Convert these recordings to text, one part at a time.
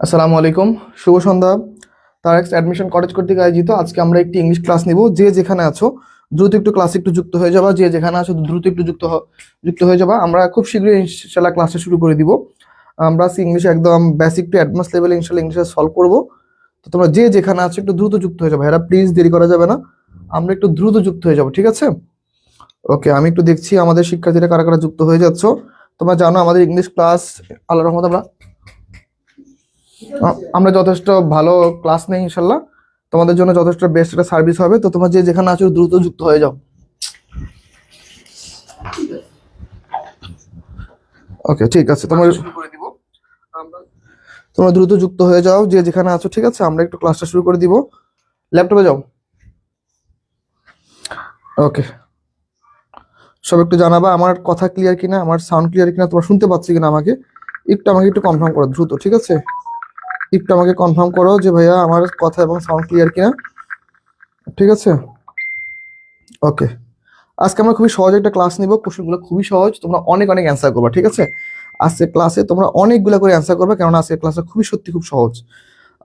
আসসালামু আলাইকুম, শুভ সন্ধ্যা। তারেক্স admission college কর্তৃক আয়োজিত আজকে আমরা একটি ইংলিশ ক্লাস নিব। যে যেখানে আছো দ্রুত একটু ক্লাসে একটু যুক্ত হয়ে যাবা। যে যেখানে আছো দ্রুত একটু যুক্ত হয়ে যাবা। আমরা খুব শীঘ্রই ইনশাআল্লাহ ক্লাসটা শুরু করে দিব। আমরা ইংলিশ একদম বেসিক টু অ্যাডভান্স লেভেলে ইনশাআল্লাহ ইংলিশে সলভ করব। তো তোমরা যে যেখানে আছো একটু দ্রুত যুক্ত হয়ে যাবে। ভাইরা প্লিজ দেরি করা যাবে না, আমরা একটু দ্রুত যুক্ত হয়ে যাব, ঠিক আছে? ওকে, আমি একটু দেখছি আমাদের শিক্ষার্থীরা কারা কারা যুক্ত হয়ে যাচ্ছ। তোমরা জানো আমাদের ইংলিশ ক্লাস আল্লাহর রহমতে আমরা যথেষ্ট ভালো ক্লাস নেই ইনশাল্লাহ। তোমাদের জন্য যথেষ্ট বেস্ট একটা সার্ভিস হবে। তো তোমরা যে যেখানে আছো দ্রুত যুক্ত হয়ে যাও। ওকে, ঠিক আছে, তোমরা দ্রুত যুক্ত হয়ে যাও যে যেখানে আছো, ঠিক আছে? আমরা একটু ক্লাসটা শুরু করে দিব। ল্যাপটপে যাও। ওকে, সব একটু জানাবা আমার কথা ক্লিয়ার কিনা, আমার সাউন্ড ক্লিয়ার কিনা, তোমরা শুনতে পাচ্ছি কিনা আমাকে একটু কনফার্ম করো দ্রুত, ঠিক আছে? একটু আমাকে কনফার্ম করো যে ভাইয়া আমার কথা এবং সাউন্ড ক্লিয়ার কিনা, ঠিক আছে? ওকে, আজকে আমরা খুবই সহজ একটা ক্লাস নিব। কোশ্চেনগুলো খুবই সহজ, তোমরা অনেক অনেক অ্যান্সার করবা, ঠিক আছে? আজকে ক্লাসে তোমরা অনেকগুলো করে অ্যান্সার করবে, কারণ আজকের ক্লাসটা খুব সহজ।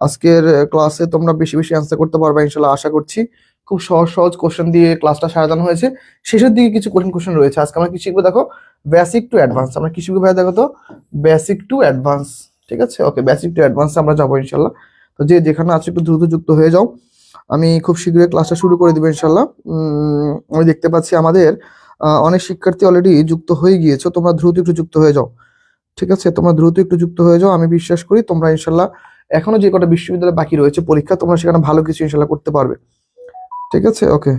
আজকের ক্লাসে তোমরা বেশি বেশি অ্যান্সার করতে পারবে ইনশাল্লাহ, আশা করছি। খুব সহজ সহজ কোশ্চেন দিয়ে ক্লাসটা সাজানো হয়েছে। শেষের দিকে কিছু কঠিন কোশ্চেন রয়েছে। আজকে আমরা কি শিখবো দেখো, বেসিক টু অ্যাডভান্স। আমরা কি শিখবো ভাই দেখো তো, বেসিক টু অ্যাডভান্স, ঠিক আছে? ওকে, বেসিক টু অ্যাডভান্স আমরা যাবো ইনশাল্লাহ। তো যে যেখানে আছে একটু দ্রুত যুক্ত হয়ে যাও। আমি খুব শীঘ্রই ক্লাসটা শুরু করে দিব ইনশাল্লাহ। আমি দেখতে পাচ্ছি আমাদের অনেক শিক্ষার্থী অলরেডি যুক্ত হয়ে গিয়েছো। তোমরা দ্রুত একটু যুক্ত হয়ে যাও, ঠিক আছে? তোমরা দ্রুত একটু যুক্ত হয়ে যাও। আমি বিশ্বাস করি তোমরা ইনশাল্লাহ এখনো যে কটা বিশ্ববিদ্যালয় বাকি রয়েছে পরীক্ষা, তোমরা সেখানে ভালো কিছু ইনশাল্লাহ করতে পারবে, ঠিক আছে? ওকে,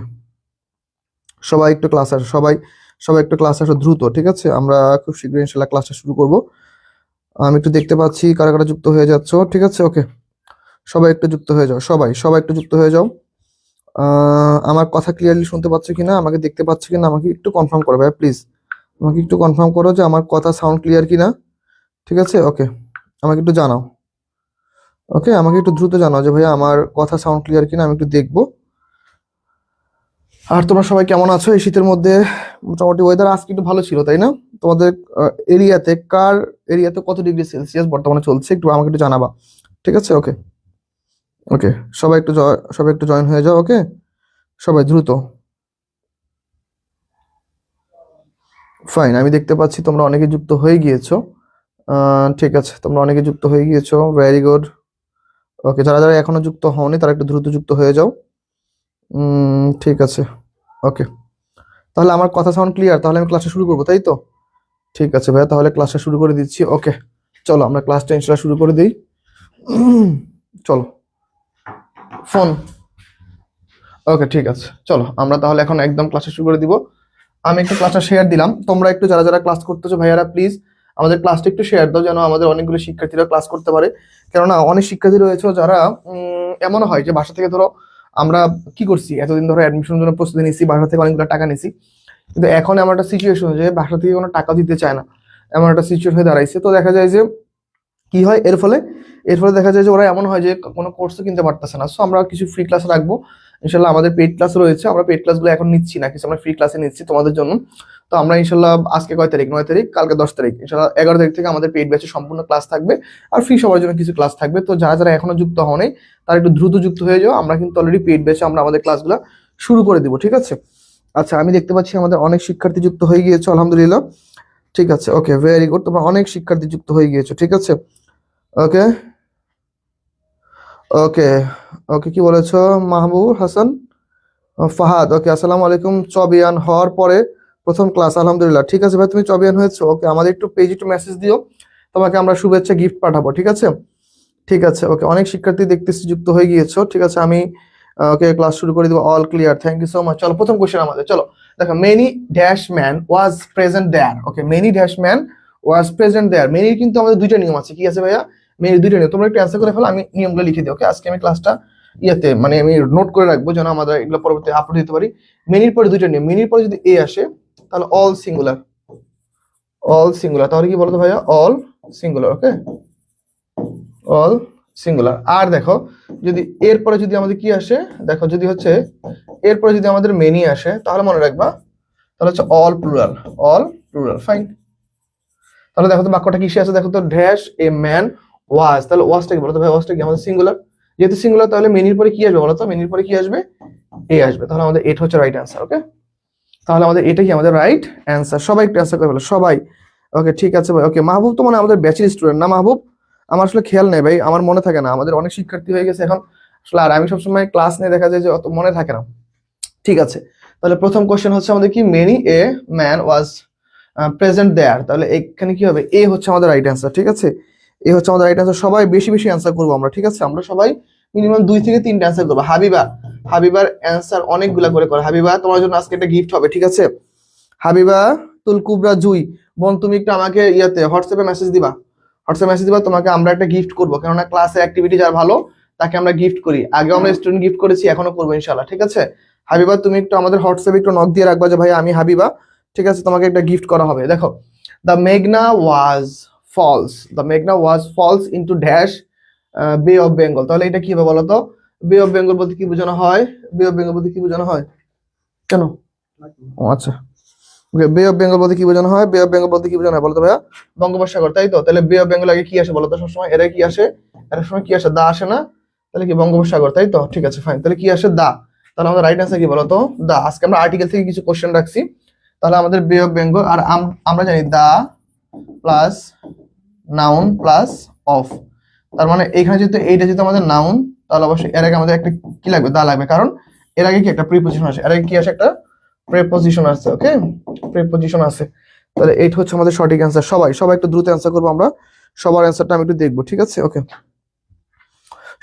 সবাই একটু ক্লাস আসো, সবাই একটু ক্লাস আসো দ্রুত, ঠিক আছে? আমরা খুব শীঘ্রই ইনশাল্লাহ ক্লাসটা শুরু করব। আমি একটু দেখতে পাচ্ছি কারা কারা যুক্ত হয়ে যাচ্ছ, ঠিক আছে? ওকে, সবাই একটু যুক্ত হয়ে যাও, সবাই একটু যুক্ত হয়ে যাও। আমার কথা ক্লিয়ারলি শুনতে পাচ্ছ কিনা, আমাকে দেখতে পাচ্ছ কিনা, আমাকে একটু কনফার্ম করো ভাই প্লিজ। আমাকে একটু কনফার্ম করো যে আমার কথা সাউন্ড ক্লিয়ার কিনা, ঠিক আছে? ওকে, আমাকে একটু জানাও। ওকে, আমাকে একটু দ্রুত জানাও যে ভাইয়া আমার কথা সাউন্ড ক্লিয়ার কিনা, আমি একটু দেখবো। আর তোমরা সবাই কেমন আছো এই শীতের মধ্যে? মোটামুটি ওয়েদার আজকে একটু ভালো ছিল, তাই না? তোমাদের এরিয়াতে কত ডিগ্রি সেলসিয়াস বর্তমানে চলছে একটু আমাকে একটু জানাবা, ঠিক আছে? ওকে ওকে, সবাই একটু জয়েন হয়ে যাও। ওকে, সবাই দ্রুত। ফাইন, আমি দেখতে পাচ্ছি তোমরা অনেকে যুক্ত হয়ে গিয়েছো। ঠিক আছে, তোমরা অনেকে যুক্ত হয়ে গিয়েছো, ভেরি গুড। ওকে, যারা যারা এখনো যুক্ত হওনি তারা একটু দ্রুত যুক্ত হয়ে যাও। ঠিক আছে, ওকে। তাহলে আমার কথা সাউন্ড ক্লিয়ার, তাহলে আমি ক্লাসটা শুরু করবো, তাই তো? ঠিক আছে ভাইয়া, তাহলে ক্লাসটা শুরু করে দিচ্ছি। ওকে, চলো আমরা ক্লাসটা ইনশাল্লাহ শুরু করে দিই। চলো, ফোন। ওকে, ঠিক আছে, চলো আমরা তাহলে এখন একদম ক্লাসটা শুরু করে দিব। আমি একটু ক্লাসটা শেয়ার দিলাম। তোমরা একটু যারা যারা ক্লাস করতেছো ভাইয়ারা প্লিজ আমাদের ক্লাসটা একটু শেয়ার দাও, যেন আমাদের অনেকগুলো শিক্ষার্থীরা ক্লাস করতে পারে। কেননা অনেক শিক্ষার্থী রয়েছে যারা এমন হয় যে বাসা থেকে ধরো আমরা কি করছি, এতদিন ধরে অ্যাডমিশনের জন্য প্রস্তুতি নিচ্ছি, বাসা থেকে অনেকগুলো টাকা নিছি, কিন্তু এখন এমন একটা সিচুয়েশন যে বাসা থেকে কোনো টাকা দিতে চায় না, এমন একটা সিচুয়েশন হয়ে দাঁড়াইছে। তো দেখা যায় যে কি হয় এর ফলে দেখা যায় যে ওরা এমন হয় যে কোনো কোর্সও কিনতে পারতেছে না। সো আমরা কিছু ফ্রি ক্লাস রাখবো ইনশাল্লাহ। আমাদের পেইড ক্লাস রয়েছে, আমরা পেইড ক্লাসগুলো এখন নিচ্ছি না, কিছু আমরা ফ্রি ক্লাসে নিচ্ছি তোমাদের জন্য। তো আমরা ইনশাল্লাহ আজকে কয় তারিখ, 9 তারিখ, কালকে 10 তারিখ, ইনশাল্লাহ 11 তারিখ থেকে আমাদের পেইড ব্যাচে সম্পূর্ণ ক্লাস থাকবে। আর ফ্রি সবার জন্য কিছু ক্লাস থাকবে। তো যারা যারা এখনো যুক্ত হওনি তারা একটু দ্রুত যুক্ত হয়ে যাও। আমরা কিন্তু অলরেডি পেইড ব্যাচে আমরা আমাদের ক্লাসগুলো শুরু করে দিব, ঠিক আছে? আচ্ছা, আমি দেখতে পাচ্ছি আমাদের অনেক শিক্ষার্থী যুক্ত হয়ে গিয়েছে, আলহামদুলিল্লাহ। ঠিক আছে, ওকে, ভেরি গুড। তোমরা অনেক শিক্ষার্থী যুক্ত হয়ে গিয়েছো, ঠিক আছে? ওকে ওকে ওকে, কি বলেছো? মাহবুব হাসান, ফাহাদ, ওকে, আসসালামু আলাইকুম। চবিয়ান হওয়ার পরে প্রথম ক্লাস, আলহামদুলিল্লাহ। ঠিক আছে ভাই, তুমি চবিয়ান হয়েছো। ওকে, আমাদের একটু পেজে একটু মেসেজ দিও, তোমাকে আমরা শুভেচ্ছা গিফট পাঠাবো, ঠিক আছে? ঠিক আছে, ওকে, অনেক শিক্ষার্থী দেখতেছি যুক্ত হয়ে গিয়েছো, ঠিক আছে? আমি ওকে ক্লাস শুরু করে দিব। All clear, thank you so much. চলো প্রথম কোশ্চেন আমাদের, চলো দেখো, many dash man was present there. Okay, many dash man was present there. মেনির কিন্তু আমাদের দুইটা নিয়ম আছে, কি আছে ভাইয়া? মেনির দুইটা নিয়ম, তোমরা একটু অ্যান্সার করে ফেলো, আমি নিয়মগুলো লিখে দিই। ওকে, আজকে আমি ক্লাসটা মানে আমি নোট করে রাখবো যেন আমরা এগুলো পরবর্তী আপলোড দিতে পারি। মেনির পরে দুইটা নিয়ম, মেনির পরে যদি এ আসে তাহলে অল সিঙ্গুলার, তাহলে কি বলতো ভাইয়া? All singular. Okay, all singular. আর দেখো, যদি এরপরে যদি আমাদের কি আসে, দেখো যদি হচ্ছে এরপরে যদি আমাদের মেনি আসে তাহলে মনে রাখবা, তাহলে হচ্ছে অল প্লুরাল, ফাইন। তাহলে দেখো তো বাক্যটা কিসে আছে, দেখো তো, ড্যাশ এ ম্যান ওয়াজ, তাহলে ওয়াজটা কি বলতো ভাই? ওয়াজটা কি আমাদের সিঙ্গুলার, যেহেতু সিঙ্গুলার তাহলে মেনির পরে কি আসবে বলতো? মেনির পরে কি আসবে? এ আসবে। তাহলে আমাদের এটা হচ্ছে রাইট অ্যান্সার। ওকে, তাহলে আমাদের এটা কি আমাদের রাইট অ্যান্সার। সবাই একটু অ্যান্সার করে বলো সবাই। ওকে ঠিক আছে ভাই। ওকে মাহবুব তো মানে আমাদের ব্যাচের স্টুডেন্ট না মাহবুব? আমার আসলে খেয়াল নেই ভাই, আমার মনে থাকে না, আমাদের অনেক শিক্ষার্থী হয়ে গেছে এখন আসলে, আর আমি সবসময় ক্লাস নিয়ে দেখা যায় যে অত মনে থাকে না। ঠিক আছে, তাহলে প্রথম কোশ্চেন হচ্ছে আমাদের কি, many a man was present there, তাহলে এখানে কি হবে? এ হচ্ছে আমাদের রাইট অ্যান্সার। ঠিক আছে, এ হচ্ছে আমাদের রাইট অ্যান্সার। সবাই বেশি বেশি অ্যান্সার করবো আমরা। ঠিক আছে, আমরা সবাই মিনিমাম 2 থেকে 3টা অ্যান্সার করবো। হাবিবা, হাবিবার অ্যান্সার অনেকগুলা করে করো। হাবিবা তোমার জন্য আজকে একটা গিফট হবে। ঠিক আছে, হাবিবা তুল কুবরা জুই, বোন তুমি একটু আমাকে ইয়াতে হোয়াটসঅ্যাপে মেসেজ দিবা, হোয়াটসঅ্যাপে মেসেজ দিবা, তোমাকে আমরা একটা গিফট করবো, কেননা ক্লাসে অ্যাক্টিভিটি যার ভালো তাকে আমরা গিফট করি। আগেও আমরা স্টুডেন্ট গিফট করেছি, এখনো করবো ইনশাআল্লাহ। ঠিক আছে, হাবিবা তুমি একটু আমাদের হোয়াটসঅ্যাপে একটু নক দিয়ে রাখবা যে ভাই আমি হাবিবা, ঠিক আছে, তোমাকে একটা গিফট করা হবে। দেখো, দ্য মেঘনা ওয়াজ ফলস, দ্য মেঘনা ওয়াজ ফলস ইনটু ড্যাশ বে অফ বেঙ্গল, তাহলে এটা কি হবে বলো তো? বে অফ বেঙ্গল বলতে কি বোঝানো হয়? বে অফ বেঙ্গল বলতে কি বোঝানো হয়? কেন? ও আচ্ছা, বে অফ বেঙ্গল বলতে কি বোঝানো হয়? বে অফ বেঙ্গল বলতে কি বোঝানো হয় বলতো ভাইয়া? বঙ্গোপসাগর, তাই তো? তাহলে বে অফ বেঙ্গল আগে কি আসে বলতো সবসময়? এরা কি আসে? এরা সময় কি আসে? দা আসে না? তাহলে কি বঙ্গোপসাগর, তাই তো? ঠিক আছে ফাইন, তাহলে কি আসে? দা। তাহলে আমাদের রাইট অ্যান্সার কি বলতো? দা। আজকে আমরা আর্টিকেল থেকে কিছু কোশ্চেন রাখছি, তাহলে আমাদের বে অফ বেঙ্গল, আর আমরা জানি the plus noun plus of, তার মানে এখানে যেহেতু এইটা যেহেতু আমাদের নাউন, তাহলে অবশ্যই এর আগে আমাদের একটা কি লাগবে? দা লাগবে, কারণ এর আগে কি একটা প্রিপোজিশন আসে, এর আগে কি আসে? একটা প্রিপোজিশন আছে। ওকে, প্রিপোজিশন আছে, তাহলে এইটা হচ্ছে আমাদের সঠিক অ্যান্সার। সবাই সবাই একটু দ্রুত অ্যান্সার করবো আমরা, সবার অ্যান্সারটা আমি একটু দেখবো। ঠিক আছে, ওকে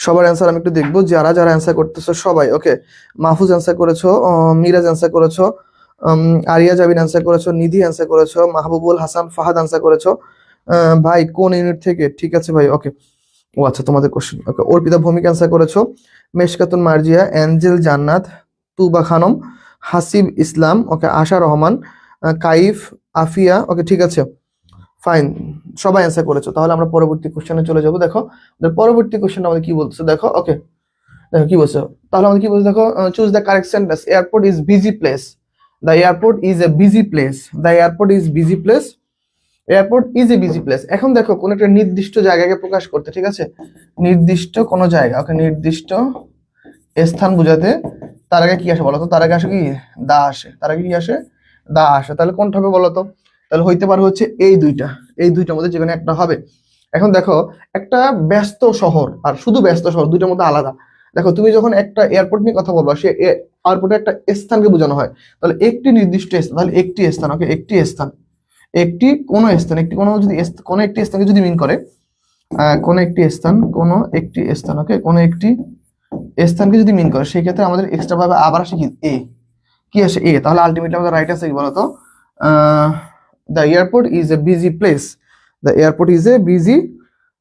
সবার অ্যান্সার আমি একটু দেখবো, যারা যারা অ্যান্সার করতেছো সবাই। ওকে, মাহফুজ অ্যান্সার করেছো, মিরাজ অ্যান্সার করেছো, আরিয়া জাবিন অ্যান্সার করেছো, নিধি অ্যান্সার করেছো, মাহবুবুল হাসান ফাহাদ অ্যান্সার করেছো। ভাই কোন ইউনিট থেকে? ঠিক আছে ভাই। ওকে, ও আচ্ছা তোমাদের কোশ্চেন। ওকে, অর্পিতা ভৌমিক অ্যান্সার করেছো, মেশকাতুন মার্জিয়া, অ্যাঞ্জেল জান্নাত, তুবা খানম, হাসিব ইসলাম, ওকে, আশা রহমান, কাইফ, আফিয়া। ওকে ঠিক আছে ফাইন, সবাই অ্যান্সার করেছো। তাহলে আমরা পরবর্তী কোশ্চেনে চলে যাবো। দেখো পরবর্তী কোশ্চেন আমাদের কি বলছে দেখো। ওকে দেখো কি বলছে, তাহলে আমাদের কি বলছে দেখো, choose the correct sentence. Airport is busy place, the airport is a busy place, the airport is busy place, airport is a busy place. এখন দেখো কোন একটা নির্দিষ্ট জায়গাকে প্রকাশ করতে, ঠিক আছে, নির্দিষ্ট কোন জায়গা, ওকে, নির্দিষ্ট স্থান বোঝাতে তার আগে কি আসে বলতো? তার আগে আসে কি? দা আসে। তার আগে কি আসে? দা আসে। তাহলে কোনটা হবে বলতো? তাহলে হইতে পারে হচ্ছে এই দুইটা, এই দুইটার মধ্যে যেকোনো একটা হবে। এখন দেখো, একটা ব্যস্ত শহর আর শুধু ব্যস্ত শহর দুইটার মধ্যে আলাদা। দেখো তুমি যখন একটা এয়ারপোর্ট নিয়ে কথা বলবা, সে এয়ারপোর্টে একটা স্থানকে বোঝানো হয়, তাহলে একটি নির্দিষ্ট স্থান, তাহলে একটি স্থান। ওকে, একটি স্থান, একটি কোন স্থান, একটি কোনো যদি কোনো একটি স্থানকে যদি মিন করে, কোন একটি স্থান, কোন একটি স্থান, ওকে, কোন একটি স্থানকে যদি মিন করে, সেই ক্ষেত্রে আমাদের এক্সট্রা ভাবে আবার আসে কি? এ। কি আসে? এ। তাহলে আলটিমেটলি আমাদের রাইট আছে কি বলতো? The airport is a busy place, the airport is a busy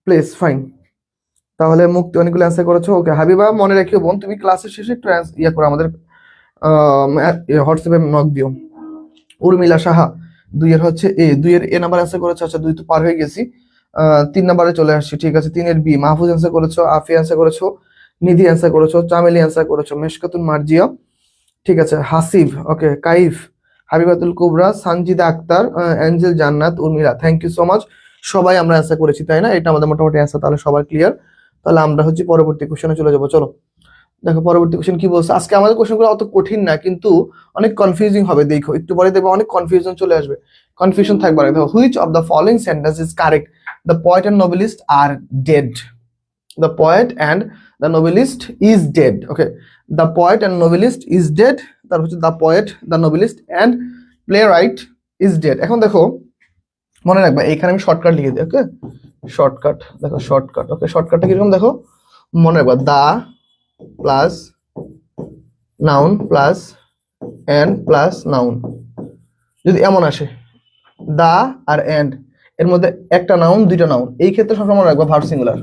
place. Fine, তাহলে মুক্তি অনেকগুলো অ্যান্সার করেছো। ওকে হাবিবা, মনে রাখিও বোন, তুমি ক্লাসের শেষে একটু ইয়া করো, আমাদের হোয়াটসঅ্যাপে নক দিও। উর্মিলা সাহা, 2 এর হচ্ছে এ, 2 এর এ নাম্বার অ্যান্সার করেছো। আচ্ছা 2 তো পার হয়ে গেছি, 3 নাম্বারে চলে আসছি। ঠিক আছে, 3 এর বি। মাহফুজ অ্যান্সার করেছো, আফি অ্যান্সার করেছো, নিধি অ্যান্সার করেছো, চামেলি অ্যান্সার করেছো, মেশকাতুন মার্জিয়া, ঠিক আছে, Hasib, okay, Kaif, Habibatul Kubra, Sanjida Akter, Angel Jannat, Urmila. Thank you so much. সবাই আমরা অ্যান্সার করেছি, তাই না? এটা আমাদের মোটামুটি অ্যান্সার, তাহলে সবার ক্লিয়ার। তাহলে আমরা হচ্ছে পরবর্তী কোশ্চেনে চলে যাবো। চলো দেখো পরবর্তী কোশ্চেন কি বলছে। আজকে আমাদের কোশ্চেনগুলো অত কঠিন না, কিন্তু অনেক কনফিউজিং হবে। দেখো একটু পরে দেখবো অনেক কনফিউশন চলে আসবে, কনফিউশন থাকবে না। দেখো, which of the following sentence is correct? The poet and Nobelist are dead, the poet and the novelist is dead. Okay, the poet and novelist is dead, তার হচ্ছে the poet, the novelist and playwright is dead। এখন দেখো মনে রাখবে, এখানে আমি shortcut লিখে দিই। ওকে, শর্টকাট, দেখো শর্টকাট। ওকে, শর্টকাটটা কিরকম দেখো, মনে রাখবা, the plus noun plus and plus noun, যদি এমন আসে দা আর এন্ড এর মধ্যে একটা নাউন দুইটা নাউন, এই ক্ষেত্রে সবসময় মনে রাখবা ভার্ব সিঙ্গুলার।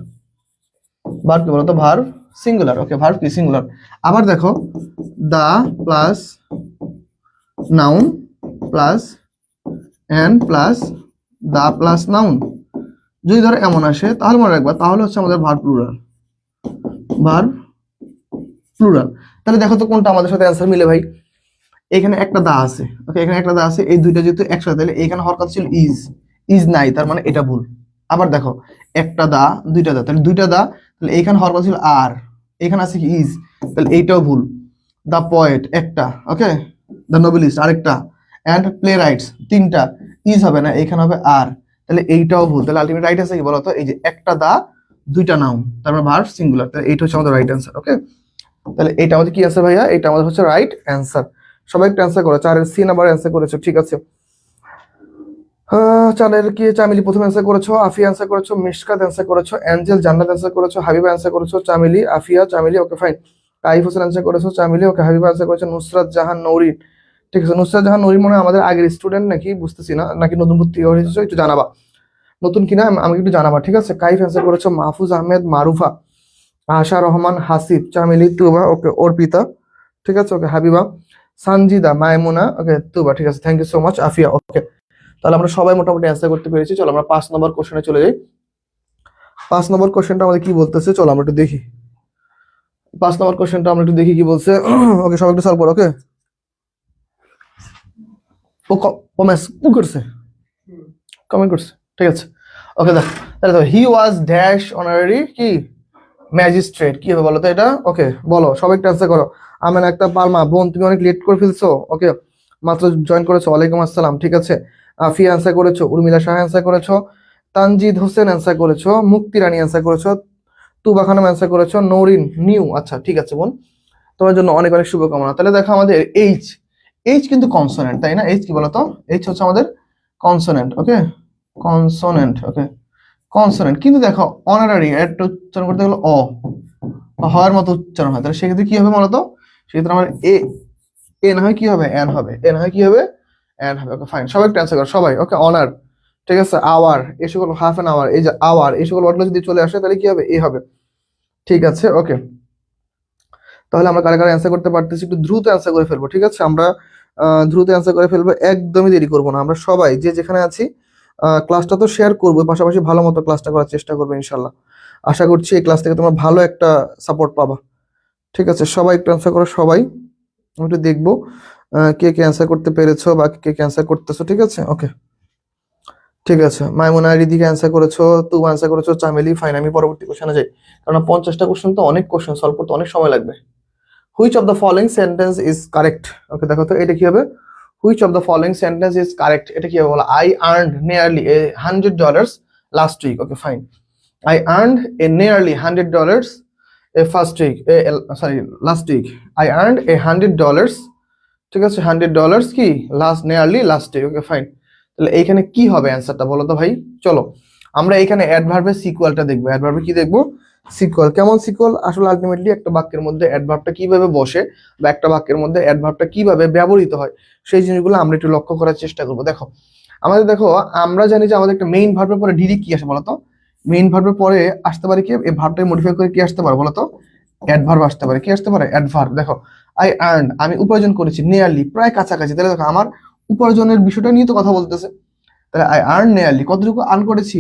ভার্ব কি বলতো? Verb singular. ওকে, ভার্ব কি? সিঙ্গুলার। আবার দেখো, the plus noun plus and plus the plus noun, যদি ধরো এমন আসে, তাহলে মনে রাখবা তাহলে হচ্ছে আমাদের ভার্ব প্লুরাল, ভার্ব প্লুরাল। তাহলে দেখো তো কোনটা আমাদের সাথে অ্যান্সার মিলে ভাই। এখানে একটা দা আছে, ওকে, এখানে একটা দা আছে, এই দুইটা যেহেতু একসাথে, তাহলে এখানে হওয়ার কথা ছিল ইজ, ইজ নাই, তার মানে এটা ভুল। আবার দেখো একটা দা দুইটা দা, তাহলে দুইটা দা, তাহলে এইখানে হওয়ার কথা ছিল আর, এখানে আছে কি ইজ, তাহলে এইটাও ভুল। দা পয়েট একটা, ওকে, দ্য নোবেলিস্ট আরেকটা, অ্যান্ড প্লে রাইটস তিনটা, ইজ হবে না, এখানে হবে আর, তাহলে এইটাও ভুল। তাহলে আলটিমেট রাইট আছে কি বলতো, এই যে একটা দা দুইটা নাউন, তারপর ভার্ব সিঙ্গুলার, তাহলে এইটা হচ্ছে আমাদের রাইট অ্যান্সার। ওকে, তাহলে এটা আমাদের কি আছে ভাইয়া, এটা আমাদের হচ্ছে রাইট অ্যান্সার। সবাই একটু অ্যান্সার করো, 4 এর সি নাম্বার অ্যান্সার করেছো, ঠিক আছে। 4 কি চামিলি প্রথম অ্যান্সার করেছো, আফিয়া অ্যান্সার করেছো, মিশকাত অ্যান্সার করেছো, অ্যাঞ্জেল জান্নাত অ্যান্সার করেছো, হাবিবা অ্যান্সার করেছো, Chameli Afia Chameli, okay fine. Kaif Hossain answer করেছো, চামিলি, ওকে, হাবিবা অ্যান্সার করেছো, নুসরাত জাহান নৌরিন, ঠিক আছে। নুসরাত জাহান নৌরিন মনে হয় আমাদের আগের স্টুডেন্ট নাকি, বুঝতেছি না, নাকি নতুন ভর্তি হয়েছো, একটু জানাবা নতুন কিনা আমাকে একটু জানাবা, ঠিক আছে। কাইফ অ্যান্সার করেছো, মাহফুজ আহমেদ, মারুফা, আশা রহমান, হাসিব, চামিলি, তুবা, ওকে, অর্পিতা, ঠিক আছে, ওকে, হাবিবা, সানজিদা, মায়মুনা, ওকে, তুবা, ঠিক আছে, thank you so much, Afia, okay. তাহলে আমরা সবাই মোটামুটি অ্যান্সার করতে পেরেছি। চলো আমরা 5 নম্বর কোশ্চেনে চলে যাই। 5 নম্বর কোশ্চেনটা আমাদের কি বলতেছে, চলো আমরা একটু দেখি। 5 নম্বর কোশ্চেনটা আমরা একটু দেখি কি বলছে। ওকে, সবাই একটু সলভ করো। ওকে, ও কমেন্টস করছে, কমেন্ট করছে, ঠিক আছে। ওকে, দেখো তাহলে হি ওয়াজ ড্যাশ অনারারি কি ম্যাজিস্ট্রেট, কি হবে বলো তো এটা। ওকে, বলো সবাই একটু অ্যান্সার করো। আমেন একটা পালমা, বোন তুমি অনেক লেট করে ফেলছো, ওকে, মাত্র জয়েন করেছো, ওয়ালাইকুম আসসালাম, ঠিক আছে। আফিয়া অ্যান্সার করেছো, উর্মিলা শাহ অ্যান্সার করেছো, তানজিদ হোসেন অ্যান্সার করেছো, মুক্তি রানী অ্যান্সার করেছো, তুবা খানম অ্যান্সার করেছো, নৌরিন নিউ, আচ্ছা ঠিক আছে বোন, তোমার জন্য অনেক অনেক শুভকামনা। তাহলে দেখো আমাদের এইচ, এইচ কিন্তু কনসোনেন্ট, তাই না? এইচ কি বলতো, এইচ হচ্ছে আমাদের কনসোনেন্ট, ওকে, কনসোনেন্ট, ওকে, কনসোনেন্ট। কিন্তু দেখো অনারারি একটা উচ্চারণ করতে গেলে হওয়ার মতো উচ্চারণ হয়, তাহলে সেক্ষেত্রে কি হবে বলতো, সেক্ষেত্রে আমার এ, এ না হয় কি হবে, এন হবে, এ না হয় কি হবে, এন হবে। ওকে ফাইন, সবাই একটু অ্যান্সার করো সবাই। ওকে, অনার, ঠিক আছে, আওয়ার, এই সকল হাফ এন আওয়ার, এই যে আওয়ার, এই সকল ওয়ার্ডগুলো যদি চলে আসে তাহলে কি হবে, এ হবে, ঠিক আছে। ওকে, তাহলে আমরা কারা কারা অ্যান্সার করতে পারতেছি, একটু দ্রুত অ্যান্সার করে ফেলবো, ঠিক আছে। আমরা দ্রুত অ্যান্সার করে ফেলবো, একদমই দেরি করবো না। আমরা সবাই যে যেখানে আছি ক্লাসটা তো শেয়ার করবো, পাশাপাশি ভালো মতো ক্লাসটা করার চেষ্টা করবো ইনশাল্লাহ। আশা করছি এই ক্লাস থেকে তোমরা ভালো একটা সাপোর্ট পাবা, ঠিক আছে। সবাই একটু অ্যান্সার করো সবাই, আমি একটু দেখবো কে কে অ্যান্সার করতে পেরেছো বা কে কে অ্যান্সার করতেছো, ঠিক আছে। ওকে, ঠিক আছে, মাইমুনা রিদিকে অ্যান্সার করেছো, তুমি অ্যান্সার করেছো, চামেলি, ফাইন। আমি পরবর্তী কোশ্চেনে যাই, কারণ 50টা কোশ্চেন তো অনেক কোশ্চেন সলভ করতে অনেক সময় লাগবে। Which of the following sentence is correct, okay, দেখো তো এটা কি হবে, which of the following sentence is correct, এটা কি হবে বলো, I earned nearly $100 last week, okay fine. I earned a nearly $100 a first week, sorry, last week. I earned $100, ঠিক আছে, $100 কি nearly last week, ওকে ফাইন। তাহলে এইখানে কি হবে অ্যান্সারটা বলো তো ভাই। চলো আমরা এখানে অ্যাডভার্বের সিকুয়ালটা দেখবো। অ্যাডভার্বে কি দেখবো, সিকুয়াল। কেমন সিকুয়াল, আসলে আলটিমেটলি একটা বাক্যের মধ্যে অ্যাডভার্বটা কিভাবে বসে বা একটা বাক্যের মধ্যে অ্যাডভার্বটা কিভাবে ব্যবহৃত হয়, সেই জিনিসগুলো আমরা একটু লক্ষ্য করার চেষ্টা করবো। দেখো আমাদের, দেখো আমরা জানি যে আমাদের একটা মেইন ভার্বের পরে ডিডি কি আসে বলতো, মেইন ভার্বের পরে আসতে পারে কি, এই ভার্বটাকে মডিফাই করে কি আসতে পারে বলতো, অ্যাডভার্ব আসতে পারে। কি আসতে পারে, অ্যাডভার্ব। দেখো আই আর্ন, আমি উপার্জন করেছি, নিয়ারলি প্রায় কাছাকাছি, তাহলে দেখো আমার উপার্জনের বিষয়টা নিয়ে তো কথা বলতেছে। তাহলে আই আর্ন নিয়ারলি, কতটুকু আর্ন করেছি,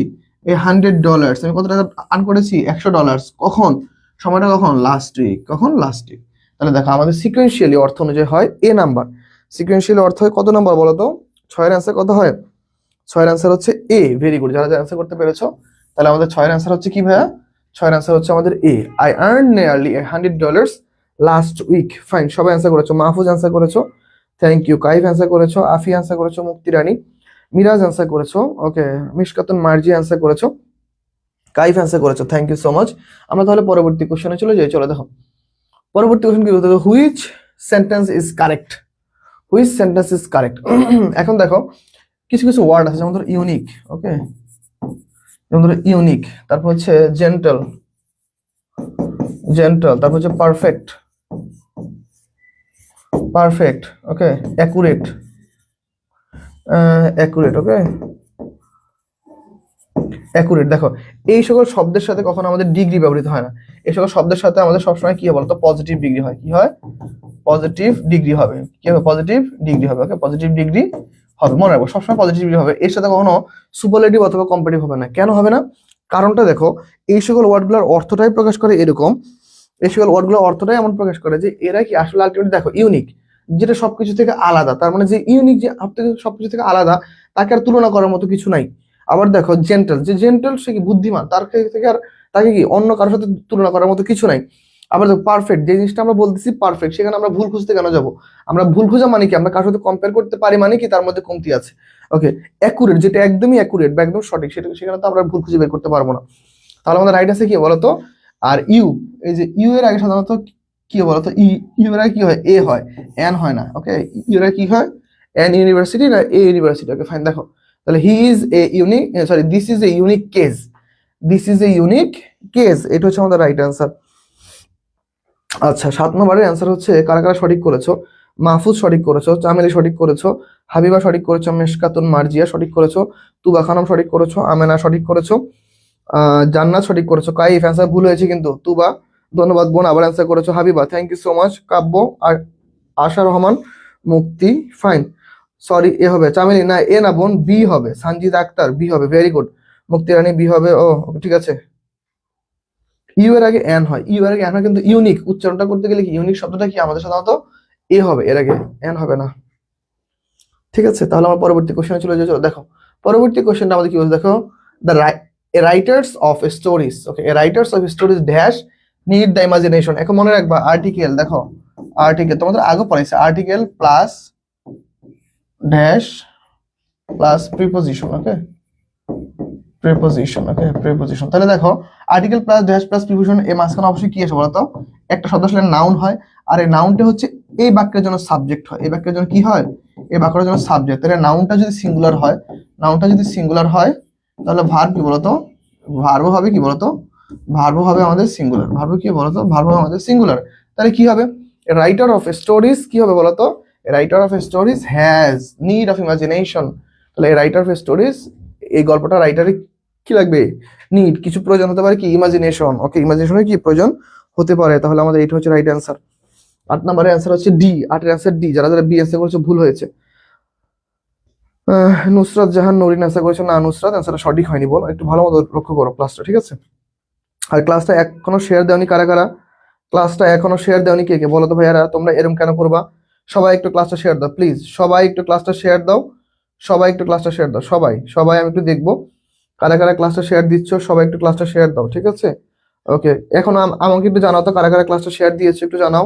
এই $100, আমি কত টাকা আর্ন করেছি, $100, কখন, সময়টা কখন, লাস্ট উইক, কখন, লাস্ট উইক। তাহলে দেখো আমাদের সিকোয়েন্সিয়ালি অর্থ অনুযায়ী হয় এ নাম্বার, সিকোয়েন্সিয়ালি অর্থ হয় কত নাম্বার বলতো, 6 এর অ্যান্সার কত হয়, 6 এর অ্যান্সার হচ্ছে এ। ভেরি গুড, যারা অ্যান্সার করতে পেরেছো। তাহলে আমাদের 6 এর অ্যান্সার হচ্ছে কি ভাইয়া, 6 এর অ্যান্সার হচ্ছে আমাদের A, I earn nearly $100 last week, fine. সবাই অ্যান্সার করেছো, মাহফুজ অ্যান্সার করেছো, থ্যাংক ইউ। কাইফ অ্যান্সার করেছো, আফি অ্যান্সার করেছো, মুক্তি রানী, মিরাজ অ্যান্সার করেছো, ওকে, মিশকাতুন মার্জি অ্যান্সার করেছো, কাইফ অ্যান্সার করেছো, থ্যাংক ইউ সো মাচ। আমরা তাহলে পরবর্তী কোশ্চেনে চলে যাই। চলো দেখো পরবর্তী কোশ্চেন কি বলতে হবে, which sentence is correct, which sentence is correct. এখন দেখো কিছু কিছু ওয়ার্ড আছে, যেমন ধরো ইউনিক, ওকে, যেমন ধরো ইউনিক, তারপর হচ্ছে জেন্টল, জেন্টল, তারপর হচ্ছে পারফেক্ট, পারফেক্ট, ওকে, অ্যাকুরেট, অ্যাকুরেট, ওকে, অ্যাকুরেট। দেখো এই সকল শব্দের সাথে কখনো আমাদের ডিগ্রি ব্যবহৃত হয় না, এই সকল শব্দের সাথে আমাদের সবসময় কি হয় বলতো, পজিটিভ ডিগ্রি হয়। কি হয়, পজিটিভ ডিগ্রি হবে, কি হবে, পজিটিভ ডিগ্রি হবে, ওকে, পজিটিভ ডিগ্রি হবে, মনে রাখবো সবসময় পজিটিভ ডিগ্রি হবে। এর সাথে কখনো সুপারলেটিভ অথবা কম্পারেটিভ হবে না। কেন হবে না, কারণটা দেখো, এই সকল ওয়ার্ডগুলোর অর্থটাই প্রকাশ করে এরকম, এই সকল ওয়ার্ডগুলোর অর্থটাই এমন প্রকাশ করে যে এরা কি আসলে আলটিমেটলি দেখো ইউনিক, যেটা সবকিছু থেকে আলাদা, তার মানে যে ইউনিক, যে সবকিছু থেকে আলাদা, তাকে আর তুলনা করার মতো কিছু নাই। আবার দেখো জেন্টাল, যে জেন্টাল সে কি বুদ্ধিমান, তার থেকে আর তাকে কি অন্য কারোর সাথে তুলনা করার মতো কিছু নাই। আবার দেখো পারফেক্ট, যে জিনিসটা আমরা বলতেছি পারফেক্ট, সেখানে আমরা ভুল খুঁজতে কেন যাব? আমরা ভুল খোঁজা মানে কি, আমরা কারোর সাথে কম্পেয়ার করতে পারি মানে কি তার মধ্যে কমতি আছে। ওকে, অ্যাকুরেট, যেটা একদমই অ্যাকুরেট বা একদম সঠিক, সেটা সেখানে তো আমরা ভুল খুঁজে বের করতে পারবো না। তাহলে আমাদের রাইট আছে কি বলতো? আর ইউ, এই যে ইউ এর আগে সাধারণত কি বলতো, ইউ এর আগে কি হয়? এ হয়, এন হয় না। ওকে, ইউ এর আগে কি হয়? এন ইউনিভার্সিটি না এ ইউনিভার্সিটি। ওকে ফাইন, দেখো তাহলে he is a unique, sorry this is a unique case, this is a unique case, এটা হচ্ছে আমাদের রাইট অ্যান্সার। আচ্ছা 7 নম্বরের অ্যান্সার হচ্ছে কারা কারা সঠিক করেছো? মাহফুজ সঠিক করেছো, চামেলি সঠিক করেছো, হাবিবা সঠিক করেছো, মেশকাতুন মার্জিয়া সঠিক করেছো, তুবা খানম সঠিক করেছো, আমেনা সঠিক করেছো, জান্নাত সঠিক করেছো, কাইফ অ্যান্সার ভুল হয়েছে কিন্তু, তুবা ধন্যবাদ বোন, আবার অ্যান্সার করেছো, Habiba thank you so much, Kabya আর আশা রহমান, মুক্তি ফাইন, সরি এ হবে, চামেলি না এ না বোন, বি হবে, সানজিদ আক্তার বি হবে, ভেরি গুড, মুক্তি রানী বি হবে। ও ওকে ঠিক আছে, ইউ এর আগে এন হয়, ইউ এর আগে এন হয়, কিন্তু ইউনিক উচ্চারণটা করতে গেলে কি ইউনিক শব্দটা কি আমাদের সাধারণত এ হবে, এর আগে এন হবে না। ঠিক আছে, তাহলে আমরা পরবর্তী কোশ্চেনে চলে যাই। দেখো পরবর্তী কোশ্চেনটা আমাদের কি বলছে, দেখো the writers of stories, okay writers of stories dash need the imagination. এখন মনে রাখবা আর্টিকেল, দেখো আর্টিকেল তোমাদের আগে পড়াইছে, article plus dash plus preposition. Okay preposition, okay preposition, তাহলে দেখো article plus dash plus preposition, এর মাঝখানে অবশ্যই কি আছে বলতো? একটা শব্দ আসলে নাউন হয়, আর এই নাউনটা হচ্ছে এই বাক্যের জন্য সাবজেক্ট হয়, এই বাক্যের জন্য কি হয়? এই বাক্যের জন্য সাবজেক্ট। তাহলে নাউনটা যদি সিঙ্গুলার হয়, নাউনটা যদি সিঙ্গুলার হয় তাহলে ভার্ব কি বলতো? ভার্ব হবে কি বলতো? ভার্ব হবে আমাদের সিঙ্গুলার, ভার্ব কি বলতো? ভার্ব হবে আমাদের সিঙ্গুলার। তাহলে কি হবে? রাইটার অফ স্টোরিজ কি হবে বলতো? Writer of stories has need of imagination. তাহলে রাইটার অফ স্টোরিজ, এই গল্পটা রাইটারে কি লাগবে? নিড, কিছু প্রয়োজন হতে পারে কি? ইমাজিনেশন। ওকে ইমাজিনেশনের কি প্রয়োজন হতে পারে, তাহলে আমাদের এটা হচ্ছে রাইট অ্যান্সার। 8 নম্বরের অ্যান্সার হচ্ছে ডি, 8 এর অ্যান্সার ডি, যারা যারা বি অ্যান্সার করেছে ভুল হয়েছে। নুসরাত জাহান নরিন অ্যান্সার করেছে না, নুসরাত অ্যান্সারটা সঠিক হয়নি, বল একটু ভালো মতো লক্ষ্য করো ক্লাসটা, ঠিক আছে? আর ক্লাসটা এখনো শেয়ার দেওনি কারা কারা? ক্লাসটা এখনো শেয়ার দেওনি কে কে বলো তো ভাইয়ারা, তোমরা এরকম কেন করবা? সবাই একটু ক্লাসটা শেয়ার দাও প্লিজ, সবাই একটু ক্লাসটা শেয়ার দাও, সবাই একটু ক্লাসটা শেয়ার দাও, সবাই সবাই আমি একটু দেখবো কারা কারা ক্লাসটা শেয়ার দিচ্ছ, সবাই একটু ক্লাসটা শেয়ার দাও, ঠিক আছে? ওকে এখন আমাকে একটু জানাও তো কারা কারা ক্লাসটা শেয়ার দিয়েছে, একটু জানাও,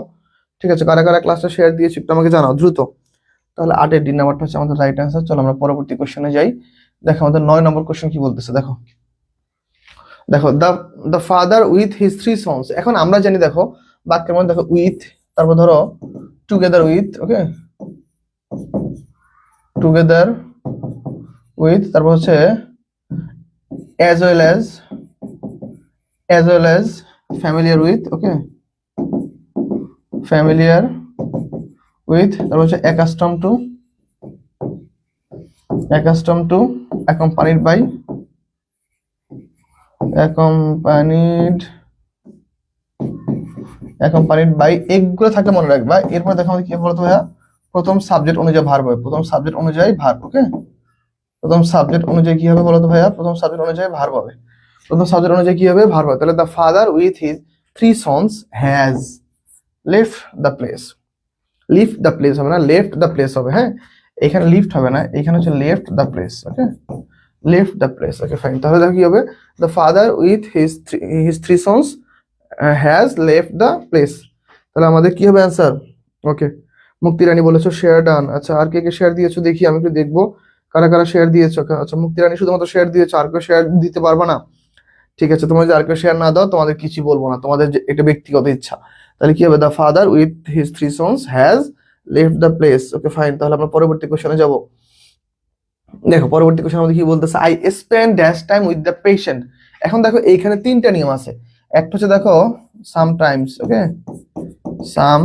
ঠিক আছে? কারা কারা ক্লাসটা শেয়ার দিয়েছে একটু আমাকে জানাও দ্রুত। তাহলে 8 ডি নাম্বারটা হচ্ছে আমাদের রাইট অ্যান্সার। চলো আমরা পরবর্তী কোশ্চেনে যাই। দেখো আমাদের 9 নম্বর কোশ্চেন কি বলতেছে, দেখো দেখো the father with his 3 sons. এখন আমরা জানি দেখো বাক্যের মধ্যে দেখো উইথ, তারপর ধরো together with, okay together with, তারপর হচ্ছে as well as familiar with, okay familiar with, তারপর হচ্ছে accustomed to, accompanied by, এগুলো থাকলে মনে রাখবা। এরপর দেখো আমাদের কি বলতো ভাইয়া, প্রথম সাবজেক্ট অনুযায়ী ভার্ব হবে, প্রথম সাবজেক্ট অনুযায়ী ভার্ব। ওকে প্রথম সাবজেক্ট অনুযায়ী কি হবে বলতো ভাইয়া? প্রথম সাবজেক্ট অনুযায়ী ভার্ব হবে, প্রথম সাবজেক্ট অনুযায়ী কি হবে? ভার্ব হবে। তাহলে the father with his 3 sons has left the place, lift the place হবে না, লেফট দ্য প্লেস হবে। হ্যাঁ এখানে লিফট হবে না, এখানে হচ্ছে left the place. Okay left the place, okay fine. তাহলে দেখো কি হবে, the father with his 3 sons has left the place. তাহলে আমাদের কি হবে অ্যান্সার? ওকে মুক্তি রানী বলেছো শেয়ার ডান। আচ্ছা আর কে কে শেয়ার দিয়েছো দেখি, আমি একটু দেখবো কারা কারা শেয়ার দিয়েছো। আচ্ছা মুক্তি রানী শুধুমাত্র শেয়ার দিয়েছো, আর কেউ শেয়ার দিতে পারবে না? ঠিক আছে, তোমরা যদি আর কেউ শেয়ার না দাও তোমাদের কিছু বলবো না, তোমাদের এটা ব্যক্তিগত ইচ্ছা। তাহলে কি হবে, the father with his 3 sons has left the place. Okay fine, তাহলে আমরা পরবর্তী কোশ্চেনে যাব। দেখো পরবর্তী কোশ্চেন আমাদের কি বলতেছে, I spend dash time with the patient. এখন দেখো এইখানে 3টা নিয়ম আছে, একটা হচ্ছে দেখো সামটাইমস, ওকে সাম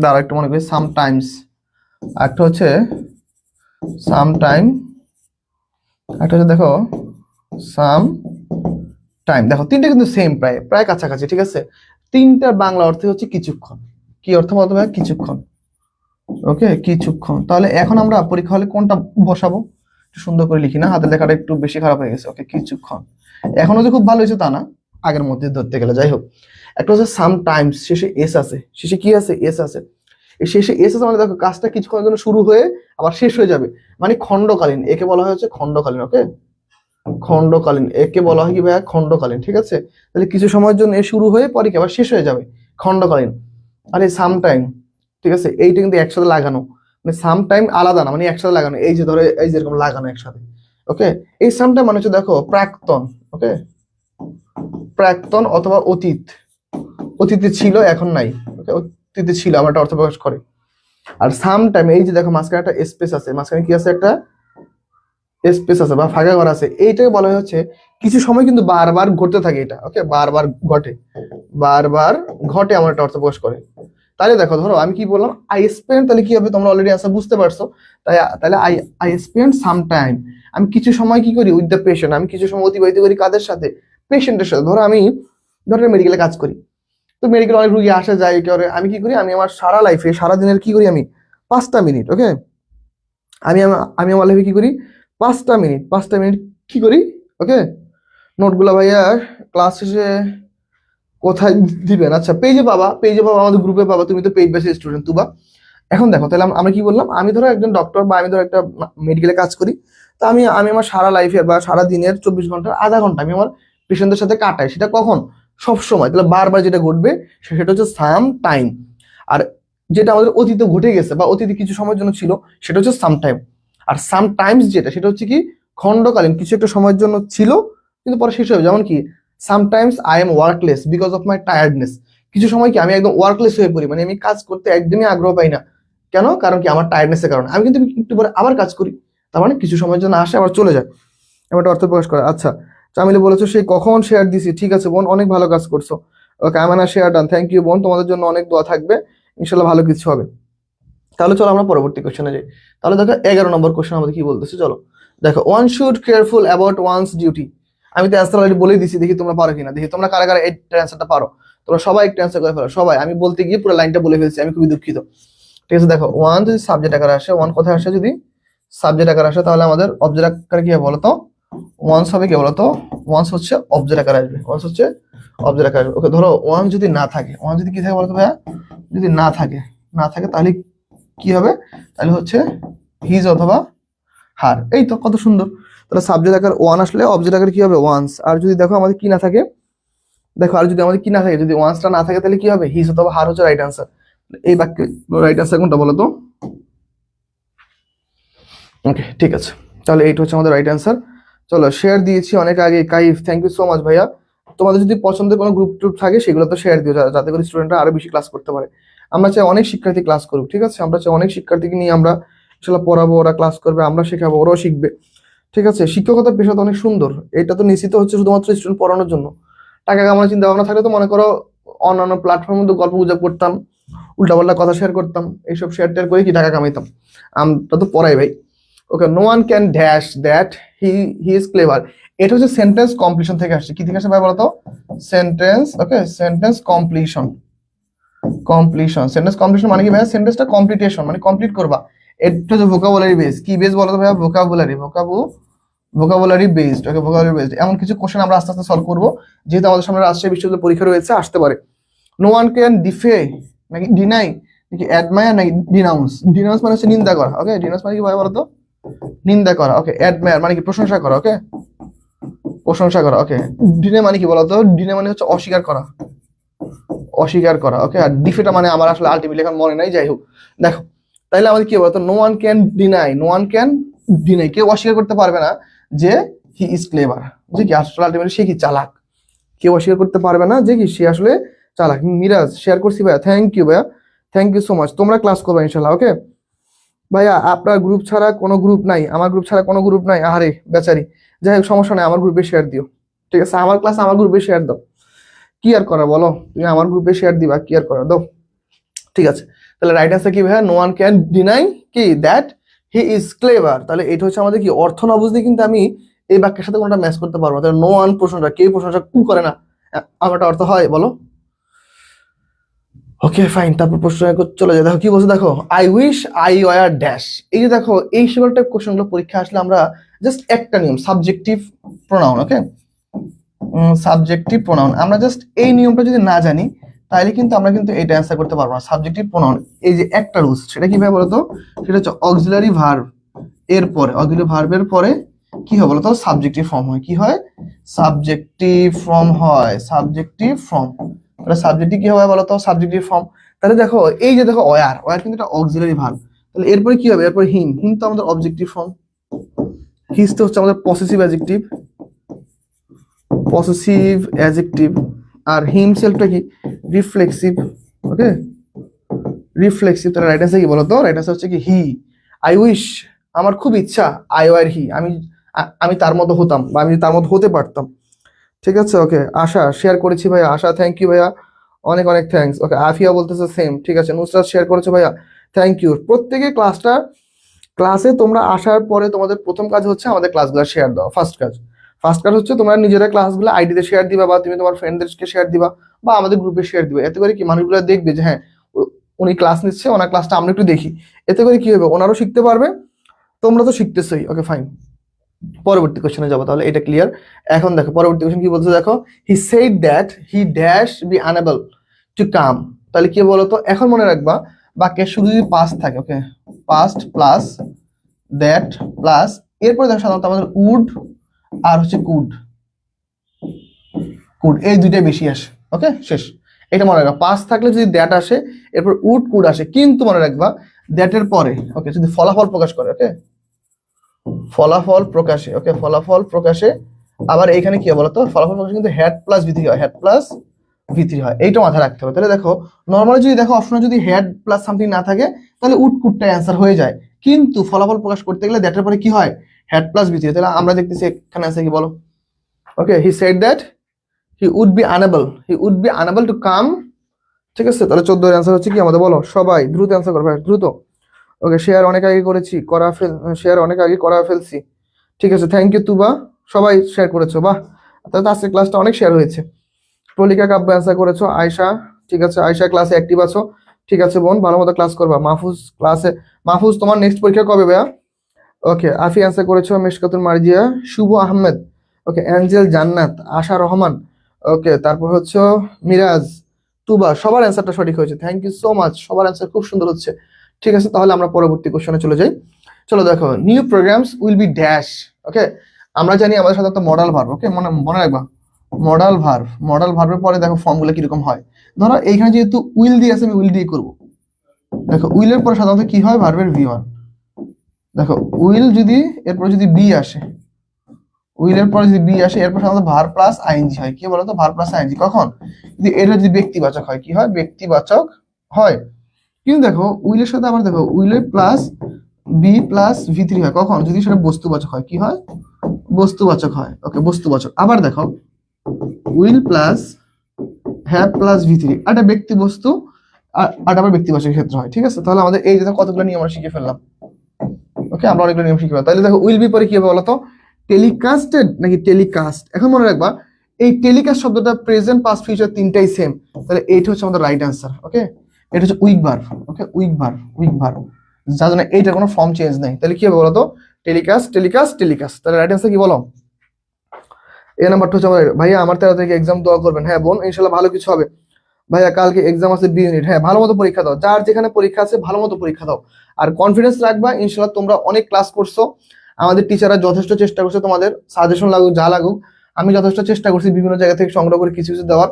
দাঁড়া একটু মনে করি, সামটাইমস, একটা হচ্ছে সামটাইম, একটা হচ্ছে দেখো সাম টাইম। দেখো 3টা কিন্তু সেম, প্রায় প্রায় কাছাকাছি, ঠিক আছে? 3টার বাংলা অর্থ হচ্ছে কিছুক্ষণ। কি অর্থ বলতে ভাই? কিছুক্ষণ। ওকে কিছুক্ষণ। তাহলে এখন আমরা পরীক্ষা হলে কোনটা বসাবো একটু সুন্দর করে লিখি না, হাতের লেখাটা একটু বেশি খারাপ হয়ে গেছে। ওকে কিছুক্ষণ, এখনো যে খুব ভালো হয়েছে তা না, আগের মধ্যে ধরতে গেলে। যাই হোক, একটা হচ্ছে সাম টাইমস, শেষে এস আছে, শেষে কি আছে? এস আছে। এই শেষে এস আছে মানে দেখো কাজটা কিছুক্ষণের জন্য শুরু হয়ে আবার শেষ হয়ে যাবে, মানে খণ্ডকালীন, একে বলা হয়েছে খণ্ডকালীন। ওকে, খণ্ডকালীন, একে বলা হয় কি ভাইয়া খণ্ডকালীন, ঠিক আছে। তাহলে কিছু সময়ের জন্য এ শুরু হয়ে পরে কি আবার শেষ হয়ে যাবে, খণ্ডকালীন। আর এই সাম টাইম, ঠিক আছে, এইটা কিন্তু একসাথে লাগানো, মানে সাম টাইম আলাদা না, মানে একসাথে লাগানো, এই যে ধরো এই যেরকম লাগানো একসাথে। ওকে, এই সাম টাইম মানে হচ্ছে দেখো প্রাক্তন। ওকে, প্রাক্তন অথবা অতীত, অতীতে ছিল এখন নাই। ওকে, অতীতে ছিল আমরা একটা অর্থ প্রকাশ করে। আর সাম টাইম, এই যে দেখো মাঝখানে একটা স্পেস আছে, মাঝখানে কি আছে, একটা স্পেস আছে বা ফাঁকা ঘর আছে, এইটাকে বলা হচ্ছে কিছু সময় কিন্তু বারবার ঘটতে থাকে এটা। ওকে, বারবার ঘটে, বারবার ঘটে আমার একটা অর্থ প্রকাশ করে। তাহলে দেখো ধরো আমি কি বললাম, আই স্পেন্ড, তাহলে কি হবে তোমরা অলরেডি আনসার বুঝতে পারছো। তাই তাহলে I I spend some time, আমি কিছু সময় কি করি উইথ দ্য পেশেন্ট, আমি কিছু সময় অতিবাহিত করি কাদের সাথে, পেশেন্টের সাথে। ধরো আমি মেডিকেলে কাজ করি, তো মেডিকেল অনেক রুগী আসে যায় করে, আমি কি করি, আমি আমার সারা লাইফে সারা দিনের কি করি আমি 5টা মিনিট। ওকে, আমি আমার লাইফে কি করি 5টা মিনিট কি করি। ওকে, নোটগুলা ভাইয়া ক্লাস শেষে কোথায় দিবেন? আচ্ছা, পেজে পাবা আমাদের গ্রুপে পাবা, তুমি তো পেজ বেসিস স্টুডেন্ট তুবা। এখন দেখো তাহলে আমরা কি বললাম, আমি ধরো একজন ডক্টর বা আমি ধরো একটা মেডিকেলে কাজ করি, তো আমি আমার সারা লাইফে বা সারা দিনের 24 ঘন্টার আধা ঘন্টা আমি আমার পেশেন্টদের সাথে কাটাই। সেটা কখন? সব সময়। তাহলে বারবার যেটা ঘটবে সেটা হচ্ছে সাম টাইম। আর যেটা আমাদের অতীতে ঘটে গেছে বা অতীতে কিছু সময়ের জন্য ছিল সেটা হচ্ছে সাম টাইম। আর সাম টাইমস যেটা সেটা হচ্ছে কি খণ্ডকালীন, কিছু একটা সময়ের জন্য ছিল কিন্তু পরে শেষ হবে। যেমন কি sometimes I am workless because of my tiredness, কিছু সময় কি আমি একদম ওয়ার্কলেস হয়ে পড়ি, মানে আমি কাজ করতে একদমই আগ্রহ পাই না। কেন? কারণ কি আমার টায়ার্ডনেসের কারণে। আমি কিন্তু একটু পরে আবার কাজ করি, তার মানে কিছু সময়ের জন্য আসে আবার চলে যায়, এমন একটা অর্থ প্রকাশ করে। আচ্ছা, চামিলি বলেছো সেই কখন শেয়ার দিছি, ঠিক আছে বোন, অনেক ভালো কাজ করছো। ওকে, আমানা শেয়ার ডান, থ্যাংক ইউ বোন, তোমাদের জন্য অনেক দোয়া থাকবে, ইনশাল্লাহ ভালো কিছু হবে। তাহলে চলো আমরা পরবর্তী কোশ্চেনে যাই। তাহলে দেখো 11 নম্বর কোশ্চেন আমাদের কি বলতেছে, চলো দেখো, one should careful about one's duty. আমি তো অ্যান্সার অলরেডি বলেই দিছি, দেখি তোমরা পারো কিনা, দেখি তোমরা কারা কারা এই অ্যান্সারটা পারো। তোমরা সবাই একটা অ্যান্সার করে ফেলো, সবাই। আমি বলতে গিয়ে পুরো লাইনটা বলে ফেলছি, আমি খুবই দুঃখিত। ঠিক আছে, দেখো ওয়ান যদি সাবজেক্ট আকারে আসে, ওয়ান কোথায় আসে, যদি সাবজেক্ট আকারে আসে তাহলে আমাদের অবজেক্ট আকারে কি হবে বলতো, ওয়ান্স হবে কি বলতো, ওয়ান্স হচ্ছে অবজেক্ট আকারে আসবে, ওয়ান্স হচ্ছে অবজেক্ট আকারে আসবে। ওকে, ধরো ওয়ান যদি না থাকে, ওয়ান যদি কি থাকে বলতো ভাইয়া, যদি না থাকে, তাহলে কি হবে, তাহলে হচ্ছে হিজ অথবা হার। এই তো কত সুন্দর। তাহলে সাবজেক্ট আকার ওয়ান আসলে অবজেক্ট আকার কি হবে ওয়ান্স। আর যদি দেখো আমাদের কি না থাকে, দেখো আর যদি আমাদের কি না থাকে, যদি ওয়ান্সটা না থাকে তাহলে কি হবে, হিজ অথবা হার হচ্ছে রাইট আনসার। এই বাক্যে রাইট আনসার কোনটা বলো তো? ওকে, ঠিক আছে, তাহলে এইটা হচ্ছে আমাদের রাইট আনসার। চলো, শেয়ার দিয়েছি অনেক আগে, Kaif thank you so much ভাইয়া। তোমাদের যদি পছন্দের কোনো গ্রুপ টুপ থাকে সেগুলো তো শেয়ার দিও, যাতে করে স্টুডেন্টরা আরো বেশি ক্লাস করতে পারে। আমরা চাই অনেক শিক্ষার্থী ক্লাস করুক, ঠিক আছে, আমরা চাই অনেক শিক্ষার্থীকে নিয়ে আমরা আসলে পড়াবো, ওরা ক্লাস করবে, আমরা শেখাবো, ওরাও শিখবে। ঠিক আছে, শিক্ষকতার পেশা তো অনেক সুন্দর, এটা তো নিশ্চিত হচ্ছে শুধুমাত্র স্টুডেন্ট পড়ানোর জন্য। টাকা কামানোর চিন্তা ভাবনা থাকলে তো মনে করো অন্যান্য প্ল্যাটফর্মের মধ্যে গল্প গুজব করতাম, উল্টাপাল্টা কথা শেয়ার করতাম, এইসব শেয়ার টেয়ার করে কি টাকা কামাইতাম। আমরা তো পড়াই ভাই। Okay, no one can dash that he is clever. এটা হচ্ছে সেন্টেন্স কমপ্লিশন থেকে আসছে। কি থেকে আসছে ভাই বলতো? সেন্টেন্স। ওকে, সেন্টেন্স কমপ্লিশন। সেন্টেন্স কমপ্লিশন মানে কি ভাইয়া? সেন্টেন্সটা কমপ্লিটেশন মানে কমপ্লিট করবা। এটা হচ্ছে ভোকাবুলারি বেস। কি বেস বলতো ভাইয়া? Vocabulary based. Okay, vocabulary based. এমন কিছু কোশ্চেন আমরা আস্তে আস্তে সলভ করবো, যেহেতু আমাদের সামনে রাজশাহী বিশ্ববিদ্যালয় পরীক্ষা রয়েছে, আসতে পারে। নো ওয়ান ক্যান ডিফে নাকি ডিনাই নাকি অ্যাডমায়ার নাকি ডিনাউন্স। ডিনাউন্স মানে হচ্ছে নিন্দা করা। ওকে, ডিনাউন্স মানে কি ভাই বলতো? নিন্দা করা। ওকে, অ্যাডমায়ার মানে কি? প্রশংসা করা। ওকে, প্রশংসা করা। ওকে, ডিনে মানে কি বলতো? ডিনে মানে হচ্ছে অস্বীকার করা, অস্বীকার করা। ওকে, আর ডিফেটা মানে আমার আসলে আলটিমেটলি এখন মনে নাই, যাই হোক। দেখো তাইলে আমাদের কি বলতো, নো ওয়ান ক্যান ডিনাই, কেউ অস্বীকার করতে পারবে না যে হি ইজ ক্লেভার, যে কি আসলে আলটিমেটলি সে কি চালাক। কেউ অস্বীকার করতে পারবে না যে কি সে আসলে চালাক। মিরাজ শেয়ার করছি ভাইয়া, থ্যাংক ইউ ভাইয়া, থ্যাংক ইউ সো মাচ। তোমরা ক্লাস করবে ইনশাল্লাহ। ওকে ভাইয়া, আপনার গ্রুপ ছাড়া কোনো গ্রুপ নাই, আমার গ্রুপ ছাড়া কোনো গ্রুপ নাই, আরে বেচারি। যাই হোক, সমস্যা নাই, আমার গ্রুপে শেয়ার দিও। ঠিক আছে, আমার ক্লাস আমার গ্রুপে শেয়ার দাও, কি আর করা বলো, তুমি আমার গ্রুপে শেয়ার দিবা, কি আর করা, দাও। ঠিক আছে, তাহলে রাইট আনসার কি ভাইয়া? নো ওয়ান ক্যান ডিনাই কি দ্যাট হি ইজ ক্লেভার। তাহলে এটা হচ্ছে আমাদের কি, অর্থ না বুঝলে কিন্তু আমি এই বাক্যের সাথে কোনটা ম্যাচ করতে পারবো। তাহলে নো ওয়ান প্রশ্নটা, কেউ প্রশ্নটা কু করে না, আমার একটা অর্থ হয় বলো? ওকে ফাইন, তারপর প্রশ্ন চলে যায়। দেখো কি বলছে, দেখো I wish I were dash. এই যে দেখো, এই সকল টাইপ কোশ্চেনগুলো পরীক্ষা আসলে আমরা জাস্ট একটা নিয়ম, সাবজেক্টিভ প্রোনাউন। ওকে, সাবজেক্টিভ প্রোনাউন, আমরা জাস্ট এই নিয়মটা যদি না জানি তাইলে কিন্তু আমরা কিন্তু এটা অ্যান্সার করতে পারবো না। সাবজেক্টিভ প্রোনাউন এই যে একটা রুলস, সেটা কিভাবে বলতো, সেটা হচ্ছে অক্সিলারি ভার্ব এর পরে, অক্সিলারি ভার্বের পরে কি হয় বলতো, সাবজেক্টিভ ফর্ম হয়। কি হয়? সাবজেক্টিভ ফর্ম হয়, সাবজেক্টিভ ফর্ম। তাহলে সাবজেক্টিভ কি হবে বলতো, সাবজেক্টিভ ফর্ম। তাহলে দেখো এই যে দেখো ওয়্যার, ওয়্যার কিন্তু এটা অক্সিলারি ভার্ব। তাহলে এরপরে কি হবে, এরপরে হিম, হিম তো আমাদের অবজেক্টিভ ফর্ম, হিস তো হচ্ছে আমাদের পসেসিভ অ্যাডজেক্টিভ, পসেসিভ অ্যাডজেক্টিভ। আর হিমসেলফটা কি, রিফ্লেক্সিভ। ওকে, রিফ্লেক্সিভ। তাহলে রাইট অ্যান্সার কি বলতো, রাইট অ্যান্সার হচ্ছে কি হি। আই উইশ, আমার খুব ইচ্ছা, আই ওয়ার হি, আমি তার মতো হতাম বা আমি তার মতো হতে পারতাম। ঠিক আছে, ওকে। আশা শেয়ার করেছি ভাইয়া, আশা থ্যাংক ইউ ভাইয়া, অনেক অনেক থ্যাঙ্কস। ওকে, আফিয়া বলতেছে সেম, ঠিক আছে। নুসরাত শেয়ার করেছো ভাইয়া, থ্যাংক ইউ। প্রত্যেকে ক্লাসে তোমরা আসার পরে তোমাদের প্রথম কাজ হচ্ছে আমাদের ক্লাসগুলো শেয়ার দেওয়া। ফার্স্ট কাজ হচ্ছে তোমরা নিজেরা ক্লাসগুলো আইডিতে শেয়ার দিবা, বা তুমি তোমার ফ্রেন্ডদেরকে শেয়ার দিবা, বা আমাদের গ্রুপে শেয়ার দিবা। এতে করে কি মানুষগুলো দেখবে যে হ্যাঁ উনি ক্লাস নিচ্ছে, ওনার ক্লাসটা আমরা একটু দেখি। এতে করে কি হবে, ওনারও শিখতে পারবে, তোমরা তো শিখতেছই। ওকে ফাইন, পরবর্তী কোশ্চেনে যাবো। তাহলে এটা ক্লিয়ার। এখন দেখো পরবর্তী কোশ্চেন কি বলছে, দেখো he said that he dash be unable to come. তাহলে কি বলতো, এখন মনে রাখবা বাক্যের শুধু যদি পাস্ট থাকে, ওকে, পাস্ট প্লাস দ্যাট প্লাস এরপরে দেখো সাধারণত আমাদের উড আর হচ্ছে কুড, এই দুইটাই বেশি আসে। ওকে, শেষ। এটা মনে রাখবা, পাস্ট থাকলে যদি দ্যাট আসে, এরপর উড কুড আসে, কিন্তু মনে রাখবা দ্যাটের পরে ওকে যদি ফলাফল প্রকাশ করে, ওকে, ফলাফল প্রকাশে, ওকে, ফলাফল প্রকাশে। আবার এখানে কি হয় বলতো, ফলাফল প্রকাশে কিন্তু হেড প্লাস ভি থ্রি হয়, হেড প্লাস ভি3 হয়, এইটা মাথায় রাখতে হবে। তাহলে দেখো নর্মালি যদি দেখো অপশনে যদি হেড প্লাস সামথিং না থাকে, তাহলে উড কুডটা অ্যান্সার হয়ে যায়, কিন্তু ফলাফল প্রকাশ করতে গেলে দ্যাটের পরে কি হয়, হেড প্লাস ভি3। তাহলে আমরা দেখতেছি এখানে আছে কি বলো, okay, he said that he would be unable to come. ঠিক আছে, তাহলে 14 এর অ্যান্সার হচ্ছে কি আমাদের, বলো সবাই দ্রুত অ্যান্সার করবে, দ্রুত। ওকে, শেয়ার অনেক আগে করেছি, শেয়ার অনেক আগে করা ফেলছি। ঠিক আছে, থ্যাংক ইউ তুবা, সবাই শেয়ার করেছো, বাহ। তাহলে তো আজকে ক্লাসটা অনেক শেয়ার হয়েছে। প্রলিকা কাব্য অ্যান্সার করেছো, আয়শা, ঠিক আছে, আয়শা ক্লাসে অ্যাক্টিভ আছো, ঠিক আছে বোন, ভালো মতো ক্লাস করবা। মাহফুজ তোমার নেক্সট পরীক্ষা কবে ভাইয়া? ওকে, আফি অ্যান্সার করেছো, মিশকাতুল মার্জিয়া, শুভ আহমেদ, ওকে, অ্যাঞ্জেল জান্নাত, আশা রহমান, ওকে, তারপর হচ্ছে মিরাজ, তুবা, সবার অ্যান্সারটা সঠিক হয়েছে, থ্যাংক ইউ সো মাচ, সবার অ্যান্সার খুব সুন্দর হচ্ছে। ঠিক আছে, তাহলে আমরা পরবর্তী কোশ্চেনে চলে যাই। চলো দেখো, new programs will be dash. Okay, আমরা জানি আমাদের সাথে মডাল ভার্ব, ওকে, মনে রাখবা মডাল ভার্বের পরে দেখো ফর্মগুলো কিরকম হয়। ধরো এইখানে যেহেতু উইল দিয়ে আছে, আমি উইল দিয়ে করবো। দেখো উইলের পরে সাধারণত কি হয়, ভার্বের ভি1। দেখো উইল যদি এরপর যদি বি আসে, উইলের পরে যদি বি আসে, এরপর সাধারণত ভার প্লাস আইএনজি হয়। কি বলতো, ভার প্লাস আইএনজি কখন, যদি এটা যদি ব্যক্তিবাচক হয়, কি হয়, ব্যক্তিবাচক হয়। কিন্তু দেখো উইলের সাথে আবার দেখো উইলের প্লাস বি প্লাস ভি3 হয় কখন, যদি সেটা বস্তুবাচক হয়। কি হয়, বস্তুবাচক হয়। ওকে, বস্তুবাচক। আবার দেখো উইল প্লাস হ্যাভ প্লাস ভি3, একটা ব্যক্তি বস্তু আর আবার ব্যক্তিবাচকের ক্ষেত্রে হয়। ঠিক আছে, তাহলে আমাদের এই যে কতগুলো নিয়ম আমরা শিখে ফেললাম। ওকে, আমরা অনেকগুলো নিয়ম শিখে ফেললাম। তাহলে দেখো উইল বি পরে কি হবে বলতো, টেলিকাস্টেড নাকি টেলিকাস্ট। এখন মনে রাখবা এই টেলিকাস্ট শব্দটা প্রেজেন্ট পাস্ট ফিউচার তিনটাই সেম, তাহলে এইটা হচ্ছে আমাদের রাইট অ্যান্সার। ওকে, এটা হচ্ছে উইক ভার্ব। ওকে, উইক ভার্ব, যার জন্য এইটার কোনো ফর্ম চেঞ্জ নেই। তাহলে কি হবে বলতো, টেলিকাস্ট। তাহলে রাইট অ্যান্সার কি বলো, এ নাম্বারটা হচ্ছে আমাদের। ভাইয়া আমার 13 তারিখে এক্সাম দোয়া করবেন। হ্যাঁ বোন, ইনশাল্লাহ ভালো কিছু হবে। ভাইয়া কালকে এক্সাম আছে 20 মিনিট, হ্যাঁ ভালো মতো পরীক্ষা দাও, যার যেখানে পরীক্ষা আছে ভালো মতো পরীক্ষা দাও, আর কনফিডেন্স রাখবা। ইনশাল্লাহ তোমরা অনেক ক্লাস করছো, আমাদের টিচাররা যথেষ্ট চেষ্টা করছে, তোমাদের সাজেশন লাগুক যা লাগুক, আমি যথেষ্ট চেষ্টা করছি বিভিন্ন জায়গা থেকে সংগ্রহ করে কিছু কিছু দেওয়ার।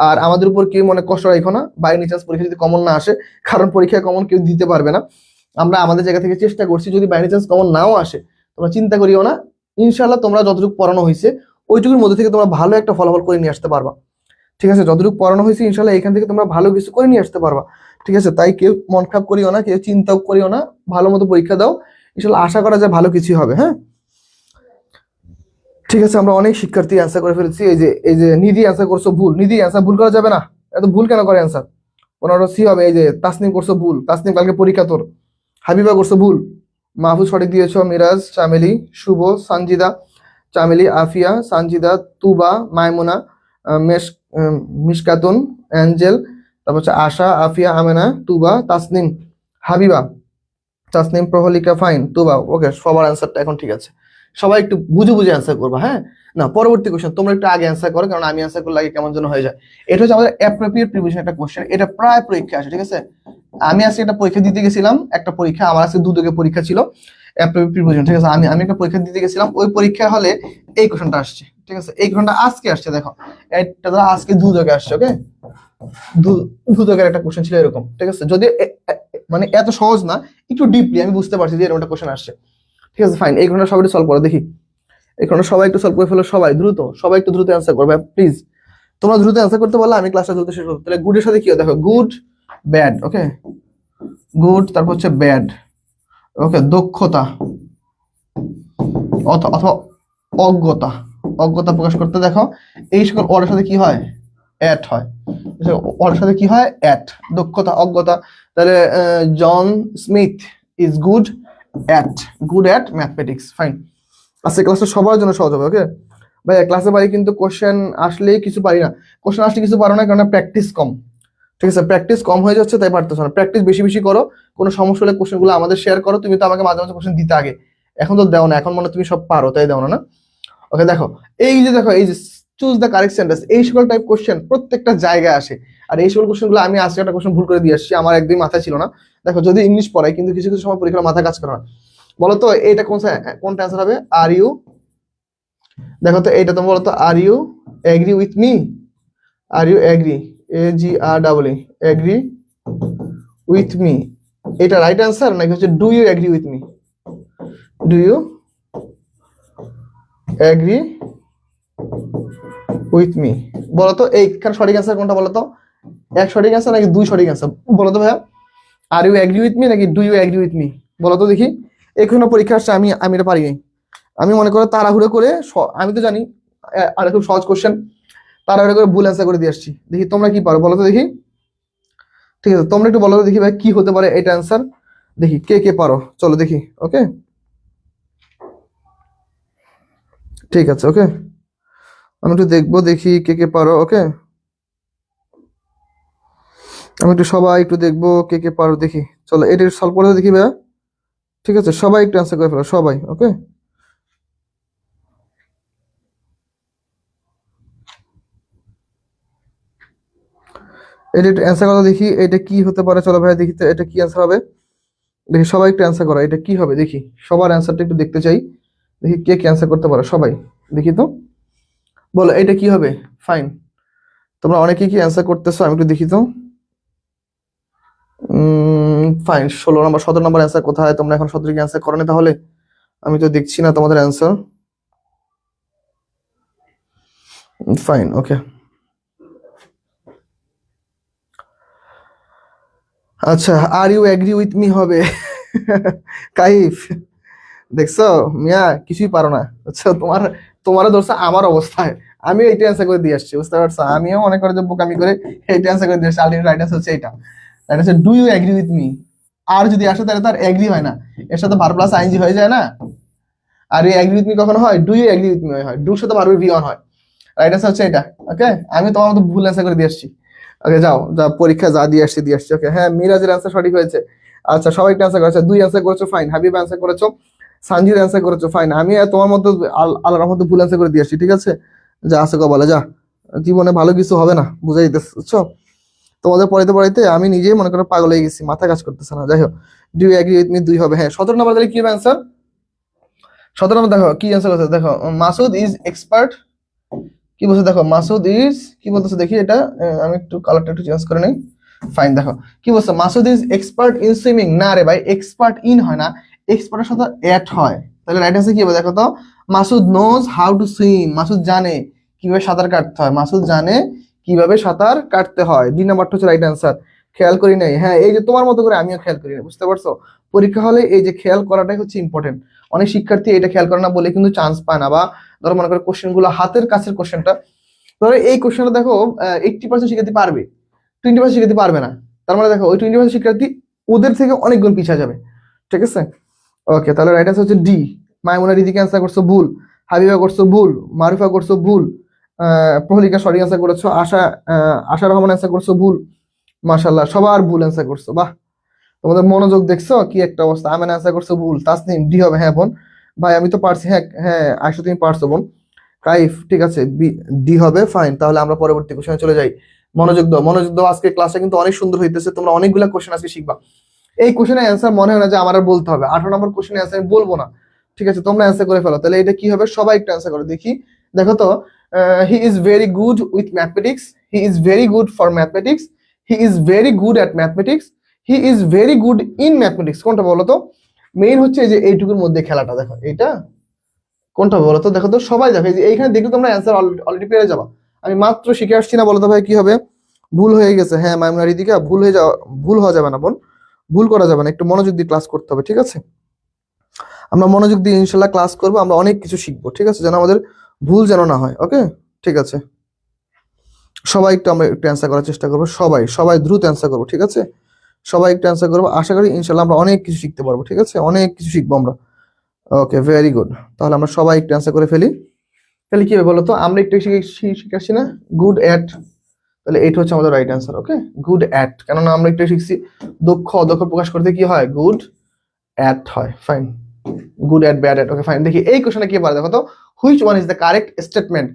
আর আমাদের উপর কেউ মনে কষ্ট রাখো না, বাই এনি চান্স পরীক্ষা যদি কমন না আসে, কারণ পরীক্ষায় কমন কেউ দিতে পারবে না। আমরা আমাদের জায়গা থেকে চেষ্টা করছি, যদি বাই এনি চান্স কমন নাও আসে তোমরা চিন্তা করিও না, ইনশাল্লাহ তোমরা যতটুকু পড়ানো হয়েছে ওইটুকুর মধ্যে থেকে তোমরা ভালো একটা ফলাফল করে নিয়ে আসতে পারবা। ঠিক আছে, যতটুকু পড়ানো হয়েছে ইনশাল্লাহ এখান থেকে তোমরা ভালো কিছু করে নিয়ে আসতে পারবা। ঠিক আছে, তাই কেউ মন খারাপ করিও না, কেউ চিন্তাও করিও না, ভালো মতো পরীক্ষা দাও, ইনশাল্লাহ আশা করা যায় ভালো কিছু হবে। হ্যাঁ, ঠিক আছে, আমরা অনেক শিক্ষার্থী অ্যান্সার করে ফেলেছি। এই যে নিধি অ্যান্সার করছো ভুল, নিধি অ্যান্সার ভুল করা যাবে না, এত ভুল কেন করে অ্যান্সার, 15C হবে। এই যে তাসনিম করছো ভুল, তাসনিম কালকে পরীক্ষা তোর। হাবিবা করছো ভুল, মাহফুজ সঠিক দিয়েছো, মিরাজ, চামেলি, শুভ, সানজিদা, চামেলি, আফিয়া, সানজিদা, তুবা, মাইমুনা, মিশকাতুন, অ্যাঞ্জেল, তারপর হচ্ছে আশা, আফিয়া, আমেনা, তুবা, তাসনিম, হাবিবা, তাসনিম, প্রহলিকা, ফাইন, তুবা। ওকে, সবার অ্যান্সারটা এখন ঠিক আছে। সবাই একটু বুঝে বুঝে অ্যান্সার করবা, হ্যাঁ? না, পরবর্তী কোশ্চেন তোমরা একটু আগে অ্যান্সার করো, কারণ আমি অ্যান্সার করলে আগে কেমন যেন হয়ে যায়। এটা হচ্ছে আমাদের অ্যাপ্রোপ্রিয়েট প্রিপোজিশন একটা কোশ্চেন, এটা প্রায় পরীক্ষা আসে, ঠিক আছে? আমি আজকে একটা পরীক্ষা দিতে গেছিলাম, একটা পরীক্ষা আমার আজকে দুদকে পরীক্ষা ছিল অ্যাপ্রোপ্রিয়েট প্রিপোজিশন, ঠিক আছে? আমি একটা পরীক্ষা দিতে গেছিলাম, ওই পরীক্ষা হলে এই কোশ্চেনটা আসছে, ঠিক আছে? এই কোশ্চেনটা আজকে আসছে, দেখো এটা ধরো আজকে দুদকে আসছে, ওকে? দুদকের একটা কোশ্চেন ছিল এরকম, ঠিক আছে? যদি মানে এত সহজ না, একটু ডিপলি আমি বুঝতে পারছি যে এরকম একটা কোশ্চেন আসছে, ঠিক আছে? ফাইন, এই ঘটনা সবাই সলভ করো দেখি, এই ঘটনা সবাই একটু সলভ করে ফেলো, সবাই দ্রুত, সবাই একটু দ্রুত অ্যান্সার করবে প্লিজ। তোমরা দ্রুত অ্যান্সার করতে পারলে আমি ক্লাসটা দ্রুত শেষ করবো। তাহলে গুডের সাথে কি হয় দেখো, গুড ব্যাড, ওকে? গুড, তারপর হচ্ছে ব্যাড, ওকে? দক্ষতা অথবা অজ্ঞতা, অজ্ঞতা প্রকাশ করতে দেখো এই সকল ওয়ার্ডের সাথে কি হয়, অ্যাট হয়। ওয়ার্ডের সাথে কি হয়, অ্যাট। দক্ষতা, অজ্ঞতা। তাহলে John Smith is good at mathematics. Fine, আজকে ক্লাসটা সবার জন্য সহজ হবে, ওকে? ভাই ক্লাসে পারি কিন্তু কোশ্চেন আসলেই কিছু পারি না, কোশ্চেন আসলে কিছু পারো না কারণ প্র্যাকটিস কম, ঠিক আছে? প্র্যাকটিস কম হয়ে যাচ্ছে তাই পারতেছো না। প্র্যাকটিস বেশি বেশি করো, কোনো সমস্যা হলে কোশ্চেনগুলো আমাদের শেয়ার করো। তুমি তো আমাকে মাঝে মাঝে কোশ্চেন দিতে আগে, এখন তো দাও না, এখন মনে হয় তুমি সব পারো তাই দাও না, না? ওকে, দেখো এই যে চুজ দ্য কারেক্ট সেন্টেন্স, এই সকল টাইপ কোশ্চেন প্রত্যেকটা জায়গায় আসে। আর এই সকল কোশ্চেনগুলো আমি আজকে একটা কোশ্চেন ভুল করে দিয়ে আসছি, আমার একদম মাথায় ছিল না। দেখো যদি ইংলিশ পড়াই কিন্তু কিছু কিছু সময় পরীক্ষার মাথা কাজ করে না। বলো তো এটা কোনটা অ্যান্সার হবে? আর ইউ, দেখো তো এইটা, তুমি বলো তো, are you agree with me? Are you agree, AGREE, agree with me, এটা রাইট অ্যান্সার নাকি হচ্ছে do you agree with me? Do you agree with me, বলো তো এইখানে সঠিক অ্যান্সার কোনটা বলো তো? এক সঠিক অ্যান্সার নাকি দুই সঠিক অ্যান্সার বলো তো ভাইয়া? Are you agree with me নাকি do you agree with me? বলো তো দেখি। এখনো পরীক্ষা আসছে, আমি এটা পারি নাই। আমি মনে করো তাড়াহুড়ো করে, আমি তো জানি আর খুব সহজ কোশ্চেন, তাড়াহুড়ো করে ভুল অ্যান্সার করে দিয়ে আসছি। দেখি তোমরা কি পারো বলো তো দেখি, ঠিক আছে? তোমরা একটু বলো তো দেখি ভাই কি হতে পারে এটা অ্যান্সার, দেখি কে কে পারো, চলো দেখি। ওকে, ঠিক আছে, ওকে, আমি একটু দেখবো দেখি কে কে পারো। ওকে, আমি একটু সবাই একটু দেখবো কে কে পারো দেখি, চলো এটা সলভ করে দেখি ভাইয়া। ঠিক আছে, সবাই একটু অ্যান্সার করে ফেলো সবাই, ওকে? এটা একটু অ্যান্সার করো দেখি, এটা কি হতে পারে, চলো ভাইয়া দেখি তো এটা কি অ্যান্সার হবে। দেখি সবাই একটু অ্যান্সার করো, এটা কি হবে দেখি, সবার অ্যান্সারটা একটু দেখতে চাই, দেখি কে কে অ্যান্সার করতে পারো সবাই, দেখি তো বলো এটা কি হবে। ফাইন, তোমরা অনেকে কি অ্যান্সার করতেছো, আমি একটু দেখি তো। ফাইন, 16 নম্বর 17 নম্বর অ্যান্সার কোথায়? তোমরা এখন 17 কি অ্যান্সার করো না তাহলে? আমি তো দেখছি না তোমাদের অ্যান্সার। ফাইন, ওকে, আচ্ছা, are you agree with me হবে। কাইফ, দেখছো মিয়া কিছুই পারো না, আচ্ছা তোমারও ধরছো আমার অবস্থায়, আমি এইটা অ্যান্সার করে দিয়ে আসছি, বুঝতে পারছো? আমিও মনে করে যে বোকামি করে এইটা অ্যান্সার করে দিয়ে আসছি। আলটিমেট রাইট অ্যান্সার হচ্ছে এইটা, right answer do you agree with me. আর যদি আসে তাহলে তার এগ্রি হয় না, এর সাথে ভার্ব প্লাস আইএনজি হয়ে যায় না। Are you agree with me কখনো হয়? Do you agree with me হয়, ডুর সাথে ভার্বের ভি অন হয়। রাইট অ্যান্সার হচ্ছে এটা, ওকে? আমি তোমার মতো ভুল অ্যান্সার করে দিয়ে আসছি। ওকে, যাও যা পরীক্ষা যা দিয়ে আসছি, ওকে? হ্যাঁ, মিরাজের অ্যান্সার সঠিক হয়েছে। আচ্ছা, সবাই একটা অ্যান্সার করেছে, 2 অ্যান্সার করেছো, ফাইন। হাবিব অ্যান্সার করেছো, সানজির অ্যান্সার করেছো, ফাইন। আমি আর তোমার মতো আল্লাহর মতো ভুল অ্যান্সার করে দিয়ে আসছি, ঠিক আছে? যা আছে বলে যা, জীবনে ভালো কিছু হবে না, বুঝাই দিতেছে, বুঝছো? তোমাদের পড়াইতে পড়াইতে আমি নিজেই মনে করো পাগল হয়ে গেছি, মাথা কাজ করতেছে না। যাই হোক, do you agree with me 2 হবে। হ্যাঁ, 17 নম্বর তাহলে কি হবে অ্যান্সার? 17 নম্বর দেখো কি অ্যান্সার করতে, দেখো মাসুদ ইজ এক্সপার্ট, কি বলছে দেখো, মাসুদ ইজ কি বলতেছে দেখি এটা, আমি একটু কালারটা একটু চেঞ্জ করে নেই। ফাইন, দেখো কি বলছে, Masud is expert in swimming. না রে ভাই, এক্সপার্ট ইন হয় না, এক্সপার্টের সাথে এট হয়। তাহলে রাইট অ্যান্সার কি হবে দেখো তো, Masud knows how to swim. Masud জানে কিভাবে সাঁতার কাটতে হয়, মাসুদ জানে কিভাবে সাঁতার কাটতে হয়। 2 নাম্বারটা হচ্ছে রাইট অ্যান্সার। খেয়াল করি নাই, হ্যাঁ এই যে তোমার মতো করে আমিও খেয়াল করি না, বুঝতে পারছো? পরীক্ষা হলে এই যে খেয়াল করাটাই হচ্ছে ইম্পর্টেন্ট। অনেক শিক্ষার্থী এটা খেয়াল করে না বলে কিন্তু চান্স পায় না, বা ধরো মনে করো কোশ্চেন গুলো হাতের কাছের কোশ্চেনটা, ধরো এই কোশ্চেনটা দেখো 80% শিক্ষার্থী পারবে, 20% শিক্ষার্থী পারবে না। তার মানে দেখো ওই 20% শিক্ষার্থী ওদের থেকে অনেক গুণ পিছিয়ে যাবে, ঠিক আছে? ওকে, তাহলে রাইট অ্যান্সার হচ্ছে ডি। মাইমুনা রিদিকে অ্যান্সার করছো ভুল, হাবিবা করছো ভুল, মারুফা করছো ভুল, প্রহলিকা সঠিক অ্যান্সার করেছো, আশা রহমান অ্যান্সার করছো ভুল। মাশাআল্লাহ, সবার ভুল অ্যান্সার করছো, বাহ! তোমাদের মনোযোগ দেখছো কি একটা অবস্থা। আমেন অ্যান্সার করছো ভুল, তাসনিম ডি হবে, হ্যাঁ বোন। ভাই আমি তো পারছি, হ্যাঁ হ্যাঁ আয়শা তুমি পারছো বোন। কাইফ ঠিক আছে, ডি হবে, ফাইন। তাহলে আমরা পরবর্তী কোশ্চেনে চলে যাই। মনোযোগ দাও, মনোযোগ দাও, আজকে ক্লাসটা কিন্তু অনেক সুন্দর হইতেছে, তোমরা অনেকগুলা কোশ্চেন আজকে শিখবা। এই কোশ্চেনের অ্যান্সার মনে হয় না যে আমার আর বলতে হবে, 18 নম্বর কোশ্চেনের অ্যান্সার আমি বলবো না, ঠিক আছে তোমরা অ্যান্সার করে ফেলো। তাহলে এটা কি হবে, সবাই একটু অ্যান্সার করো দেখি। দেখো তো, he is very good with mathematics, he is very good for mathematics, he is very good at mathematics, he is very good in mathematics. কোনটা বলো তো? মেইন হচ্ছে এই যে এইটুকুর মধ্যে খেলাটা, দেখো এটা কোনটা বলো তো? দেখো তো সবাই দেখো, এই যে এইখানে দেখলে তোমরা অ্যান্সার অলরেডি পেয়ে যাবা। আমি মাত্র শিখে আসছি না, বলো তো ভাই কি হবে? ভুল হয়ে গেছে, হ্যাঁ মাইমুনা রিদিকা, ভুল হয়ে যাওয়া, ভুল হওয়া যাবে না বোন, ভুল করা যাবে না, একটু মনোযোগ দিয়ে ক্লাস করতে হবে, ঠিক আছে? আমরা মনোযোগ দিয়ে ইনশাল্লাহ ক্লাস করবো, আমরা অনেক কিছু শিখবো, ঠিক আছে, যেন আমাদের ভুল যেন না হয়। ওকে, ঠিক আছে, সবাই একটু আমরা একটু অ্যান্সার করার চেষ্টা করবো, সবাই সবাই দ্রুত অ্যান্সার করবো, ঠিক আছে? সবাই একটু অ্যান্সার করবো, আশা করি ইনশাল্লাহ আমরা অনেক কিছু শিখতে পারবো, ঠিক আছে, অনেক কিছু শিখবো আমরা। ওকে, ভেরি গুড। তাহলে আমরা সবাই একটু অ্যান্সার করে ফেলি। তাহলে কি হবে বলো তো, আমরা একটু শিখাচ্ছি না, গুড অ্যাট, তাহলে এইটা হচ্ছে আমাদের right answer. Okay, good at, কেননা আমরা একটু শিখছি দক্ষ অদক্ষ প্রকাশ করতে কি হয়, গুড অ্যাট হয়, fine. Good at, bad at, okay fine. দেখি এই কোশ্চেনে কি পারে, দেখো তো, which one is the correct statement?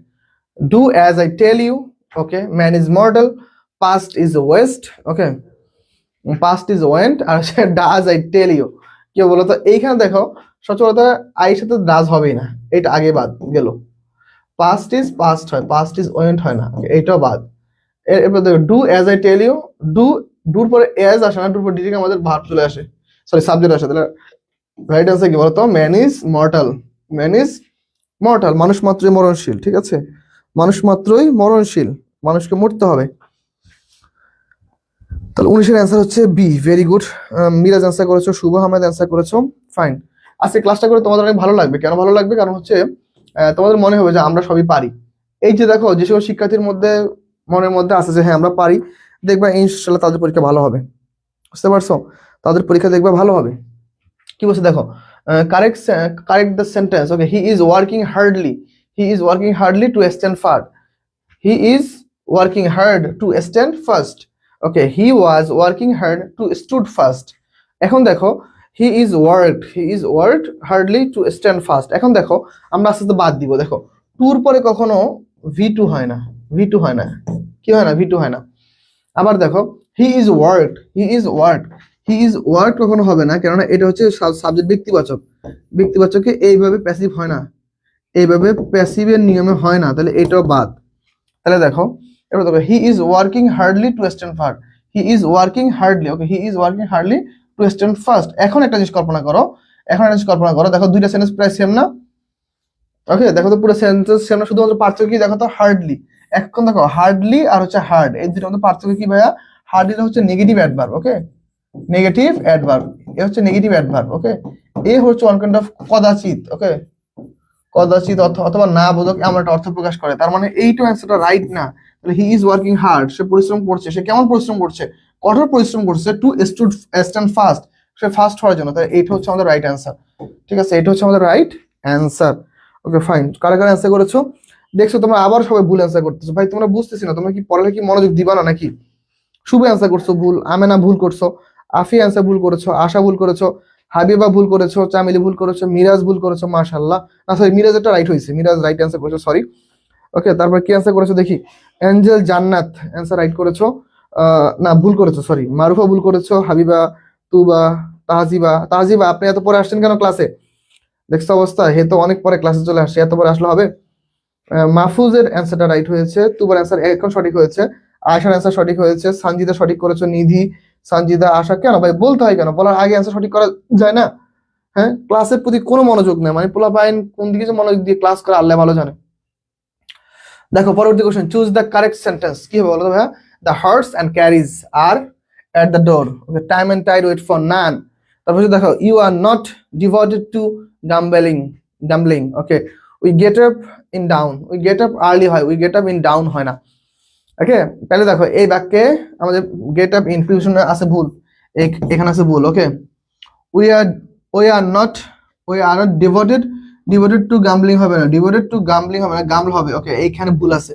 Do as I tell you, okay, man is mortal, past is waste, okay, past is went, আর does I tell you. কি বলো তো, এইখানে দেখো সচরাচর আইর সাথে ডাজ হবেই না, এটা আগে বাদ গেল। পাস্ট ইজ পাস্ট হয়, পাস্ট ইজ ওয়েন্ট হয় না, এইটাও বাদ। এরপর দেখো do as I tell you, do, ডুর পরে অ্যাজ আসে না, ডুর পরে ডিরেক্ট আমাদের ভার্ব চলে আসে, সরি সাবজেক্ট আসে। তাহলে রাইট অ্যান্সার কি বলতো, man is mortal, man is mortal, মানুষ মাত্রই মরণশীল, ঠিক আছে, মানুষ মাত্রই মরণশীল, মানুষকে মরতে হবে। তাহলে 19-এর অ্যান্সার হচ্ছে B, very good. Miraj answer করেছো, শুভ আহমেদ অ্যান্সার করেছো, ফাইন। আজকে ক্লাসটা করে তোমাদের অনেক ভালো লাগবে, কেন ভালো লাগবে, কারণ হচ্ছে তোমাদের মনে হবে যে আমরা সবই পারি। এই যে দেখো, যে সকল শিক্ষার্থীর মধ্যে মনের মধ্যে আছে যে হ্যাঁ আমরা পারি, দেখবা ইনশাল্লাহ তাদের পরীক্ষা ভালো হবে, বুঝতে পারছো? তাদের পরীক্ষা দেখবা ভালো হবে। কি বলছে দেখো, correct correct the sentence, okay, he is working hardly, he is working hardly to stand far, he is working hard to stand first, okay, he was working hard to stood first. এখন দেখো, he is worked hardly to stand first. এখন দেখো আমরা আস্তে আস্তে বাদ দিব, দেখো টুর পরে কখনো ভি টু হয় না, ভি টু হয় না, কি হয় না, ভি টু হয় না। আবার দেখো, he is worked, he is worked, he is worked কখনো হবে না, কেননা এটা হচ্ছে সাবজেক্ট ব্যক্তিবাচক, ব্যক্তিবাচকে এইভাবে প্যাসিভ হয় না, এইভাবে প্যাসিভের নিয়মে হয় না, তাহলে এটাও বাদ। তাহলে দেখো, এবার দেখো, he is working hardly to stand first, he is working hardly, okay, he is working hardly to stand first. এখন একটা জিনিস কল্পনা করো, এখন একটা জিনিস কল্পনা করো, দেখো দুইটা সেন্টেন্স প্রায় সেম না, ওকে, দেখো তো পুরো সেন্টেন্স সেম না, শুধুমাত্র পার্থক্য কি দেখো তো, হার্ডলি। এখন দেখো হার্ডলি আর হচ্ছে হার্ড, এই দুটোর মধ্যে পার্থক্য কি ভাইয়া? হার্ডলি হচ্ছে নেগেটিভ অ্যাডভার্ব, ওকে, নেগেটিভ অ্যাডভার্ব, এ হচ্ছে নেগেটিভ অ্যাডভার্ব, ওকে, এ হচ্ছে ওয়ান কাইন্ড অফ কদাচিৎ, ওকে, কদাচিৎ অথবা না বোধক এমন একটা অর্থ প্রকাশ করে, তার মানে এইটা অ্যান্সারটা রাইট না। তাহলে হি ইজ ওয়ার্কিং হার্ড, সে পরিশ্রম করছে, সে কেমন পরিশ্রম করছে? কঠোর পরিশ্রম করছে, to stand fast, say fast হওয়ার জন্য। তাহলে এইটা হচ্ছে আমাদের রাইট অ্যান্সার, ঠিক আছে, এটা হচ্ছে আমাদের রাইট অ্যান্সার। ওকে ফাইন, কারা কারা অ্যান্সার করেছো? দেখছো তোমরা আবার সবাই ভুল অ্যান্সার করতেছো, ভাই তোমরা বুঝতেছি না, তোমরা কি পড়ালে কি মনোযোগ দিবা না নাকি? শুভ অ্যান্সার করছো ভুল, আমেনা ভুল করছো, আফি অ্যান্সার ভুল করেছো, আশা ভুল করেছো, হাবিবা ভুল করেছো, চামিলি ভুল করেছো, মিরাজ ভুল করেছো, মাশাআল্লাহ, না সরি মিরাজ একটা রাইট হয়েছে, মিরাজ রাইট অ্যান্সার করেছো, সরি। ওকে, তারপর কি অ্যান্সার করেছো দেখি, এঞ্জেল জান্নাত অ্যান্সার রাইট করেছো, না ভুল করেছো, সরি, মারুফা ভুল করেছো, হাবিবা, তুবা, তাহজিবা, তাহজিবা আপনি এত পরে আসছেন কেন ক্লাসে? দেখছো অবস্থা, হে তো অনেক পরে ক্লাসে চলে আসছে, এত পরে আসলে হবে? মাহফুজের অ্যান্সারটা রাইট হয়েছে, তুবার অ্যান্সার এখন সঠিক হয়েছে, আয়শার অ্যান্সার সঠিক হয়েছে, সঞ্জিদা সঠিক করেছো, নিধি, সঞ্জিদা, আশা, কেন ভাই বলতে হয় কেন, বলার আগে অ্যান্সার সঠিক করা যায় না? হ্যাঁ, ক্লাসের প্রতি কোনো মনোযোগ নেই, মানে পোলা পাইন কোন দিকে যে মনোযোগ দিয়ে ক্লাস করে আল্লাহ ভালো জানে। দেখো পরবর্তী question, choose the correct sentence, কি হবে বলো তো ভাইয়া? The horse and carriage are at the door, okay, time and tide wait for none. তারপর দেখো, you are not devoted to gambling, okay, we get up in down, we get up early হয়, we get up in down হয় না, ওকে। তাহলে দেখো এই বাক্যে আমাদের গেট আপ ইন প্রিপোজিশন আছে ভুল, এখানে আছে ভুল, okay, we are we are not devoted to gambling হবে না, ডিভোটেড টু গাম্বলিং হবে না, গামল হবে, ওকে, এইখানে ভুল আছে,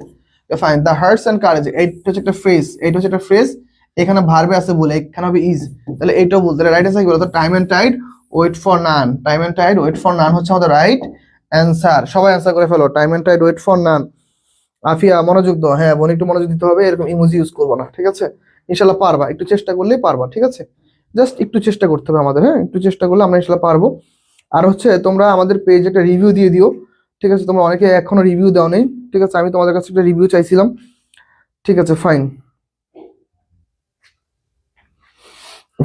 fine. The hearts and courage, এইটা হচ্ছে একটা ফ্রেজ, এইটা হচ্ছে একটা ফ্রেজ, এখানে ভার্বে আছে ভুল, এখানে হবে ইজ, তাহলে এইটাও ভুল। তাহলে রাইট অ্যান্সার কি বলতো, time and tide wait for none, time and tide wait for none হচ্ছে আমাদের রাইট অ্যান্সার। সবাই অ্যান্সার করে ফেলো, time and tide wait for none. Afia মনোযোগ দাও, হ্যাঁ বোন একটু মনোযোগ দিতে হবে, এরকম ইমোজি ইউজ করবো না, ঠিক আছে? ইনশাল্লাহ পারবা, একটু চেষ্টা করলেই পারবা, ঠিক আছে? জাস্ট একটু চেষ্টা করতে হবে আমাদের, হ্যাঁ একটু চেষ্টা করলে আমরা ইনশাল্লাহ পারবো। আর হচ্ছে তোমরা আমাদের পেজে একটা রিভিউ দিয়ে দিও, ঠিক আছে? তোমরা অনেকে এখনো রিভিউ দাও নেই, ঠিক আছে? আমি তোমাদের কাছে একটা রিভিউ চাইছিলাম, ঠিক আছে? ফাইন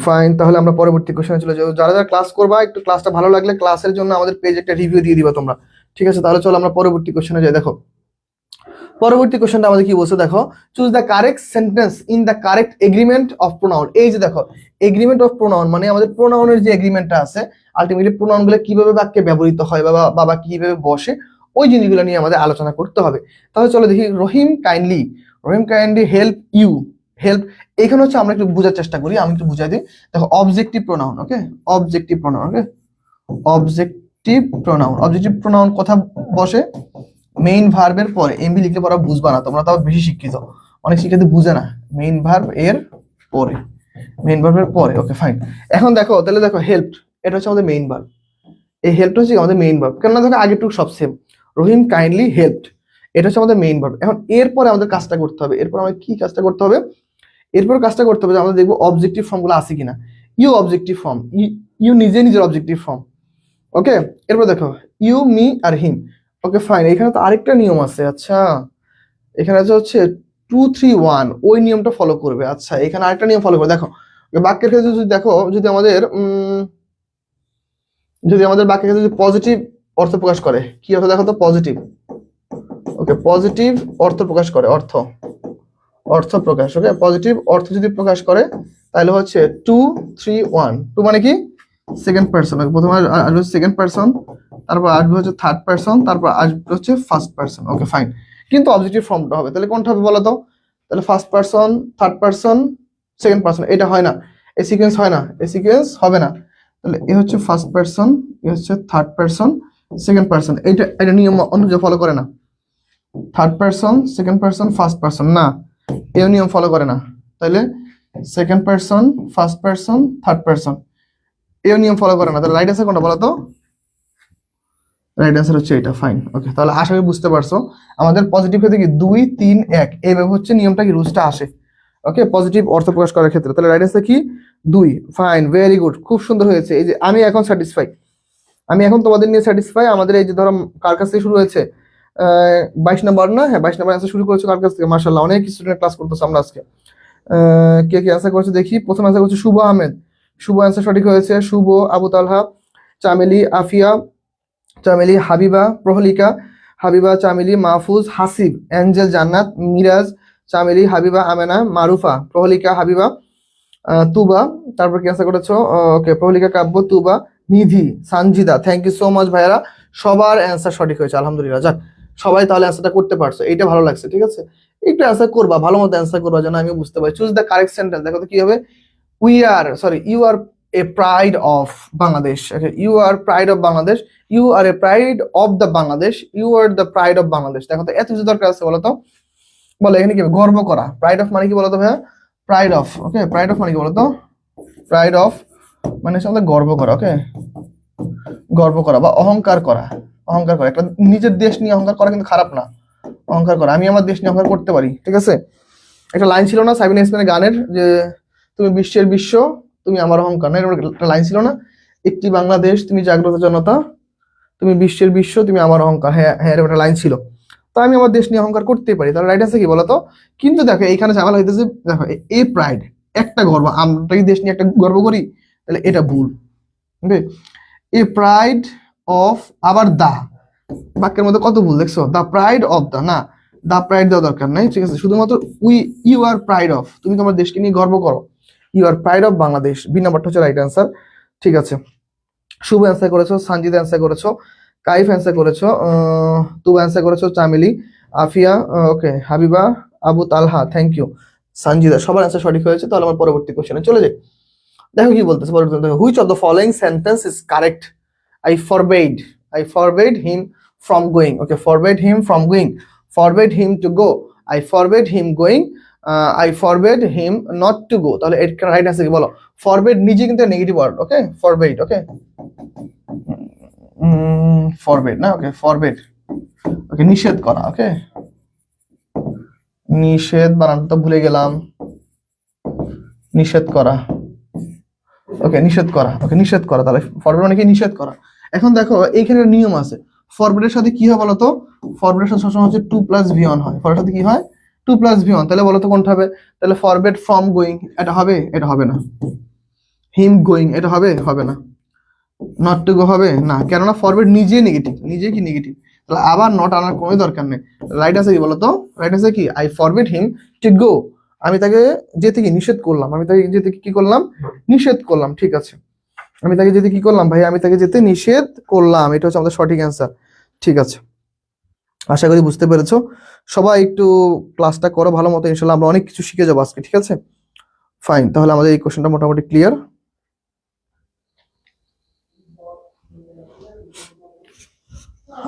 ফাইন, তাহলে আমরা পরবর্তী কোশ্চেনে চলে যাবো। যারা যারা ক্লাস করবা একটু ক্লাসটা ভালো লাগলে ক্লাসের জন্য আমাদের পেজে একটা রিভিউ দিয়ে দিবা তোমরা, ঠিক আছে? তাহলে চলো আমরা পরবর্তী কোশ্চেনে যাই। দেখো পরবর্তী কোশ্চেনটা আমাদের কি বলছে, দেখো choose the correct sentence in the correct agreement of pronoun. এই যে দেখো এগ্রিমেন্ট অফ প্রোনাউন মানে আমাদের প্রোনাউনের যে এগ্রিমেন্টটা আছে, আলটিমেটলি প্রোনাউন গুলো কিভাবে বাক্যে ব্যবহৃত হয় বা বাবা কিভাবে বসে, ওই জিনিসগুলো নিয়ে আমাদের আলোচনা করতে হবে। তাহলে চলো দেখি, রহিম কাইন্ডলি হেল্প ইউ। হেল্প এখানে হচ্ছে আমরা একটু বোঝার চেষ্টা করি, আমি একটু বুঝাই দিই। দেখো অবজেক্টিভ প্রোনাউন, ওকে? অবজেক্টিভ প্রোনাউন, ওকে? অবজেক্টিভ প্রোনাউন কথা বসে মেইন ভার্বের পরে। এমবি লিখলে পরে বুঝবা না তোমরা, তাও বেশি শিক্ষিত, অনেক শিক্ষিত বুঝে না। মেইন ভার্ব এর পরে, মেইন ভার্বের পরে, ওকে ফাইন। এখন দেখো তাহলে দেখো হেল্প, এটা হচ্ছে আমাদের মেইন ভার্ব। এই হেল্পটা হচ্ছে আমাদের মেইন ভার্ব, কেননা দেখো আগেরটুকু সব সেম। রহিম কাইন্ডলি হেল্পড, এটা হচ্ছে আমাদের মেইন ভার্ব। এখন এরপরে আমাদের কাজটা করতে হবে। এরপর আমাদের কি কাজটা করতে হবে? এরপর কাজটা করতে হবে যে আমরা দেখবো অবজেক্টিভ ফর্মগুলো আছে কিনা। ইউ অবজেক্টিভ ফর্ম, ইউ নিজের অবজেক্টিভ ফর্ম, ওকে? এরপর দেখো ইউ, মি আর হিম, ওকে ফাইন। এখানে তো আরেকটা নিয়ম আছে, আচ্ছা এখানে হচ্ছে 2-3-1, ওই নিয়মটা ফলো করবে। আচ্ছা এখানে আরেকটা নিয়ম ফলো করবে। দেখো বাক্যের ক্ষেত্রে যদি দেখো, যদি আমাদের বাক্যের ক্ষেত্রে যদি পজিটিভ অর্থ প্রকাশ করে, কি অর্থ দেখো তো? পজিটিভ, ওকে? পজিটিভ অর্থ প্রকাশ করে, অর্থ প্রকাশ, ওকে? পজিটিভ অর্থ যদি প্রকাশ করে তাহলে হচ্ছে 2-3-1। 2 মানে কি? সেকেন্ড পারসন, প্রথমে আসবে সেকেন্ড পারসন, তারপর আসবে হচ্ছে থার্ড পারসন, তারপর আসবে হচ্ছে ফার্স্ট পারসন, ওকে ফাইন। কিন্তু অবজেক্টিভ ফর্মটা হবে, তাহলে কোনটা হবে বলো তো? তাহলে first person, third person, second person, এটা হয় না, এই সিকোয়েন্স হয় না, এই সিকোয়েন্স হবে না। তাহলে এ হচ্ছে ফার্স্ট পারসন, এ হচ্ছে থার্ড পারসন, সেকেন্ড পারসন, এটা নিয়ম অনুযায়ী ফলো করে না। Third person, second person, first person, না এই নিয়ম ফলো করে না। তাহলে second person, first person, third person, এই নিয়ম ফলো করে না। তাহলে রাইট অ্যান্সার কোনটা বলো তো? রাইট অ্যান্সার হচ্ছে এটা, ফাইন, ওকে? তাহলে আশা করি বুঝতে পারছো আমাদের পজিটিভ ক্ষেত্রে কি 2-3-1 এইভাবে হচ্ছে নিয়মটা কি রুলসটা আসে, ওকে? পজিটিভ অর্থ প্রকাশ করার ক্ষেত্রে। তাহলে রাইট অ্যান্সার কি? 2, ফাইন, ভেরি গুড, খুব সুন্দর হয়েছে। এই যে আমি এখন স্যাটিসফাই, আমি এখন তোমাদের নিয়ে স্যাটিসফাই। আমাদের এই যে ধরো কার কাছ থেকে শুরু হয়েছে, 22 নম্বর না? হ্যাঁ 22 নম্বর অ্যান্সার শুরু করেছে কার কাছ থেকে? মাশাআল্লাহ, অনেক স্টুডেন্ট ক্লাস করতেছে আমরা আজকে। কে কে অ্যান্সার করেছে দেখি। প্রথম অ্যান্সার করছে শুভ আহমেদ, শুভ অ্যান্সার সঠিক হয়েছে। শুভ, আবু তালহা, চামেলি, আফিয়া, চামেলি, হাবিবা, প্রহলিকা, হাবিবা, চামেলি, মাহফুজ, হাসিব, অ্যাঞ্জেল, জান্নাত, মিরাজ, চামেলি, হাবিবা, আমেনা, মারুফা, প্রহলিকা, হাবিবা, তুবা, তারপর কি অ্যান্সার করেছো? Okay, Prahelika, Kabya, Tuba, Nidhi, Sanjida. Thank you so much ভাইয়ারা, সবার অ্যান্সার সঠিক হয়েছে আলহামদুলিল্লাহ। যাক সবাই তাহলে অ্যান্সারটা করতে পারছো, এইটা ভালো লাগছে, ঠিক আছে? একটু অ্যান্সার করবা, ভালো মতো অ্যান্সার করবা যেন আমি বুঝতে পারি। চুজ দ্য কারেক্ট সেন্টেন্স, দেখো তো কি হবে। You are a pride of Bangladesh. Okay, you are pride of Bangladesh. You are a pride of the Bangladesh. You are the pride of Bangladesh. দেখো তো এত কিছু দরকার আছে বলো তো? বলো এখানে কি গর্ব করা? প্রাইড অফ মানে কি বলো তো ভাইয়া? Pride of, okay? Pride of মানে কি বলো তো? প্রাইড অফ মানে হচ্ছে আমাদের গর্ব করা, ওকে? গর্ব করা বা অহংকার করা, অহংকার করা। একটা নিজের দেশ নিয়ে অহংকার করা কিন্তু খারাপ না, অহংকার করা। আমি আমার দেশ নিয়ে অহংকার করতে পারি, ঠিক আছে? একটা লাইন ছিল না সাবিনা ইসমানের গানের, যে তুমি বিশ্বের বিশ্ব, তুমি আমার অহংকার, না এরকম একটা লাইন ছিল না? একটি বাংলাদেশ, তুমি জাগ্রত জনতা, তুমি বিশ্বের বিশ্ব, তুমি আমার অহংকার। হ্যাঁ হ্যাঁ, এরকম একটা লাইন ছিল। তো আমি আমার দেশ নিয়ে অহংকার করতেই পারি, তাহলে রাইট আছে কি বলতো? কিন্তু দেখো এইখানে ঝামেলা হইতেছে, দেখো এ প্রাইড একটা গর্ব, আমরা কি দেশ নিয়ে একটা গর্ব করি? তাহলে এটা ভুল, ওকে? এ প্রাইড অফ, আবার দা, বাক্যের মধ্যে কত ভুল দেখছো? দা প্রাইড অফ, দা না, দা প্রাইড দেওয়া দরকার নাই, ঠিক আছে? শুধুমাত্র ইউ আর প্রাইড অফ, তুমি তোমার দেশকে নিয়ে গর্ব করো। You are pride of Bangladesh, B নাম্বারটা হচ্ছে রাইট অ্যান্সার, ঠিক আছে? শুভ অ্যান্সার করেছো, সানজিদা অ্যান্সার করেছো, কাইফ অ্যান্সার করেছো, তুবা অ্যান্সার করেছো, চামেলি, আফিয়া, ওকে, হাবিবা, আবু তালহা, থ্যাংক ইউ, সানজিদা, সবার অ্যান্সার সঠিক হয়েছে। তাহলে আমার পরবর্তী কোশ্চেনে চলে যাই। দেখো কি বলতেছে পরবর্তী, which of the following sentence is correct? I forbade him from going. Okay, forbade him from going. Forbade him to go. I forbade him going. I forbade him not to go. তাহলে এর right answer কি বলো? Forbade নিজে কিন্তু negative word, ওকে, forbade, ওকে, forbade না, ওকে, forbade, ওকে, নিষেধ করা, ওকে, নিষেধ বানানটা তো ভুলে গেলাম, নিষেধ করা, ওকে, নিষেধ করা, ওকে, নিষেধ করা, তাহলে ফরবেড মানে কি নিষেধ করা। এখন দেখো এইখানে নিয়ম আছে, ফরবেডের সাথে কি হয় বলতো, ফরবেডের সাথে সবসময় হচ্ছে 2+v1 হয়, ফরবেডের সাথে কি হয় 2+v1, তাহলে বলতো কোনটা হবে, তাহলে ফরবেড ফ্রম গোয়িং এটা হবে, এটা হবে না, হিম গোয়িং এটা হবে, হবে না, নট টু গো হবে না, কেননা ফরওয়ার্ড নিজে নেগেটিভ, নিজে কি নেগেটিভ, তাহলে আবার নট আনার কোনো দরকার নেই। রাইট আছে কি বলতো, রাইট আছে কি, I forbid him to go, আমি তাকে যেতে কি নিষেধ করলাম, আমি তাকে যেতে কি করলাম, নিষেধ করলাম, ঠিক আছে, আমি তাকে যেতে কি করলাম ভাই, আমি তাকে যেতে নিষেধ করলাম, এটা হচ্ছে আমাদের সঠিক অ্যান্সার। ঠিক আছে, আশা করি বুঝতে পেরেছো। সবাই একটু ক্লাসটা করো ভালো মতো, ইনশাল্লাহ আমরা অনেক কিছু শিখে যাবো আজকে, ঠিক আছে, ফাইন, তাহলে আমাদের এই কোশ্চেনটা মোটামুটি ক্লিয়ার।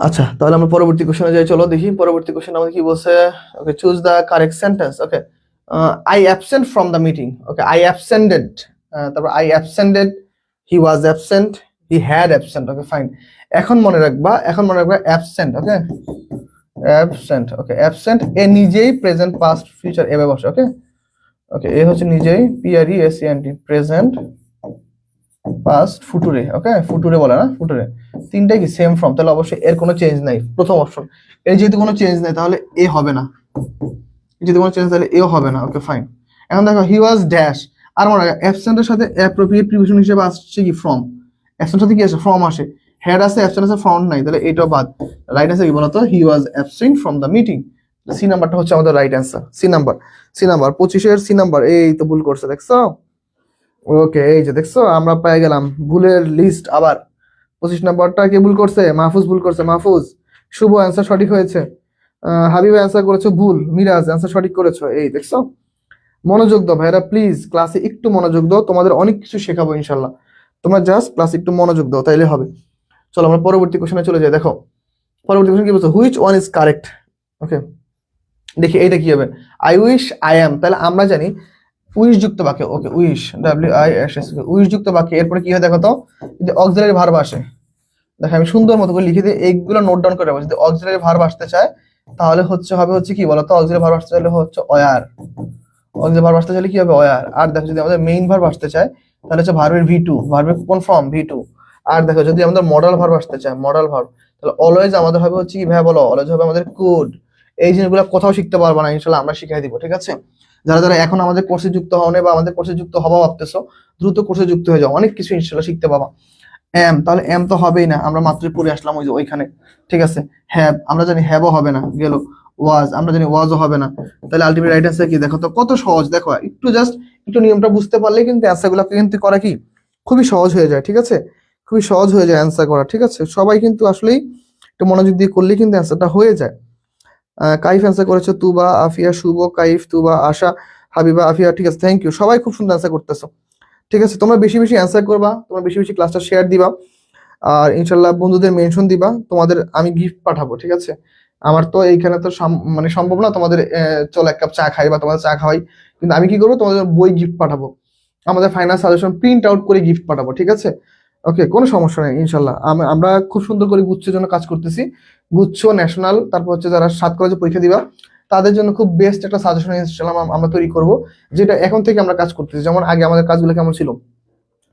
আচ্ছা, তাহলে আমরা পরবর্তী কোশ্চেনে যাই, চলো দেখি পরবর্তী কোশ্চেন আমাদের কি বলছে। Okay, choose the correct sentence. Okay, I absent from the meeting. Okay, I absented, তারপর I absented, he was absent, he had absent. Okay, fine, এখন মনে রাখবা absent. Okay, absent, okay, absent এ নিজেই প্রেজেন্ট পাস্ট ফিউচার এভাবে বসে। ওকে, ওকে, এ হচ্ছে নিজেই, PRESENT, প্রেজেন্ট পাস্ট ফুটুরে। ওকে, ফুটুরে বলে না, ফুটুরে, তিনটাই কি সেম ফর্ম, তাহলে অবশ্যই এর কোনো চেঞ্জ নাই, প্রথম অপশন। এর যেহেতু কোনো চেঞ্জ নাই তাহলে এ হবে না, যেহেতু কোনো চেঞ্জ তাহলে এও হবে না। ওকে, ফাইন, এখন দেখো হি ওয়াজ ড্যাশ, আর মনে রাখো অ্যাবসেন্টের সাথে অ্যাপ্রোপ্রিয়েট প্রিপোজিশন হিসেবে আসছে কি ফ্রম, অ্যাবসেন্টের সাথে কি আসে ফ্রম আসে, হ্যাড আছে, অ্যাবসেন্ট আছে, ফ্রম নাই, তাহলে এটাও বাদ। রাইট আছে কি বলতো, he was absent from the meeting, C নাম্বারটা হচ্ছে আমাদের রাইট অ্যান্সার, সি নাম্বার, 25-এর সি নাম্বার, এই তো ভুল করছে দেখছো। ওকে, এই যে দেখছো আমরা পেয়ে গেলাম ভুলের লিস্ট। আবার 25 নাম্বারটা কে ভুল করছে, মাহফুজ ভুল করছে, মাহফুজ। শুভ অ্যান্সার সঠিক হয়েছে, হাবিবা অ্যান্সার করেছো ভুল, মিরাজ অ্যান্সার সঠিক করেছো, এই দেখছো। মনোযোগ দাও ভাইরা, প্লিজ ক্লাসে একটু মনোযোগ দাও, তোমাদের অনেক কিছু শেখাবো ইনশাল্লাহ, তোমরা জাস্ট ক্লাসে একটু মনোযোগ দাও তাইলে হবে। চলো আমরা পরবর্তী কোশ্চেনে চলে যাই। দেখো পরবর্তী কোশ্চেন কি বলছো, হুইচ ওয়ান ইজ কারেক্ট। ওকে, দেখি এইটা কি হবে, আই উইশ আই এম, তাহলে আমরা জানি উইশ যুক্ত বাক্য। ওকে, উইশ, WISH, উইশ যুক্ত বাক্য, এরপরে কি হয় দেখো তো, যদি অক্সিলারি ভার্ব আসে, দেখো আমি সুন্দর মতো করে লিখে দিই, এইগুলো নোট ডাউন করে রাখবো। যদি অক্সিলারি ভার্ব আসতে চায় তাহলে হচ্ছে কি বলতো, অক্সিলারি ভার্ব আসতে চাইলে হচ্ছে ওয়ার, অক্সিলারি ভার্ব আসতে চাইলে কি হবে ওয়ার। আর দেখো যদি আমাদের মেইন ভার্ব আসতে চায় তাহলে হচ্ছে ভার্বের V2, ভার্বের কোন ফর্ম V2। আর দেখো যদি আমাদের মডাল ভার্ব আসতে চায়, মডাল ভার্ব, তাহলে অলওয়েজ আমাদের হবে হচ্ছে কি, ভাই বলো, অলওয়েজ হবে আমাদের কুড। এই জিনিসগুলো কোথাও শিখতে পারবা না, ইনশাআল্লাহ আমরা শিখিয়ে দিব, ঠিক আছে। যারা যারা এখন আমাদের কোর্সে যুক্ত হও না বা আমাদের কোর্সে যুক্ত হবা ভাবতেছো, দ্রুত কোর্সে যুক্ত হয়ে যাও, অনেক কিছু ইনশাআল্লাহ শিখতে পাবা। এম, তাহলে এম তো হবেই না, আমরা মাত্রই পড়ে আসলাম ওই যে ওইখানে, ঠিক আছে। হ্যাভ, আমরা জানি হ্যাভও হবে না, গেল। ওয়াজ, আমরা জানি ওয়াজও হবে না, তাহলে আলটিমেট রাইট অ্যান্সার কি, দেখো তো কত সহজ। দেখো একটু জাস্ট একটু নিয়মটা বুঝতে পারলে কিন্তু অ্যান্সারগুলো কিন্তু করা কি খুবই সহজ হয়ে যায়, ঠিক আছে, খুবই সহজ হয়ে যায় অ্যান্সার করা, ঠিক আছে। সবাই কিন্তু আসলেই একটু মনোযোগ দিয়ে করলে কিন্তু অ্যান্সারটা হয়ে যায়। কাইফ অ্যান্সার করেছো, তুবা, আফিয়া, শুভ, কাইফ, তুবা, আশা, হাবিবা, আফিয়া, ঠিক আছে, থ্যাংক ইউ, সবাই খুব সুন্দর অ্যান্সার করতেছো, ঠিক আছে। তোমরা বেশি বেশি অ্যান্সার করবা, তোমরা বেশি বেশি ক্লাসটা শেয়ার দিবা, আর ইনশাল্লাহ বন্ধুদের মেনশন দিবা, তোমাদের আমি গিফট পাঠাবো, ঠিক আছে। আমার তো এইখানে তো মানে সম্ভব না তোমাদের চলো এক কাপ চা খাই বা তোমাদের চা খাওয়াই, কিন্তু আমি কি করবো, তোমাদের বই গিফট পাঠাবো, আমাদের ফাইনাল সাজেশন প্রিন্ট আউট করে গিফট পাঠাবো, ঠিক আছে। ওকে, কোনো সমস্যা নেই ইনশাল্লাহ। আমরা খুব সুন্দর করে গুচ্ছের জন্য কাজ করতেছি, গুচ্ছ ন্যাশনাল, তারপর হচ্ছে যারা 7 কলেজে পরীক্ষা দিবা তাদের জন্য খুব বেস্ট একটা সাজেশন ইনশাল্লাহ আমরা তৈরি করব, যেটা এখন থেকে আমরা কাজ করতেছি। যেমন আগে আমাদের কাজগুলো কেমন ছিল,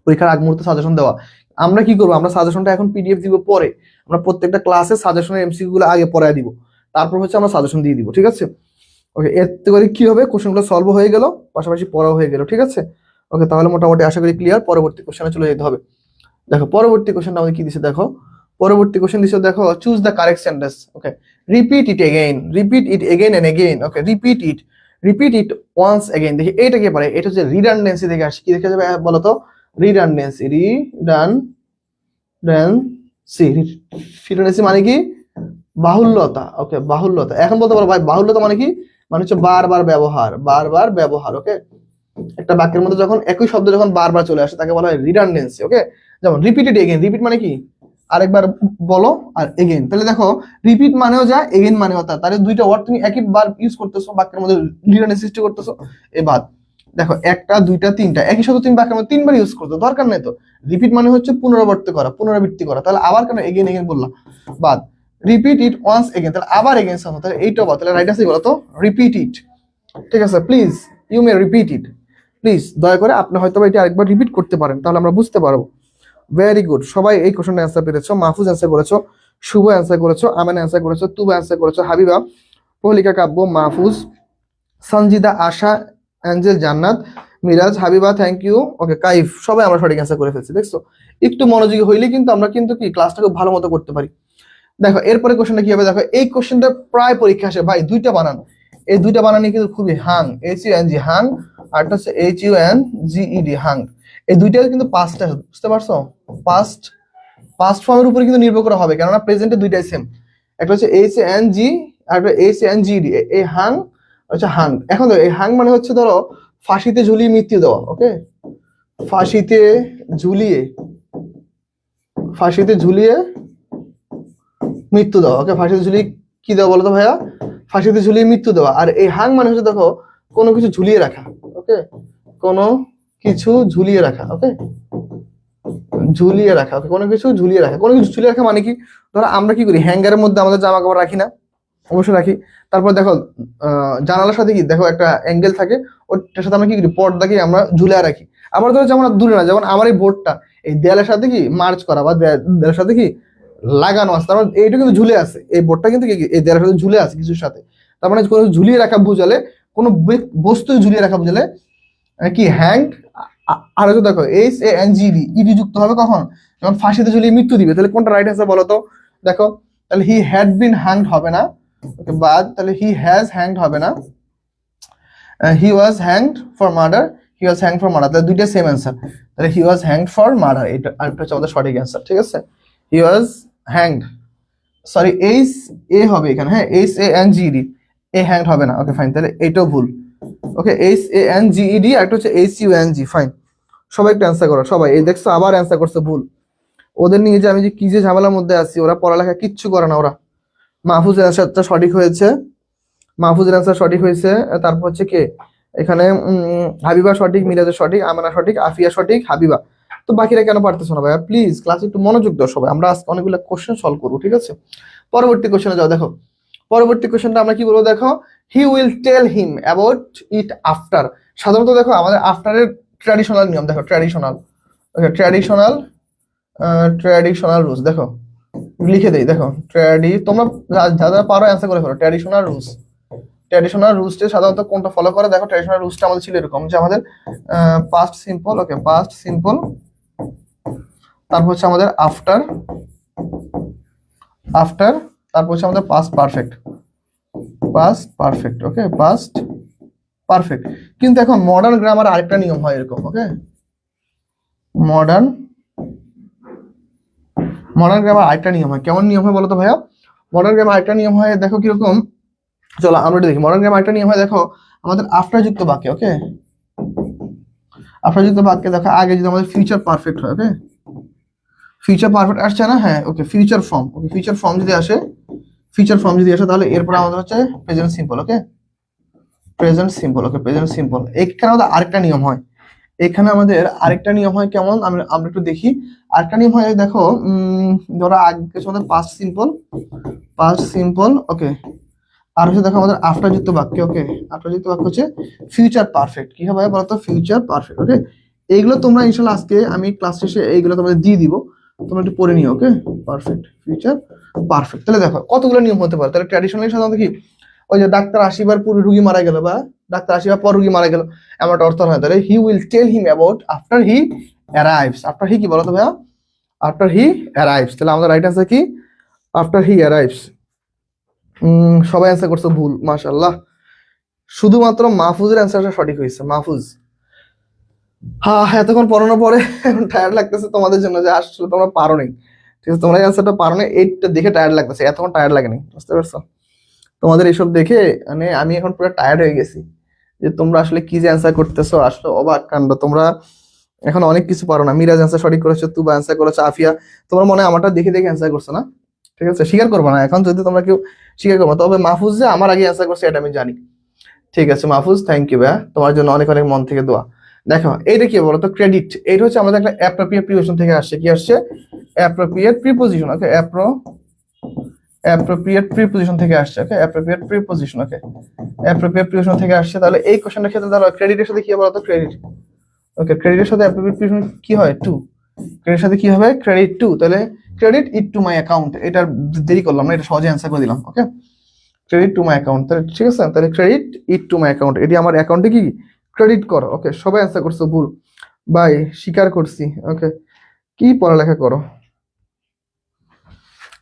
পরীক্ষার আগ মুহূর্তে সাজেশন দেওয়া, আমরা কি করবো, আমরা সাজেশনটা এখন PDF দিব পরে, আমরা প্রত্যেকটা ক্লাসে সাজেশনের MCQ গুলো আগে পড়ায় দিব, তারপর হচ্ছে আমরা সাজেশন দিয়ে দিব, ঠিক আছে। ওকে, এতে করে কি হবে, কোশ্চেনগুলো সলভ হয়ে গেল, পাশাপাশি পড়াও হয়ে গেল, ঠিক আছে। ওকে, তাহলে মোটামুটি আশা করি ক্লিয়ার, পরবর্তী কোশ্চেনে চলে যেতে হবে। দেখো পরবর্তী কোশ্চেনটা আমাদের কি দিছে, দেখো পরবর্তী কোশ্চেন দিছে, দেখো choose the correct sentence. Okay, repeat it again, repeat it again and again. Okay, repeat it once again. দেখি এটা কি পারে, এটা হচ্ছে রিডান্ডেন্সি থেকে আসে, কি দেখে যাবে বলো তো, রিডান্ডেন্সি, রিডান্ডেন্সি মানে কি, বাহুল্যতা। ওকে, বাহুল্যতা। এখন বলতে পারো ভাই বাহুল্যতা মানে কি, মানে হচ্ছে বারবার ব্যবহার, বারবার ব্যবহার। ওকে, একটা বাক্যের মধ্যে যখন একই শব্দ যখন বারবার চলে আসে তাকে বলা হয় রিডান্ডেন্সি। ওকে, যেমন রিপিটেড এগেইন, রিপিট মানে কি আরেকবার বলো, আর এগেইন, তাহলে দেখো রিপিট মানেও যা, এগেইন মানেও তা, তাহলে দুইটা ওয়ার্ড তুমি একই বার ইউজ করতেছো, বাক্যের মধ্যে রিডান্ডেন্সি সৃষ্টি করতেছো, এ বাদ। দেখো একটা দুইটা তিনটা একই সাথে তুমি বাক্যের মধ্যে তিনবার ইউজ করতে দরকার নেই তো। রিপিট মানে হচ্ছে পুনরাবৃত্তি করা, তাহলে আবার কেন এগেন এগেন বললাম? বাদ। রিপিট ইট ওয়ান্স এগেন, তাহলে আবার এগেন সামনে, তাহলে এইটাও বাদ। তাহলে রাইট আছে বলো তো রিপিট ইট। ঠিক আছে, please you may repeat it. Please দয়া করে আপনি হয়তো এটা আরেকবার রিপিট করতে পারেন, তাহলে আমরা বুঝতে পারবো। ভেরি গুড, সবাই এই কোশ্চেনটা অ্যান্সার পেরেছো। মাহফুজ অ্যান্সার করেছো, শুভ অ্যান্সার করেছো, আমেন অ্যান্সার করেছো, তুবা অ্যান্সার করেছো, হাবিবা, প্রহলিকা কাব্য, মাহফুজ, সঞ্জিদা, আশা, অ্যাঞ্জেল, জান্নাত, মিরাজ, হাবিবা, থ্যাংক ইউ। ওকে, কাইফ, সবাই আমরা সঠিক অ্যান্সার করে ফেলছি। দেখছো, একটু মনোযোগী হইলে কিন্তু আমরা কিন্তু কি ক্লাসটা খুব ভালো মতো করতে পারি। দেখো এরপরে কোশ্চেনটা কি হবে, দেখো এই কোশ্চেনটা প্রায় পরীক্ষা আসে ভাই, দুইটা বানান, এই দুইটা বানানই কিন্তু খুবই হাং, HUNG হাং, আরটা হচ্ছে HUNGED হাং। এই দুইটাই কিন্তু পাস্ট, বুঝতে পারছো? পাস্ট ফর্মের উপরে কিন্তু নির্ভর করা হবে, কেননা প্রেজেন্টে দুইটাই সেম। একটা হচ্ছে HUNG আর একটা HUNGED। এই হাং হচ্ছে হাং। এখন দেখো এই হাং মানে হচ্ছে ধরো ফাঁসিতে ঝুলিয়ে মৃত্যু দেওয়া। ওকে, ফাঁসিতে ঝুলিয়ে মৃত্যু দেওয়া। ওকে, ফাঁসিতে ঝুলিয়ে কি দেওয়া বলো তো ভাইয়া? ফাঁসিতে ঝুলিয়ে মৃত্যু দেওয়া। আর এই হাং মানে হচ্ছে দেখো কোনো কিছু ঝুলিয়ে রাখা। ওকে, কোনো কিছু ঝুলিয়ে রাখা। ওকে, ঝুলিয়ে রাখা। ওকে, কোনো কিছু ঝুলিয়ে রাখা। কোনো কিছু ঝুলিয়ে রাখা মানে কি, ধরো আমরা কি করি, হ্যাঙ্গারের মধ্যে আমাদের জামা কাপড় রাখি না? অবশ্যই রাখি। তারপর দেখো জানালার সাথে কি দেখো একটা অ্যাঙ্গেল থাকে, ওটার সাথে আমরা কি করি, পর্দাকে আমরা ঝুলিয়ে রাখি। আবার ধরো যেমন দূরে না, যেমন আমার এই বোর্ডটা এই দেয়ালের সাথে কি মার্চ করা বা দেয়ালের সাথে কি লাগানো আছে, তার মানে এইটা কিন্তু ঝুলে আছে, এই বোর্ডটা কিন্তু এই দেয়ালের সাথে ঝুলে আছে কিছুর সাথে। তার মানে কোনো ঝুলিয়ে রাখা বুঝালে, কোনো বস্তু ঝুলিয়ে রাখা বুঝালে কি হ্যাংড। আর হচ্ছে দেখো HANGED যুক্ত হবে কখন, যখন ফাঁসিতে ঝুলিয়ে মৃত্যু দিবে। তাহলে কোনটা রাইট আছে বলো তো? দেখো, তাহলে হি হ্যাড বিন হ্যাংড হবে না, ওকে বাদ। তাহলে হি হ্যাজ হ্যাংড হবে না, he was hanged for murder, he was hanged for murder. তাহলে দুইটা সেম অ্যান্সার। তাহলে he was hanged for murder, এটা আরেকটা হচ্ছে আমাদের সঠিক অ্যান্সার। ঠিক আছে, he was hanged, sorry HA হবে এখানে, হ্যাঁ HANGED, এ হ্যাংড হবে না। ওকে ফাইন, তাহলে এটাও ভুল। ওকে, HANGED আর একটা হচ্ছে HUNG। ফাইন, সবাই একটু অ্যান্সার করো সবাই। এই দেখছো আবার অ্যান্সার করছে ভুল। ওদের নিয়ে যে আমি যে কি যে ঝামেলার মধ্যে আছি, ওরা পড়ালেখা কিচ্ছু করে না ওরা। মাহফুজের অ্যান্সারটা সঠিক হয়েছে, মাহফুজের অ্যান্সার সঠিক হয়েছে। তারপর হচ্ছে কে এখানে হাবিবা সঠিক, মিরাজের সঠিক, আমানা সঠিক, আফিয়া সঠিক, হাবিবা। তো বাকিরা কেন পারতেছো না ভাইয়া? প্লিজ ক্লাসে একটু মনোযোগ দাও সবাই, আমরা আজকে অনেকগুলো কোশ্চেন সলভ করবো। ঠিক আছে, পরবর্তী কোশ্চেনে যাও। দেখো পরবর্তী কোশ্চেনটা আমরা কি বলবো, দেখো he will tell him about it after. সাধারণত দেখো আমাদের আফটারের ট্র্যাডিশনাল নিয়ম, দেখো ট্র্যাডিশনাল, ওকে ট্র্যাডিশনাল রুলস দেখো লিখে দেই। দেখো তোমরা যারা পারো অ্যান্সার করে ফেলো। ট্র্যাডিশনাল রুলসটা সাধারণত কোনটা ফলো করে, দেখো ট্র্যাডিশনাল রুলসটা আমাদের ছিল এরকম যে আমাদের পাস্ট সিম্পল, ওকে পাস্ট সিম্পল, তারপর হচ্ছে আমাদের আফটার, তারপর হচ্ছে আমাদের পাস্ট পারফেক্ট, ওকে পাস্ট পারফেক্ট। কিন্তু এখন মডার্ন গ্রামার আরেকটা নিয়ম হয় এরকম। ওকে, মডার্ন গ্রামার আরেকটা নিয়ম হয়। কেমন নিয়ম হয় বলো তো ভাইয়া? মডার্ন গ্রামার আরেকটা নিয়ম হয়, দেখো কিরকম, চলো আমরা দেখি। মডার্ন গ্রামার আরেকটা নিয়ম হয়, দেখো আমাদের আফটার যুক্ত বাক্যে, ওকে আফটার যুক্ত বাক্যে দেখো আগে যদি আমাদের ফিউচার পারফেক্ট হয়, ওকে ফিউচার পারফেক্ট আসছে না, হ্যাঁ ওকে ফিউচার ফর্ম, ওকে ফিউচার ফর্ম যদি আসে, তাহলে এরপর আমাদের হচ্ছে প্রেজেন্ট সিম্পল। ওকে প্রেজেন্ট সিম্পল, ওকে প্রেজেন্ট সিম্পল। এখানে আমাদের আরেকটা নিয়ম হয়, কেমন আমরা একটু দেখি। আরেকটা নিয়ম হয়, দেখো ধরো আগে আমাদের পাস্ট সিম্পল, ওকে আর হচ্ছে দেখো আমাদের আফটার যুক্ত বাক্য, ওকে আফটার যুক্ত বাক্য হচ্ছে ফিউচার পারফেক্ট। কি হবে বলতো? Future perfect. ওকে, এইগুলো তোমরা ইনশাআল্লাহ আজকে আমি ক্লাস শেষে এইগুলো তোমাদের দিয়ে দিব, তোমরা একটু পড়ে নিও। ওকে, পারফেক্ট, ফিউচার পারফেক্ট। তাহলে দেখো কতগুলো নিয়ম হতে পারে। তাহলে ট্র্যাডিশনালি সাধারণত কি, ওই যে ডাক্তার আসিবার পর রুগী মারা গেল, বা ডাক্তার আসিবার পর রুগী মারা গেল, এমন একটা অর্থ হয়। তাহলে he will tell him about after he arrives. After he কি বলো তো ভাইয়া? After he arrives. তাহলে আমাদের রাইট আনসার কি? After he arrives. সবাই অ্যান্সার করছে ভুল, মাশাআল্লাহ। শুধুমাত্র মাহফুজের অ্যান্সারটা সঠিক হয়েছে। মাহফুজ, হ্যাঁ এতক্ষণ পড়ানোর পরে এখন টায়ার্ড লাগতেছে তোমাদের জন্য, যে আসলে তোমরা পারো নি। ঠিক আছে, তোমরা অ্যান্সারটা পারো না, এইটা দেখে টায়ার্ড লাগতেছে, এতক্ষণ টায়ার্ড লাগেনি, বুঝতে পারছো? তোমাদের এইসব দেখে মানে আমি এখন পুরো টায়ার্ড হয়ে গেছি, যে তোমরা আসলে কি যে অ্যান্সার করতেছো, আসলে অবাক কাণ্ড। তোমরা এখন অনেক কিছু পারো না। মিরাজ অ্যান্সার সঠিক করেছো, তুবা অ্যান্সার করেছো, আফিয়া তোমরা মনে হয় আমারটা দেখে দেখে অ্যান্সার করছো না? ঠিক আছে, স্বীকার করবো না এখন, যদি তোমরা কেউ স্বীকার করবো, তবে মাহফুজ যে আমার আগে অ্যান্সার করছে এটা আমি জানি। ঠিক আছে মাহফুজ, থ্যাংক ইউ ভাইয়া, তোমার জন্য অনেক অনেক মন থেকে দোয়া। দেখো এইটা কি বলতো, ক্রেডিট। এটা হচ্ছে আমাদের একটা অ্যাপ্রোপ্রিয়েট প্রিপোজিশন থেকে আসছে। কি আসছে? Appropriate preposition. Okay, appropriate preposition থেকে আসছে। Okay, appropriate preposition. Okay, appropriate preposition থেকে আসছে। তাহলে এই কোশ্চেনের ক্ষেত্রে ধরো ক্রেডিটের সাথে কি হবে বলতো, ক্রেডিট। ওকে, ক্রেডিটের সাথে অ্যাপ্রোপ্রিয়েট প্রিপোজিশন কি হয়? টু। ক্রেডিটের সাথে কি হবে? Credit to. তাহলে credit it to my account. এটা দেরি করলাম না, এটা সহজে অ্যান্সার করে দিলাম। Okay, credit to my account. তাহলে ঠিক আছে, তাহলে credit it to my account, এটি আমার অ্যাকাউন্টে কি ক্রেডিট করো। ওকে, সবাই অ্যান্সার করছো ভুল ভাই, স্বীকার করছি। ওকে, কি পড়ালেখা করো,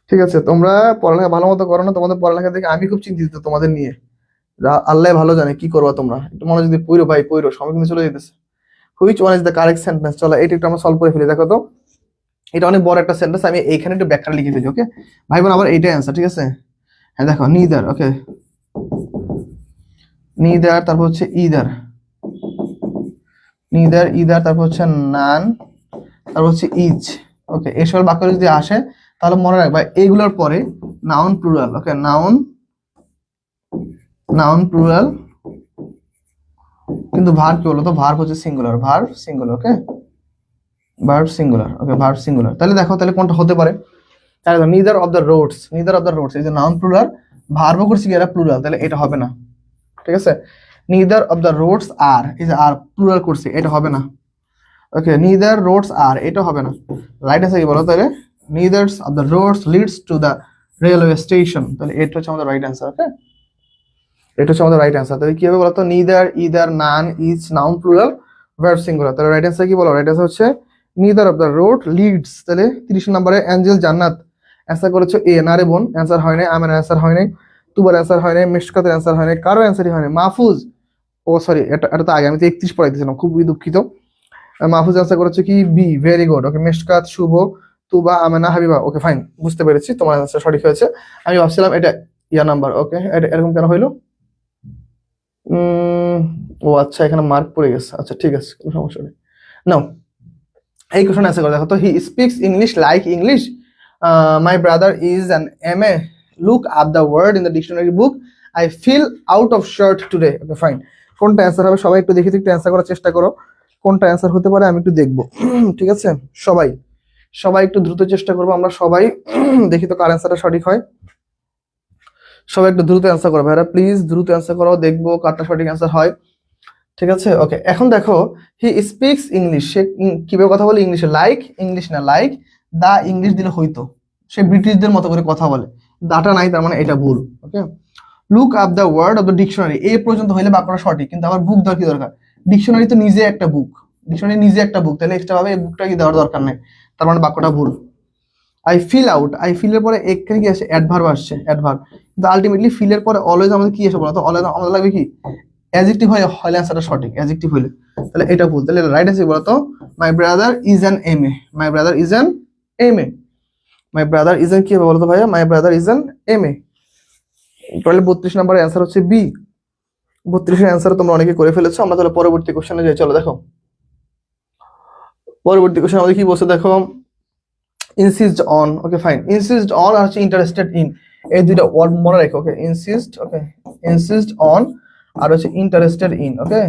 ঠিক আছে, তোমরা পড়ালেখা ভালো মতো করো না, তোমাদের পড়ালেখা দেখে আমি খুব চিন্তিত তোমাদের নিয়ে। আল্লাহ ভালো জানে কি করবা তোমরা, একটু মনে যদি পড়ো ভাই, পড়ো, সময় কিন্তু চলে যেতেছে। Which one is the correct sentence? চলো এটা একটু আমরা সলভ করে ফেলি। দেখো তো, এটা অনেক বড় একটা সেন্টেন্স, আমি এইখানে একটু ব্যাখ্যা লিখে ফেলি। ওকে ভাই বোন, আবার এইটাই অ্যান্সার, ঠিক আছে। হ্যাঁ দেখো, নিদার। ওকে, নিদার, তারপর হচ্ছে ইদার, নিদার ইদার, তারপর হচ্ছে নান, তারপর হচ্ছে ইজ। ওকে, এই সকল বাক্য যদি আসে তাহলে মনে রাখবা এগুলোর পরে নাউন প্লুরাল। ওকে, নাউন প্লুরাল, কিন্তু ভার্ব কি বলতো, ভার্ব হচ্ছে singular, verb singular. Okay, verb singular. Okay, verb singular. তাহলে দেখো, তাহলে কোনটা হতে পারে? তাহলে neither of the roads, neither of the roads, এই যে নাউন প্লুরাল, ভার্বও করছি কি এরা প্লুরাল, তাহলে এটা হবে না। ঠিক আছে, নিদার অফ দ্য রোডস আর, এই যে আর প্লুরাল করছি, এটা হবে না। ওকে, নিদার রোডস আর, এটা হবে না। রাইট আছে কি বলো তাহলে? Neither of the roads leads to the railway station, তাহলে এটা হচ্ছে আমাদের রাইট অ্যান্সার। ওকে, এটা হচ্ছে আমাদের রাইট অ্যান্সার। তাহলে কি হবে বলতো, neither either none is noun plural verb singular. তাহলে রাইট অ্যান্সার কি বলো? রাইট অ্যান্সার হচ্ছে neither of the road leads. তাহলে 30 নম্বরে অ্যাঞ্জেল জান্নাত অ্যান্সার করেছো এ, না রে বোন, অ্যান্সার হয় নাই। আমার অ্যান্সার হয় নাই, তুবার অ্যান্সার হয় নাই, মিশকাতের অ্যান্সার হয় নাই, কারো অ্যান্সারই হয় নাই। মাহফুজ, ও সরি, এটা তো আগে, আমি তো 31 পড়াইতেছিলাম, খুবই দুঃখিত। মাহফুজ আনসার করেছে কি বি, ভেরি গুড। ওকে, মেশকাত, শুভ, তুবা, আমেনা, হাবিবা। ওকে ফাইন, বুঝতে পেরেছি, তোমার আনসার সঠিক হয়েছে। আমি ভাবছিলাম এটা ইয়া নাম্বার। ওকে, এরকম কেন হইলো? ও আচ্ছা, এখানে মার্ক পড়ে গেছে। আচ্ছা ঠিক আছে, কোনো সমস্যা নেই। নাও এই কোশ্চেন অ্যান্সার করে দেখো তো। He speaks English like English, my brother is an MA, look up the word in the dictionary book, I feel out of shirt today. Okay fine, কোনটা অ্যান্সার হবে সবাই একটু দেখি, একটু অ্যান্সার করার চেষ্টা করো, কোনটা অ্যান্সার হতে পারে আমি একটু দেখবো। ঠিক আছে, সবাই সবাই একটু দ্রুত চেষ্টা করবো, আমরা সবাই দেখি তো কার অ্যান্সারটা সঠিক হয়। সবাই একটু দ্রুত অ্যান্সার করো ভাইরা, প্লিজ দ্রুত অ্যান্সার করো, দেখবো কারটা সঠিক অ্যান্সার হয়। ঠিক আছে, ওকে, এখন দেখো, হি স্পিক্স ইংলিশ, সে কিভাবে কথা বলে ইংলিশে, লাইক ইংলিশ না, লাইক দা ইংলিশ দিলে হইতো, সে ব্রিটিশদের মতো করে কথা বলে, দাটা নাই, তার মানে এটা ভুল। Okay, look up the word of the dictionary, এই পর্যন্ত হইলে বাক্যটা সঠিক, কিন্তু আবার বুক দেওয়ার কি দরকার? ডিকশনারি তো নিজে একটা বুক, ডিকশনারি নিজে একটা বুক, তাহলে এক্সট্রা ভাবে এই বুকটা কি দেওয়ার দরকার নেই, তার মানে বাক্যটা ভুল। I feel out, I feel এর পরে এখানে কি আসে? অ্যাডভার্ব আসছে, অ্যাডভার্ব, কিন্তু আলটিমেটলি ফিল এর পরে অলওয়েজ আমাদের কি আসে বলতো? অলওয়েজ আমাদের লাগবে কি? অ্যাডজেক্টিভ হলে অ্যান্সারটা সঠিক, অ্যাডজেক্টিভ হলে, তাহলে এটা ভুল। তাহলে রাইট আছে বলতো, my brother is an MA, my brother is an MA, my brother is an কি হবে বলতো ভাইয়া? My brother is an MA. তাহলে 32 নম্বরের অ্যান্সার হচ্ছে বি। 32 এর অ্যান্সার তোমরা অনেকে করে ফেলেছো। আমরা তাহলে পরবর্তী কোশ্চেনে যাই, চলো দেখো পরবর্তী কোশ্চেন আমাদের কি বলছে দেখো, insist on. Okay fine, insist on আর হচ্ছে ইন্টারেস্টেড ইন, এই দুইটা ওয়ার্ড মনে রাখো। Okay, insist, okay, insist on আর হচ্ছে interested in. Okay,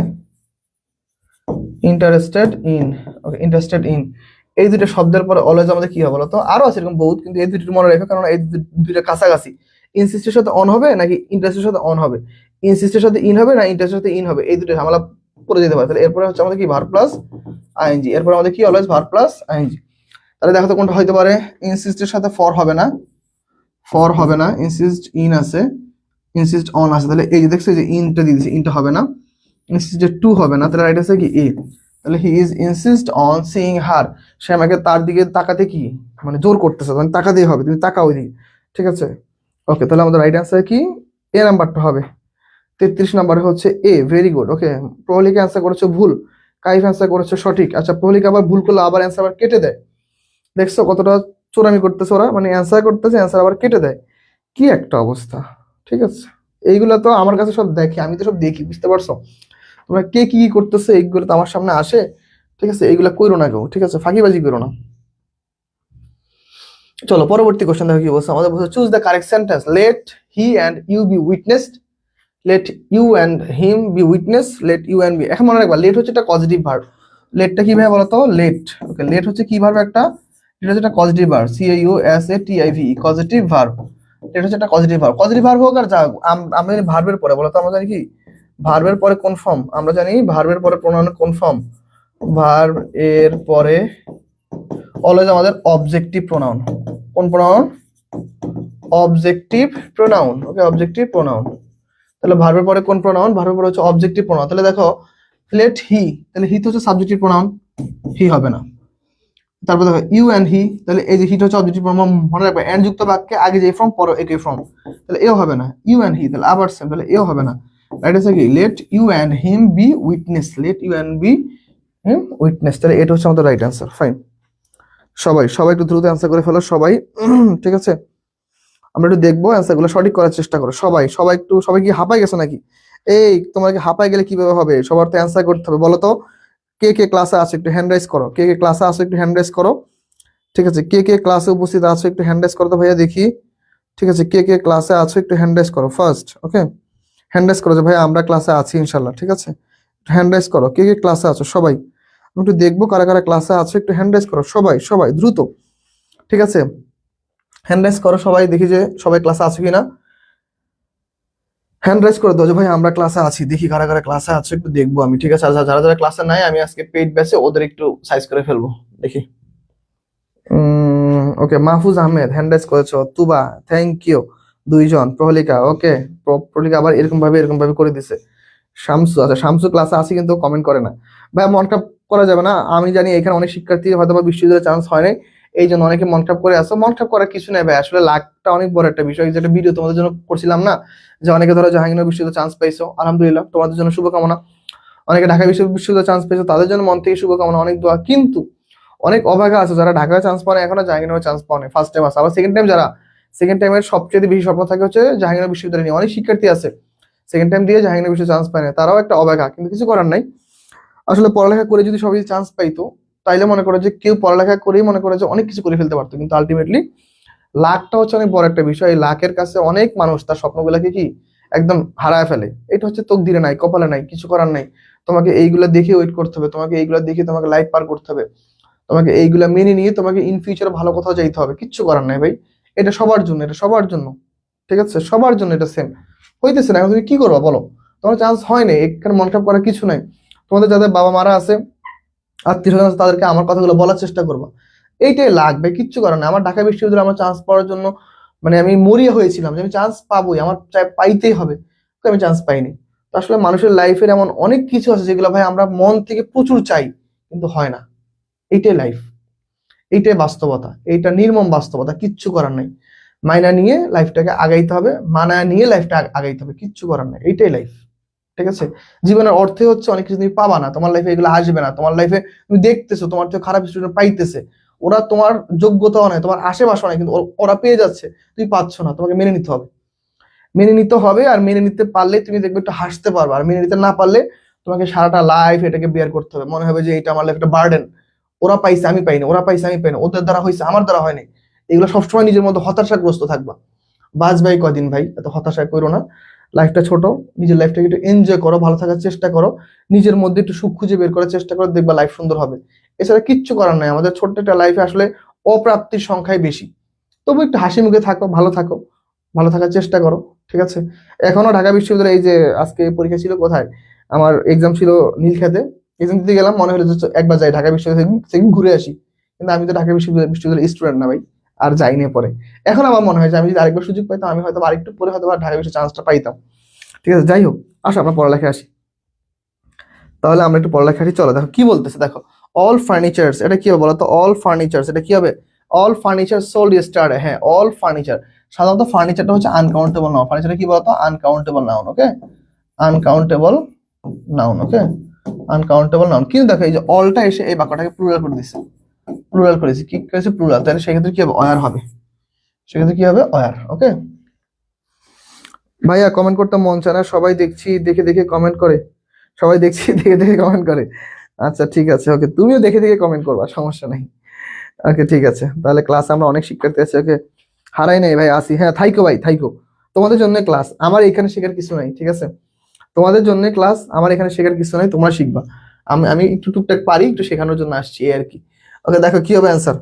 interested in, okay, interested in, এই দুটো শব্দের পরে অলওয়েজ আমাদের কি হবে বলতো? আরো আছে এরকম বহুত, কিন্তু এই দুটো মনে রাখো, কারণ এই দুইটা কাছাকাছি। ইনসিস্টের সাথে অন হবে নাকি ইন্টারেস্টের সাথে অন হবে, ইনসিস্টের সাথে ইন হবে না ইন্টারেস্টের সাথে ইন হবে, এই দুটো ঝামেলা পড়ে যেতে পারে। তাহলে এরপরে হচ্ছে আমাদের কি ভার্ব প্লাস আইএনজি, এরপর আমাদের কি অলওয়েজ ভার্ব প্লাস আইএনজি। তাহলে দেখো তো কোনটা হইতে পারে? ইনসিস্টের সাথে ফর হবে না, ফর হবে না, ইনসিস্ট ইন আছে, ইনসিস্ট অন আছে, তাহলে এই যে দেখছো যে ইনটা দিয়ে দিয়েছে, ইনটা হবে না, ইনসিস্ট টু হবে না, তাহলে রাইট আছে কি এ। তাহলে he is insist on seeing her, সে আমাকে তার দিকে তাকাতে কি মানে জোর করতেছে, মানে তাকাতেই হবে, তুমি তাকাও ওইদিকে। ঠিক আছে, ওকে, তাহলে আমাদের রাইট অ্যান্সার কি এ নাম্বারটা হবে। 33 নম্বরে হচ্ছে এ, ভেরি গুড। ওকে, প্রহলিকা অ্যান্সার করেছো ভুল, কাইফ অ্যান্সার করেছো সঠিক। আচ্ছা, প্রহলিকা আবার ভুল করলে আবার অ্যান্সার আবার কেটে দেয়, দেখছো কতটা চোরামি করতেছে ওরা, মানে অ্যান্সার করতেছে অ্যান্সার আবার কেটে দেয়, কি একটা অবস্থা। ঠিক আছে, এইগুলো তো আমার কাছে সব দেখি, আমি তো সব দেখি, বুঝতে পারছো? তোমরা কে কি কি করতেছে এইগুলো তো আমার সামনে আসে। ঠিক আছে, এইগুলা কইরো না কেউ, ঠিক আছে, ফাঁকিবাজি করো না। চলো পরবর্তী কোশ্চেন দেখো কি বলছে আমাদের। বলছে choose the correct sentence, let he and you be witnessed, let you and him be witness, let you and be. এখন মনে রাখবা লেট হচ্ছে একটা পজিটিভ ভার্ব। লেটটা কি ভাবে বলতো, লেট, ওকে, লেট হচ্ছে কি ভার্ব একটা, এটা হচ্ছে একটা positive verb, CAUSATIV, positive verb. এটা হচ্ছে একটা পজিটিভ ভার্ব, পজিটিভ ভার্ব হোক আর যা হোক, আমরা জানি ভার্বের পরে বলতো, আমরা জানি কি ভার্বের পরে কোন ফর্ম, আমরা জানি ভার্বের পরে প্রোনাউন কোন ফর্ম, ভার্ব এর পরে অলওয়েজ আমাদের অবজেক্টিভ প্রোনাউন। কোন প্রোনাউন? অবজেক্টিভ প্রোনাউন, ওকে, অবজেক্টিভ প্রোনাউন। তাহলে ভার্বের পরে কোন প্রোনাউন? ভার্বের পরে হচ্ছে অবজেক্টিভ প্রোনাউন। তাহলে দেখো লেট হি, তাহলে হি তো হচ্ছে সাবজেক্টিভ প্রোনাউন, হি হবে না। তারপর দেখো ইউ অ্যান্ড হি, তাহলে এই যে হিটা হচ্ছে অবজেক্টিভ প্রোনাউন, মনে রাখবে এন্ড যুক্ত বাক্যে আগে যে ফর্ম পরে একই ফর্ম, তাহলে এও হবে না। ইউ অ্যান্ড হি, তাহলে আবার সেম, তাহলে এও হবে না। রাইট আছে কি let you and him be witness, let you and be him witness, তাহলে এটা হচ্ছে আমাদের রাইট অ্যান্সার। ফাইন, সবাই সবাই একটু দ্রুত অ্যান্সার করে ফেলো সবাই। ঠিক আছে, আমরা একটু দেখবো অ্যান্সার গুলো সঠিক করার চেষ্টা করো সবাই। সবাই একটু, সবাই কি হাঁপাই গেছো নাকি? এই তোমরা কি হাঁপাই গেলে কিভাবে হবে? সবার তো অ্যান্সার করতে হবে। বলো তো কে কে ক্লাসে আছো একটু হ্যান্ড রাইজ করো, কে কে ক্লাসে আছো একটু হ্যান্ড রাইজ করো। ঠিক আছে, কে কে ক্লাসে উপস্থিত আছো একটু হ্যান্ড রাইজ করো তো ভাইয়া দেখি। ঠিক আছে, কে কে ক্লাসে আছো একটু হ্যান্ড রাইজ করো ফার্স্ট, ওকে, হ্যান্ড রাইজ করো যে ভাইয়া আমরা ক্লাসে আছি ইনশাল্লাহ। ঠিক আছে, হ্যান্ড রাইজ করো কে কে ক্লাসে আছো সবাই। আমি একটু দেখবো কারা কারা ক্লাসে আছো, একটু হ্যান্ড রাইজ করো সবাই সবাই দ্রুত। ঠিক আছে, হ্যান্ড রাইজ করো সবাই, দেখি যে সবাই ক্লাসে আছো কিনা। হ্যান্ড রাইজ করে দাও যে ভাই আমরা ক্লাসে আছি, দেখি কারা কারা ক্লাসে আছে একটু দেখবো আমি। ঠিক আছে, আর যারা যারা ক্লাসে নাই আমি আজকে পেইড ব্যাচে ওদের একটু সাইজ করে ফেলবো, দেখি। ওকে, মাহফুজ আহমেদ হ্যান্ড রাইজ করেছো, তুবা থ্যাংক ইউ, দুইজন, প্রহলিকা, ওকে, প্রহলিকা আবার এরকম ভাবে করে দিছে। শামসু, আচ্ছা শামসু ক্লাসে আছে কিন্তু কমেন্ট করে না। ভাই মন খারাপ করা যাবে না, আমি জানি এখানে অনেক শিক্ষার্থী হয়তো বা বিশ্ববিদ্যালয়ে চান্স হয় নাই, এই জন্য অনেকে মন খারাপ করে আসো। মন খারাপ করার কিছু নেই ভাই, আসলে লাখটা অনেক বড় একটা বিষয়। যেটা ভিডিও তোমাদের জন্য করছিলাম না, যে অনেকে ধরো জাহাঙ্গীরনগর বিশ্ববিদ্যালয়ে চান্স পাইছো, আলহামদুলিল্লাহ, তোমাদের জন্য শুভকামনা। অনেকে ঢাকা বিশ্ববিদ্যালয়ে চান্স পেয়েছো, তাদের জন্য মন থেকে শুভকামনা, অনেক দোয়া। কিন্তু অনেক অভাগা আছে যারা ঢাকায় চান্স পায় এখনো জাহাঙ্গীরনগরে চান্স পাওয়া ফার্স্ট টাইম আছে, আবার সেকেন্ড টাইম যারা, সেকেন্ড টাইমের সবচেয়ে বেশি স্বপ্ন থাকে হচ্ছে জাহাঙ্গীরনগর বিশ্ববিদ্যালয় নিয়ে। অনেক শিক্ষার্থী আছে সেকেন্ড টাইম দিয়ে জাহাঙ্গীরনগর বিশ্ববিদ্যালয়ে চান্স পায় না, তারাও একটা অবাগা, কিন্তু কিছু করার নাই। আসলে পড়ালেখা করে যদি সবাই চান্স পাইতো, তাইলে মনে করো যে কেউ পড়ালেখা করেই মনে করে যে অনেক কিছু করে ফেলতে পারতো, কিন্তু আলটিমেটলি লাখটা হচ্ছে অনেক বড় একটা বিষয়। এই লাখের কাছে অনেক মানুষ তার স্বপ্নগুলোকে কি একদম হারায় ফেলে। এটা হচ্ছে তকদিরে নাই, কপালে নাই, কিছু করার নাই। তোমাকে এইগুলা দেখে ওয়েট করতে হবে, তোমাকে এইগুলা দেখে তোমাকে লাইফ পার করতে হবে, তোমাকে এইগুলা মেনে নিয়ে তোমাকে ইন ফিউচারে ভালো কোথাও যাইতে হবে। কিচ্ছু করার নাই ভাই, এটা সবার জন্য, এটা সবার জন্য। ঠিক আছে, সবার জন্য এটা সেম হইতেছে না। এখন তুমি কি করবা বলো? তোমার চান্স হয় নাই, এখানে মন খারাপ করার কিছু নাই। তোমাদের যাদের বাবা মারা আছে, আত্মীয় স্বজন আছে, তাদেরকে আমার কথাগুলো বলার চেষ্টা করবা। এইটাই লাগবে, কিচ্ছু করার নাই। আমার ঢাকা বিশ্ববিদ্যালয়ে আমার চান্স পাওয়ার জন্য মানে আমি মরিয়া হয়েছিলাম যে আমি চান্স পাবোই, আমার পাইতেই হবে, তো আমি চান্স পাইনি। তো আসলে মানুষের লাইফের এমন অনেক কিছু আছে যেগুলো ভাই আমরা মন থেকে প্রচুর চাই, কিন্তু হয় না। এইটাই লাইফ, এইটাই বাস্তবতা, এইটা নির্মম বাস্তবতা, কিচ্ছু করার নাই। মাইনা নিয়ে লাইফটাকে আগাইতে হবে, মানায় নিয়ে লাইফটা আগাইতে হবে, কিচ্ছু করার নাই, এইটাই লাইফ। ঠিক আছে, জীবনের অর্থে হচ্ছে অনেক কিছু তুমি পাবা না, তোমার লাইফে এগুলো আসবে না। তোমার লাইফে তুমি দেখতেছো তোমার থেকে খারাপ স্টুডেন্ট পাইতেছে, ওরা তোমার যোগ্যতাও নাই, তোমার আশেপাশে নাই, কিন্তু ওরা পেয়ে যাচ্ছে, তুমি পাচ্ছ না। তোমাকে মেনে নিতে হবে, মেনে নিতে হবে। আর মেনে নিতে পারলে তুমি দেখবে একটু হাসতে পারবে, আর মেনে নিতে না পারলে তোমাকে সারাটা লাইফ এটাকে বিয়ার করতে হবে। মনে হবে যে এটা আমার লাইফ একটা বার্ডেন, ওরা পাইছে আমি পাইনি, ওরা পাইছে আমি পাইনি, ওদের দ্বারা হয়েছে আমার দ্বারা হয়নি। এগুলো সবসময় নিজের মধ্যে হতাশাগ্রস্ত থাকবা। বাঁচবাই কদিন ভাই, এত হতাশায় করো না। লাইফটা ছোট, নিজের লাইফটাকে একটু এনজয় করো, ভালো থাকার চেষ্টা করো, নিজের মধ্যে একটু সুখ খুঁজে বের করার চেষ্টা করো, দেখবা লাইফ সুন্দর হবে। এছাড়া কিচ্ছু করার নাই। আমাদের ছোট্ট একটা লাইফে আসলে অপ্রাপ্তির সংখ্যাই বেশি। তবু একটু হাসি মুখে থাকো, ভালো থাকো, ভালো থাকার চেষ্টা করো। ঠিক আছে, এখনো ঢাকা বিশ্ববিদ্যালয়ে এই যে আজকে পরীক্ষা ছিল, কোথায় আমার এক্সাম ছিল, নীলক্ষেতে। এক্সাম দিতে গেলাম, মনে হলো যে একবার যাই ঢাকা বিশ্ববিদ্যালয়, সেদিন ঘুরে আসি। কিন্তু আমি তো ঢাকা বিশ্ববিদ্যালয়ের স্টুডেন্ট না ভাই, আর যাইনি পরে। এখন আমার মনে হয় যে আমি যদি আরেকবার সুযোগ পাইতাম, আমি হয়তো আরেকটু পরে হয়তো ঢাকা বিশ্বের চান্সটা পাইতাম। ঠিক আছে, যাই হোক, আসো আমরা পড়ালেখা আসি। তাহলে আমরা একটু পড়ালেখা আসি, চলো। দেখো কি বলতেছে, দেখো অল ফার্নিচার্স, এটা কি হবে বলো তো? অল ফার্নিচার্স এটা কি হবে? All furniture sold yesterday. হ্যাঁ, অল ফার্নিচার। সাধারণত ফার্নিচারটা হচ্ছে আনকাউন্টেবল নাউন। ফার্নিচারটা কি বলতো? আনকাউন্টেবল নাউন, ওকে, আনকাউন্টেবল নাউন, ওকে, আনকাউন্টেবল নাউন। কিন্তু দেখো এই যে অলটা এসে এই বাক্যটাকে প্লুরাল করে দিচ্ছে, প্লুরাল করেছি, কি করেছে? প্লুরাল। তাহলে সেক্ষেত্রে কি হবে? অয়ার হবে, সেক্ষেত্রে কি হবে? অয়ার। ওকে ভাইয়া, কমেন্ট করতে মন চায় না, সবাই দেখছি দেখে দেখে কমেন্ট করে, সবাই দেখছি দেখে দেখে কমেন্ট করে। আচ্ছা ঠিক আছে, ওকে, তুমিও দেখে দেখে কমেন্ট করবা, সমস্যা নাই। ওকে ঠিক আছে, তাহলে ক্লাসে আমরা অনেক শিক্ষার্থী আছে, ওকে, হারাই নাই ভাই, আসি। হ্যাঁ থাইকো ভাই, থাইকো, তোমাদের জন্য ক্লাস, আমার এখানে শেখার কিছু নাই, ঠিক আছে? তোমাদের জন্য ক্লাস, আমার এখানে শেখার কিছু নাই, তোমরা শিখবা। আমি আমি একটু টুকটাক পারি, একটু শেখানোর জন্য আসছি এই আর কি। ওকে, দেখো কি হবে অ্যান্সার।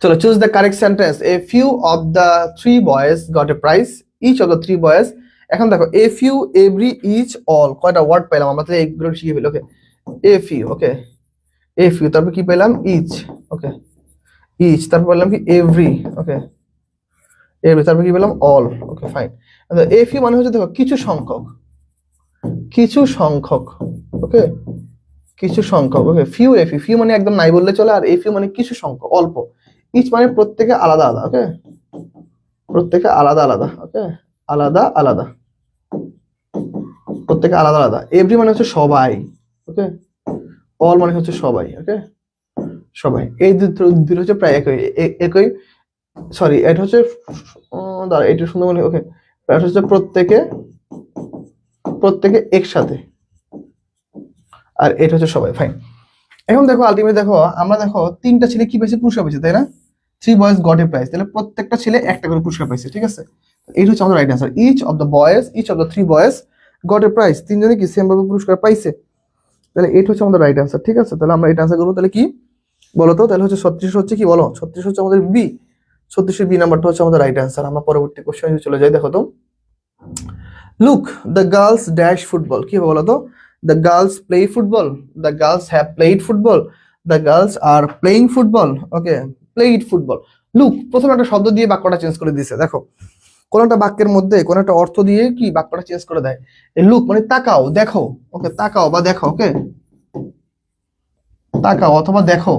চলো, choose the correct sentence. A few of the three boys got a prize, each of the three boys. এখন দেখো a few, every, each, all, কয়টা ওয়ার্ড পেলাম আমরা? তাহলে এইগুলো শিখে ফেলি। ওকে, a few, okay, a few, তারপর কি পেলাম? ইচ, ওকে, ইচ, তারপর পেলাম কি? এভরি, ওকে, এভরি, তারপর কি পেলাম? All, okay, fine. A few মানে হচ্ছে দেখো কিছু সংখ্যক, কিছু সংখ্যক, ওকে, কিছু সংখ্যক, ওকে। ফিউ, এ ফিউ, ফিউ মানে একদম নাই বললে চলে, আর এ ফিউ মানে কিছু সংখ্যক, অল্প। ইচ মানে প্রত্যেকে আলাদা আলাদা, ওকে, প্রত্যেকে আলাদা আলাদা, ওকে, আলাদা আলাদা, প্রত্যেকে আলাদা আলাদা। এভরি মানে হচ্ছে সবাই, ওকে, অল মানে হচ্ছে সবাই, ওকে, সবাই। এই দুটো হচ্ছে প্রায় একই একই, সরি, এটা হচ্ছে দাঁড়া, এটা সুন্দর মানে, ওকে, এটা হচ্ছে প্রত্যেকে, প্রত্যেকে একসাথে, আর এটা হচ্ছে সবাই, ফাইন। এখন দেখো আলটিমেটলি দেখো, আমরা দেখো তিনটা ছেলে কি পেয়েছে? পুরস্কার পেয়েছে, তাই না? Three boys got a prize, তাহলে প্রত্যেকটা ছেলে একটা করে পুরস্কার পাইছে, ঠিক আছে? এইটা হচ্ছে আমাদের right answer. Each of the boys, each of the three boys got a prize, তিনজনে কি সেম ভাবে পুরস্কার পাইছে, তাহলে এটা হচ্ছে আমাদের রাইট অ্যান্সার, ঠিক আছে? তাহলে আমরা এটা অ্যান্সার করবো, তাহলে কি বলো তো? তাহলে হচ্ছে 36 হচ্ছে কি, বলো? 36 হচ্ছে আমাদের বি, 36 বি নাম্বারটা হচ্ছে আমাদের রাইট অ্যান্সার। আমরা পরবর্তী কোশ্চেনে চলে যাই। দেখো তো, look the girls dash football, কি হবে বলো তো? The girls play football, the girls have played football, the girls are playing football, okay, played football. Look, প্রথমে একটা শব্দ দিয়ে বাক্যটা চেঞ্জ করে দিয়েছে। দেখো, কোন একটা বাক্যের মধ্যে কোন একটা অর্থ দিয়ে কি বাক্যটা চেঞ্জ করে দেয়। এই লুক মানে তাকাও, দেখো, ওকে, তাকাও বা দেখো, ওকে, তাকাও অথবা দেখো,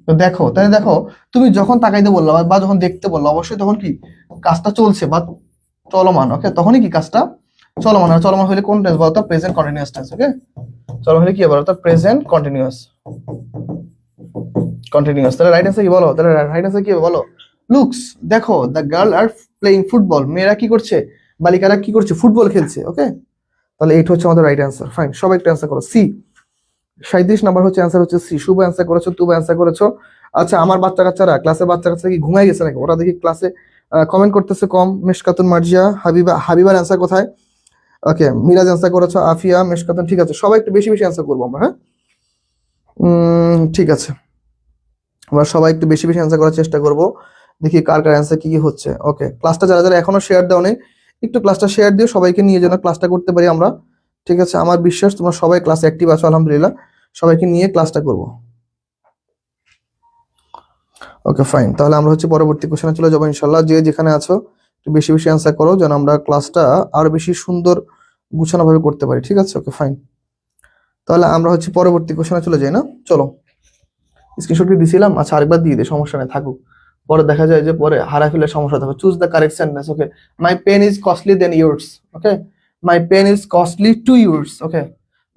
তো দেখো, তাহলে দেখো, তুমি যখন তাকাইতে বললো বা যখন দেখতে বললো, অবশ্যই তখন কি কাজটা চলছে বা চলমান, ওকে, তখনই কি কাজটা চলমান। আর চলমান হলে কোন টেন্স বলতো? প্রেজেন্ট কন্টিনিউয়াস টেন্স, ওকে। চলমান হলে কি বলতো? Present continuous, continuous. তাহলে রাইট অ্যান্সার কি বলো? তাহলে রাইট অ্যান্সার কি হবে বলো? লুকস, দেখো, the girl are playing football, মেয়েরা কি করছে, বালিকারা কি করছে? ফুটবল খেলছে, ওকে। তাহলে এইটা হচ্ছে আমাদের রাইট অ্যান্সার, ফাইন। সবাই একটা অ্যান্সার করো। সি, 37 নাম্বার হচ্ছে অ্যান্সার হচ্ছে সি। শুভ অ্যান্সার করেছো, তুমি অ্যান্সার করেছো। আচ্ছা, আমার বাচ্চা কাচ্চারা, ক্লাসের বাচ্চা কাচ্চারা কি ঘুমাই গেছে নাকি? ওরা দেখি ক্লাসে কমেন্ট করতেছে কম। মেশকাতুন, মার্জিয়া, হাবিবা, হাবিবার অ্যান্সার কোথায়? ওকে, মিরাজ অ্যান্সার করেছো, আফিয়া, মেশকাতুন, ঠিক আছে। সবাই একটু বেশি বেশি অ্যান্সার করবো আমরা, হ্যাঁ? ঠিক আছে, আমরা সবাই একটু বেশি বেশি অ্যান্সার করার চেষ্টা করব। দেখি কার কার অ্যান্সার কি কি হচ্ছে। ওকে, ক্লাসটা যারা যারা এখনো শেয়ার দাও নেই, একটু ক্লাসটা শেয়ার দিও সবাইকে নিয়ে, যেন ক্লাসটা করতে পারি আমরা, ঠিক আছে? আমার বিশ্বাস তোমরা সবাই ক্লাসে অ্যাক্টিভ আছো, আলহামদুলিল্লাহ। সবাইকে নিয়ে ক্লাসটা করব। ওকে, ফাইন। তাহলে আমরা হচ্ছে পরবর্তী কোশ্চেনে চলে যাবো ইনশাল্লাহ। যে যেখানে আছো একটু বেশি বেশি অ্যান্সার করো, যেন আমরা ক্লাসটা আরো বেশি সুন্দর গুছানো ভাবে করতে পারি, ঠিক আছে? ওকে, ফাইন। তাহলে আমরা হচ্ছে পরবর্তী কোশ্চেনে চলে যাই না? চলো, স্ক্রিনশট দিছিলাম, আচ্ছা আরেকবার দিয়ে দে, সমস্যা নেই, থাকুক। পরে দেখা যায় যে পরে হারাই ফেলে সমস্যা থাকে। Choose the correct sentence. Okay, my pen is costly than yours, okay, my pen is costly to yours, okay,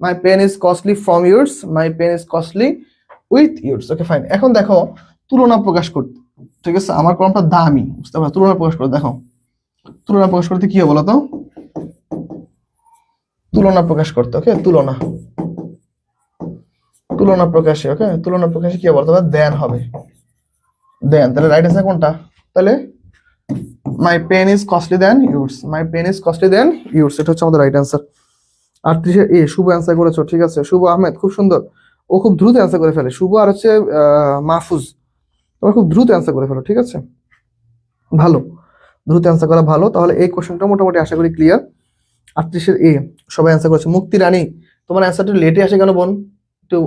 my pen is costly from yours, my pen is costly with yours, okay, fine. এখন দেখো, তুলনা প্রকাশ করতে, ঠিক আছে, আমার কলমটা দামি, বুঝতে পারছো? তুলনা প্রকাশ করতে, দেখো, তুলনা প্রকাশ করতে কি হবে বলো তো? তুলনা প্রকাশ করতে, ওকে, তুলনা, তুলনা প্রকাশে, ওকে, তুলনা প্রকাশে কি হবে বলতে হবে? দেন হবে, দেন। তাহলে রাইট অ্যান্সার কোনটা? তাহলে my pen is costly than yours, my pen is costly than yours, এটা হচ্ছে আমাদের রাইট অ্যান্সার। 38 এ শুভ অ্যান্সার করেছো, ঠিক আছে। শুভ আহমেদ, খুব সুন্দর, ও খুব দ্রুত অ্যান্সার করে ফেলে। শুভ আর হচ্ছে মাহফুজ, তোমরা খুব দ্রুত অ্যান্সার করে ফেলো, ঠিক আছে, ভালো, দ্রুত অ্যান্সার করা ভালো। তাহলে এই কোশ্চেনটা মোটামুটি আশা করি ক্লিয়ার। 38 এ সবাই অ্যান্সার করেছে। মুক্তি রানী, তোমার অ্যান্সারটা লেটে আসে কেন বোন? একটু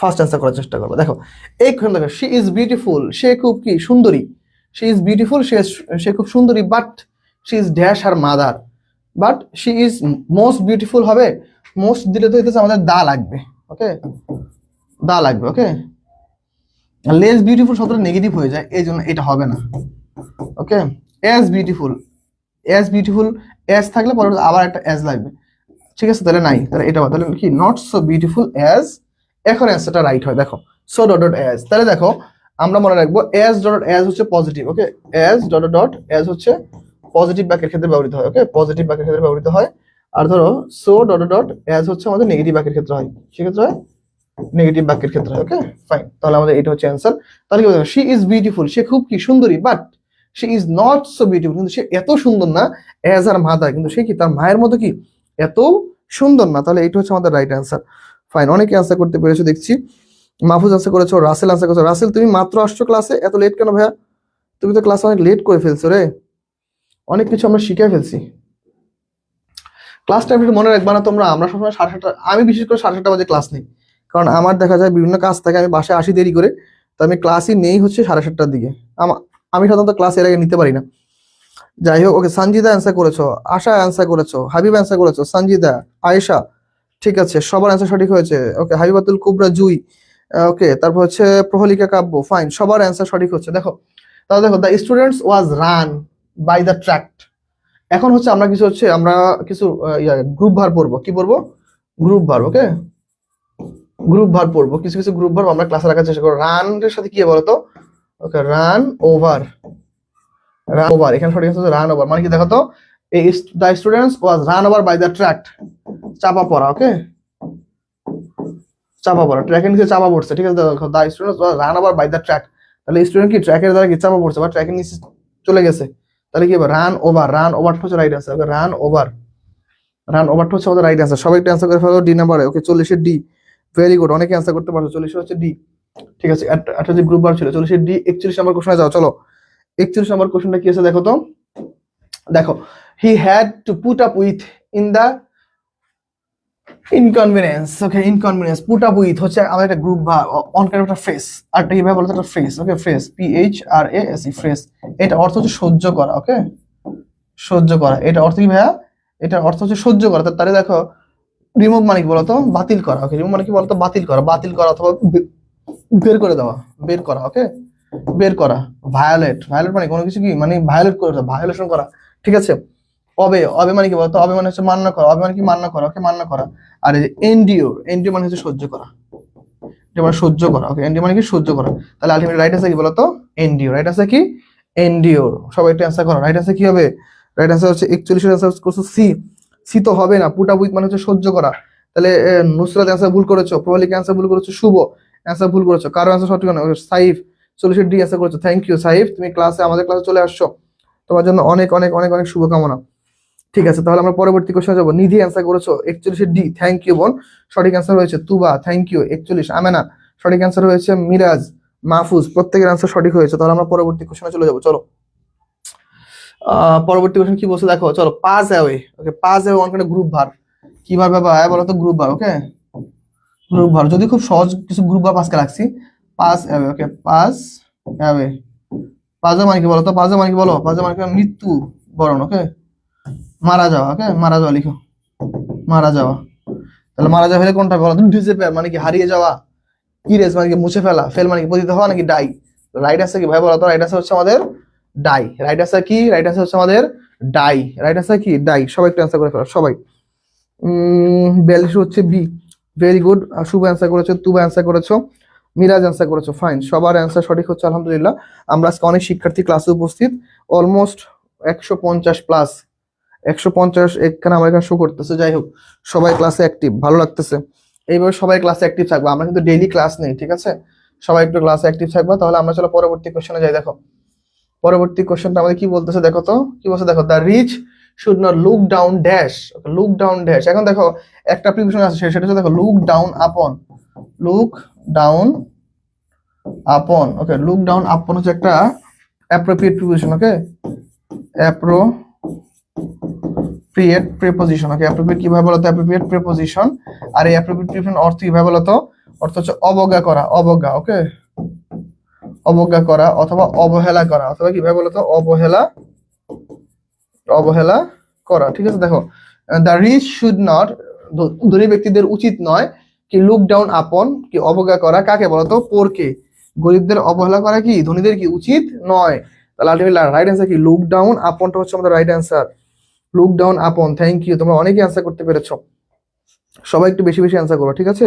ফার্স্ট অ্যান্সার করার চেষ্টা করবো। দেখো, এই কোশ্চেন দেখো, শি ইজ বিউটিফুল, সে খুব কি সুন্দরী, শি ইজ বিউটিফুল, সে খুব সুন্দরী, but she is dash her mother, but she is most beautiful হবে। মোস্ট দিলে তো হইতেছে আমাদের দা লাগবে, ওকে, দা লাগবে, ওকে। লেস বিউটিফুল শব্দটা নেগেটিভ হয়ে যায়, এই জন্য এটা হবে না, okay. As beautiful, as beautiful, as থাকলে পরে আবার একটা অ্যাজ লাগবে, ঠিক আছে? তাহলে নাই, তাহলে এটা তাহলে কি নট সো বিউটিফুল অ্যাজ। এখন অ্যান্সারটা রাইট হয়, দেখো, সো ডট ডট অ্যাজ। তাহলে দেখো, আমরা মনে রাখবো অ্যাজ ডট অ্যাজ হচ্ছে পজিটিভ, ওকে, অ্যাজ ডট ডট অ্যাজ হচ্ছে পজিটিভ বাক্যের ক্ষেত্রে ব্যবহৃত হয়, ওকে, পজিটিভ বাক্যের ক্ষেত্রে ব্যবহৃত হয়। আর ধরো সো ডট ডট অ্যাজ হচ্ছে আমাদের নেগেটিভ বাক্যের ক্ষেত্রে হয়, সেক্ষেত্রে হয় নেগেটিভ বাক্যের ক্ষেত্রে, ওকে, ফাইন। তাহলে আমাদের এটা হচ্ছে অ্যান্সার। তাহলে কি বলবো? শি ইজ বিউটিফুল, সে খুব কি সুন্দরী, but she is not so beautiful, কিন্তু সে এত সুন্দর না অ্যাজ আর মাদার, কিন্তু সে কি তার মায়ের মতো কি এত সুন্দর না। তাহলে এটা হচ্ছে আমাদের রাইট অ্যান্সার। ফাইন, অনেকে অ্যান্সার করতে পেরেছো দেখছি। মাহফুজ আনসার করেছো, রাসেল আনসার করেছো। রাসেল তুমি মাত্র আসছো ক্লাসে, এত লেট কেন ভাইয়া? তুমি তো ক্লাসে অনেক লেট করে ফেলছো রে, অনেক কিছু আমরা শিখে ফেলছি। ক্লাস টাইম মনে রাখবা না তোমরা, আমরা সবসময় 7:30, আমি বিশেষ করে 7:30 বাজে ক্লাস নেই, কারণ আমার দেখা যায় বিভিন্ন কাজ থাকে, আমি বাসায় আসি দেরি করে, তো আমি ক্লাসই নেই হচ্ছে 7:30টার দিকে। আমি সাধারণত ক্লাস এর আগে নিতে পারি না। যাই হোক, ওকে, সঞ্জিদা অ্যান্সার করেছো, আশা অ্যান্সার করেছো, হাবিব অ্যান্সার করেছো, সঞ্জিদা, আয়েশা, ঠিক আছে, সবার অ্যান্সার সঠিক হয়েছে। ওকে, হাবিবাতুল কুবরা জুই, ওকে, তারপর হচ্ছে প্রহলিকা কাব্য, ফাইন, সবার অ্যান্সার সঠিক হচ্ছে। দেখো তাহলে দেখো, the students was run by the tract. এখন হচ্ছে আমরা কিছু গ্রুপ ভার পড়বো। কি পড়বো? গ্রুপ ভার। ওকে, গ্রুপ ভার পড়বো, কিছু কিছু গ্রুপ ভার আমরা ক্লাসে রাখার চেষ্টা করবো। রান এর সাথে কি বলতো? Okay, run over, run over, এখানে সঠিক হচ্ছে রান ওভার, মানে কি দেখো তো, the students was run over by the tract, চাপা পড়া। ওকে, চাপা পড়া, ট্র্যাকের নিচে চাপা পড়ছে, ঠিক আছে। দেখো, the students was run over by the tract, তাহলে স্টুডেন্ট কি ট্র্যাকের দ্বারা কি চাপা পড়ছে বা ট্র্যাকের নিচে চলে গেছে, তাহলে কি হবে? রান ওভার, রান ওভারটা হচ্ছে রাইট আনসার। ওকে, রান ওভার, রান ওভারটা হচ্ছে আমাদের রাইট আনসার। সবাই একটা অ্যান্সার করে ফেলো ডি নাম্বারে। ওকে, 40-এর ডি, ভেরি গুড, অনেকে অ্যান্সার করতে পারছো। 40 হচ্ছে ডি, ঠিক আছে। একটা যে গ্রুপ বার ছিল 40-এর ডি। 41 নম্বর কোশ্চেনে যাও, চলো। 41 নম্বর কোশ্চেনটা কি আছে দেখো তো, দেখো, he had to put up with in the inconvenience. Okay, inconvenience, put up with হচ্ছে আমাদের একটা গ্রুপ বা অন কাইন্ড অফ একটা ফ্রেজ, আর এটা কিভাবে বলতো একটা ফ্রেজ। ওকে, ফ্রেজ, PHRASE, ফ্রেজ, এটা অর্থ হচ্ছে সহ্য করা। ওকে, সহ্য করা, এটা অর্থ কি ভাইয়া? এটার অর্থ হচ্ছে সহ্য করা। তাহলে দেখো, রিমুভ মানে কি বলতো? বাতিল করা। ওকে, রিমুভ মানে কি বলতো? বাতিল করা, বাতিল করা অথবা বের করে দেওয়া, বের করা। ওকে, বের করা। ভায়োলেট, ভায়োলেট মানে কোনো কিছু কি মানে ভায়োলেট করে দেওয়া, ভায়োলেশন করা, ঠিক আছে। অবে, অবে মানে কি বলতো? অবে মানে হচ্ছে মান্য করা, অবে মানে কি মান্য করা। ওকে, মান্য করা। আর এই যে এন্ডিওর, এন্ডিওর মানে হচ্ছে সহ্য করা, এটা মানে সহ্য করা। ওকে, এন্ডিওর মানে কি সহ্য করা। তাহলে আলটিমেট রাইট আছে কি বলতো? এন্ডিওর। রাইট আছে কি? এন্ডিওর। সবাই একটু অ্যান্সার করো, রাইট আছে কি হবে? রাইট আনসার হচ্ছে 41-এর অ্যান্সার করছো সি। সি তো হবে না, পুট আপ উইথ মানে হচ্ছে সহ্য করা। তাহলে নুসরাত অ্যান্সার ভুল করেছো, প্রহলিকা অ্যান্সার ভুল করেছো, শুভ অ্যান্সার ভুল করেছো, কারো অ্যান্সার সঠিক না। সাইফ 40-এর ডি অ্যান্সার করেছো, থ্যাংক ইউ সাইফ, তুমি ক্লাসে আমাদের ক্লাসে চলে আসছো, তোমার জন্য অনেক অনেক অনেক অনেক শুভকামনা। ঠিক আছে, তাহলে আমরা পরবর্তী কোশ্চেনে যাবো। নিধি অ্যান্সার করেছো 41-এর ডি, থ্যাংক ইউ বোন, সঠিক অ্যান্সার হয়েছে। তুবা, থ্যাংক ইউ 41। আমেনা, সঠিক অ্যান্সার হয়েছে। মিরাজ, মাহফুজ, প্রত্যেকের অ্যান্সার সঠিক হয়েছে। তাহলে আমরা পরবর্তী কোশ্চেনে চলে যাবো, চলো। পরবর্তী কোশ্চেন কি বলছে দেখো, চলো। Pass away. Okay, pass away on একটা গ্রুপ ভার, কি ভার বাবা? বলো তো, গ্রুপ ভার। ওকে, গ্রুপ ভার, যদি খুব সহজ কিছু গ্রুপ ভার পাসকে রাখছি। Pass away. Okay, pass away, পাজে মানে কি বলো তো? পাজে মানে কি বলো? পাজে মানে কি মৃত্যু বরণ। ওকে, মারা যাওয়া। ওকে, মারা যাওয়া লিখো, মারা যাওয়া। তাহলে মারা যাওয়া হলে কোনটা বলো? ডিসঅ্যাপিয়ার মানে কি হারিয়ে যাওয়া, ইরেজ মানে কি মুছে ফেলা, ফেল মানে কি পতিত হওয়া, নাকি ডাই? রাইট আছে কি ভাই বলো তো? রাইট আছে হচ্ছে আমাদের ডাই। রাইট আছে কি? রাইট আছে হচ্ছে আমাদের ডাই। রাইট আছে কি? ডাই। সবাই একটু অ্যান্সার করে ফেলো, সবাই। 42 হচ্ছে বি, ভেরি গুড। শুভ অ্যান্সার করেছো, তুবা অ্যান্সার করেছো, মিরাজ অ্যান্সার করেছো, ফাইন, সবার অ্যান্সার সঠিক হচ্ছে, আলহামদুলিল্লাহ। আমরা আজকে অনেক শিক্ষার্থী ক্লাসে উপস্থিত, অলমোস্ট 150 প্লাস, 150 এখানে আমার এখানে শো করতেছে। যাই হোক, সবাই ক্লাসে অ্যাক্টিভ, ভালো লাগতেছে। এইভাবে সবাই ক্লাসে অ্যাক্টিভ থাকবে, আমরা কিন্তু ডেইলি ক্লাস নেই, ঠিক আছে। সবাই একটু ক্লাসে অ্যাক্টিভ থাকবে। তাহলে আমরা চলো পরবর্তী কোশ্চেনে যাই। দেখো, পরবর্তী কোশ্চেনটা আমাদের কি বলতেছে দেখো তো, কি বলছে দেখো, the rich should not look down dash. Look down dash, এখন দেখো একটা প্রিপোজিশন আছে, সেটা হচ্ছে দেখো look down upon, look down upon. Okay, look down upon হচ্ছে একটা appropriate preposition. Okay, appropriate preposition. Okay, appropriate কিভাবে বলতো? Appropriate preposition. আর এই অ্যাপ্রোপ্রিয়েট প্রিপোজিশন অর্থ কিভাবে বলতো? অর্থ হচ্ছে অবজ্ঞা করা, অবজ্ঞা। ওকে, অবজ্ঞা করা অথবা অবহেলা করা, অথবা কিভাবে বলতো? অবহেলা, অবহেলা করা, ঠিক আছে। দেখো, দ্য রিচ শুড নট, ধনী ব্যক্তিদের উচিত নয় কি লুক ডাউন আপন, কি অবজ্ঞা করা, কাকে বলতো? পোরকে, গরিবদের অবহেলা করা কি ধনীদের কি উচিত নয়। তাহলে আলটিমেটলি রাইট অ্যান্সার কি? লুক ডাউন আপনটা হচ্ছে আমাদের right answer. Look down upon, thank you, তোমরা অনেকেই অ্যান্সার করতে পেরেছো। সবাই একটু বেশি বেশি অ্যান্সার করো, ঠিক আছে।